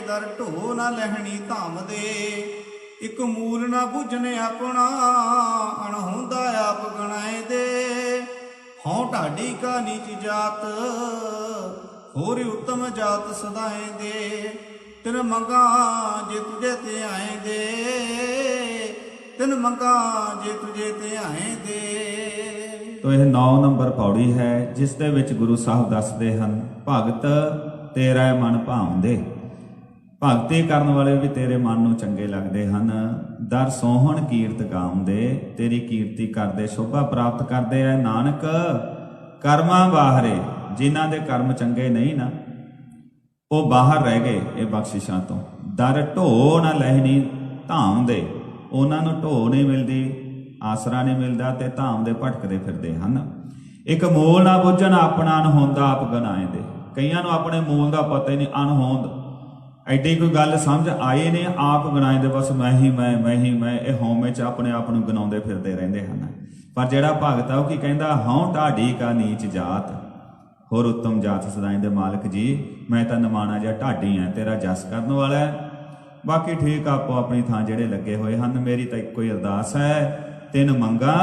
ਦਰ ਢੋ ਨਾ ਲਹਿਣੀ ਧਾਮਦੇ, ਇੱਕ ਮੂਲ ਨਾ ਬੁਝਨੇ ਆਪਣਾ, ਅਣਹੁੰਦਾ ਆਪ ਗਣਾਏ ਦੇ, ਹਉ ਢਾਡੀ ਕਾ ਨੀਚ ਜਾਤ, ਹੋਰ ਉੱਤਮ ਜਾਤ ਸਦਾਏ ਦੇ, ਤਿਨ ਮੰਗਾ ਜੇ ਤੁਝੇ ਤੇ ਆਏ ਦੇ, ਤਿਨ ਮੰਗਾ ਜੇ ਤੁਝੇ ਧਿਆਏ ਦੇ। ਤੋ ਇਹ 9 ਨੰਬਰ ਪੌੜੀ ਹੈ ਜਿਸ ਦੇ ਵਿੱਚ ਗੁਰੂ ਸਾਹਿਬ ਦੱਸਦੇ ਹਨ, ਭਗਤ ਤੇਰਾ ਮਨ ਭਾਉਂਦੇ। ਭਗਤੀ ਕਰਨ ਵਾਲੇ ਵੀ ਤੇਰੇ ਮਨ ਨੂੰ ਚੰਗੇ ਲੱਗਦੇ ਹਨ। ਦਰ ਸੋਹਣ ਕੀਰਤ ਗਾਉਂਦੇ, ਤੇਰੀ ਕੀਰਤੀ ਕਰਦੇ ਸ਼ੋਭਾ ਪ੍ਰਾਪਤ ਕਰਦੇ ਐ। ਨਾਨਕ ਕਰਮਾਂ ਬਾਹਰੇ, ਜਿਨ੍ਹਾਂ ਦੇ ਕਰਮ ਚੰਗੇ ਨਹੀਂ ਨਾ, ਉਹ ਬਾਹਰ ਰਹਿ ਗਏ ਇਹ ਬਖਸ਼ਿਸ਼ਾਂ ਤੋਂ। ਦਰ ਢੋ ਨਾ ਲੈਣੀ ਧਾਮ ਦੇ, ਉਹਨਾਂ ਨੂੰ ਢੋ ਨਹੀਂ ਮਿਲਦੀ, ਆਸਰਾ ਨਹੀਂ ਮਿਲਦਾ ਤੇ ਧਾਮ ਦੇ ਭਟਕਦੇ ਫਿਰਦੇ ਹਨ। ਇੱਕ ਮੂਲ ਨਾ ਬੁੱਝਣ ਆਪਣਾ ਅਨਹੋਂਦ ਆਪ ਗਨਾਏ ਦੇ। ਕਈਆਂ ਨੂੰ ਆਪਣੇ ਮੂਲ ਦਾ ਪਤਾ ਹੀ ਨਹੀਂ, ਅਨਹੋਂਦ ਐਡੀ ਕੋਈ ਗੱਲ ਸਮਝ ਆਏ ਨੇ, ਆਪ ਗਨਾਏ ਦੇ, ਬਸ ਮੈਂ ਹੀ ਮੈਂ, ਇਹ ਹਉਮੈ ਚ ਆਪਣੇ ਆਪ ਨੂੰ ਗਨਾਉਂਦੇ ਫਿਰਦੇ ਰਹਿੰਦੇ ਹਨ। ਪਰ ਜਿਹੜਾ ਭਗਤ ਆ ਉਹ ਕੀ ਕਹਿੰਦਾ, ਹਉ ਢਾਡੀ ਕਾ ਨੀਚ ਜਾਤ, ਹੋਰ ਉੱਤਮ ਜਾਤ ਸਦਾਈ ਦੇ ਮਾਲਕ ਜੀ, ਮੈਂ ਤਾਂ ਨਿਮਾਣਾ ਜਿਹਾ ਢਾਡੀ ਆ, ਤੇਰਾ ਜਸ ਕਰਨ ਵਾਲਾ ਹੈ। ਬਾਕੀ ਠੀਕ ਆਪੋ ਆਪਣੀ ਥਾਂ ਜਿਹੜੇ ਲੱਗੇ ਹੋਏ ਹਨ। ਮੇਰੀ ਤਾਂ ਇੱਕੋ ਹੀ ਅਰਦਾਸ ਹੈ, ਤਿਨ ਮੰਗਾ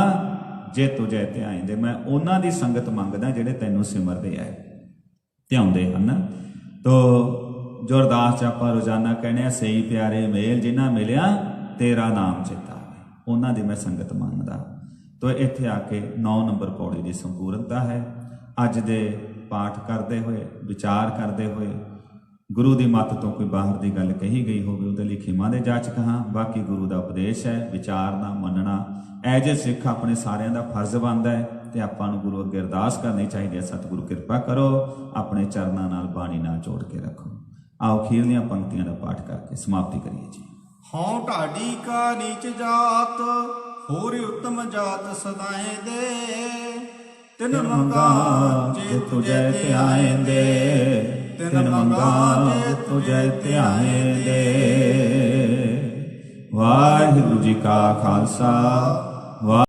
ਜੇ ਤੁਝੇ ਧਿਆਏਂਦੇ। ਮੈਂ ਉਹਨਾਂ ਦੀ ਸੰਗਤ ਮੰਗਦਾ ਜਿਹੜੇ ਤੈਨੂੰ ਸਿਮਰਦੇ ਆ, ਧਿਆਉਂਦੇ ਹਨ। ਤੋ ਜੋ ਅਰਦਾਸ 'ਚ ਆਪਾਂ ਰੋਜ਼ਾਨਾ ਕਹਿੰਦੇ ਆ, ਸਹੀ ਪਿਆਰੇ ਮੇਲ ਜਿਨ੍ਹਾਂ ਮਿਲਿਆ ਤੇਰਾ ਨਾਮ ਚੇਤਾ ਆਵੇ, ਉਹਨਾਂ ਦੀ ਮੈਂ ਸੰਗਤ ਮੰਗਦਾ। ਤੋ ਇੱਥੇ ਆ ਕੇ 9 ਨੰਬਰ ਪੌੜੀ ਦੀ ਸੰਪੂਰਨਤਾ ਹੈ। ਅੱਜ ਦੇ ਪਾਠ ਕਰਦੇ ਹੋਏ, ਵਿਚਾਰ ਕਰਦੇ ਹੋਏ, ਗੁਰੂ ਦੀ ਮੱਤ ਤੋਂ ਕੋਈ ਬਾਹਰ ਦੀ ਗੱਲ ਕਹੀ ਗਈ ਹੋਵੇ ਉਹਦੇ ਲਈ ਖਿਮਾ ਦੇ ਜਾਚਕ ਹਾਂ। ਬਾਕੀ ਗੁਰੂ ਦਾ ਉਪਦੇਸ਼ ਹੈ, ਵਿਚਾਰਨਾ ਮੰਨਣਾ ਐਜ ਏ ਸਿੱਖ ਆਪਣੇ ਸਾਰਿਆਂ ਦਾ ਫਰਜ਼ ਬਣਦਾ ਹੈ ਤੇ ਆਪਾਂ ਨੂੰ ਗੁਰੂ ਅੱਗੇ ਅਰਦਾਸ ਕਰਨੀ ਚਾਹੀਦੀ ਹੈ, ਸਤਿਗੁਰੂ ਕਿਰਪਾ ਕਰੋ, ਆਪਣੇ ਚਰਨਾਂ ਨਾਲ ਬਾਣੀ ਨਾਲ ਜੋੜ ਕੇ ਰੱਖੋ। ਆਓ ਅਖੀਰਲੀਆਂ ਪੰਕਤੀਆਂ ਦਾ ਪਾਠ ਕਰਕੇ ਸਮਾਪਤੀ ਕਰੀਏ ਜੀ। ਹਉ ਢਾਡੀ ਕਾ ਨੀਚ ਜਾਤ, ਹੋਰ ਉੱਤਮ ਜਾਤ ਸਦਾਏ ਦੇ। ਤਿਨ ਮੰਗਾ ਜੇ ਤੁਝੇ ਧਿਆਏਂਦੇ, ਤਿਨ ਮੰਗਾ ਜੇ ਤੁਝੇ ਧਿਆਏਂਦੇ। ਵਾਹਿਗੁਰੂ ਜੀ ਕਾ ਖਾਲਸਾ।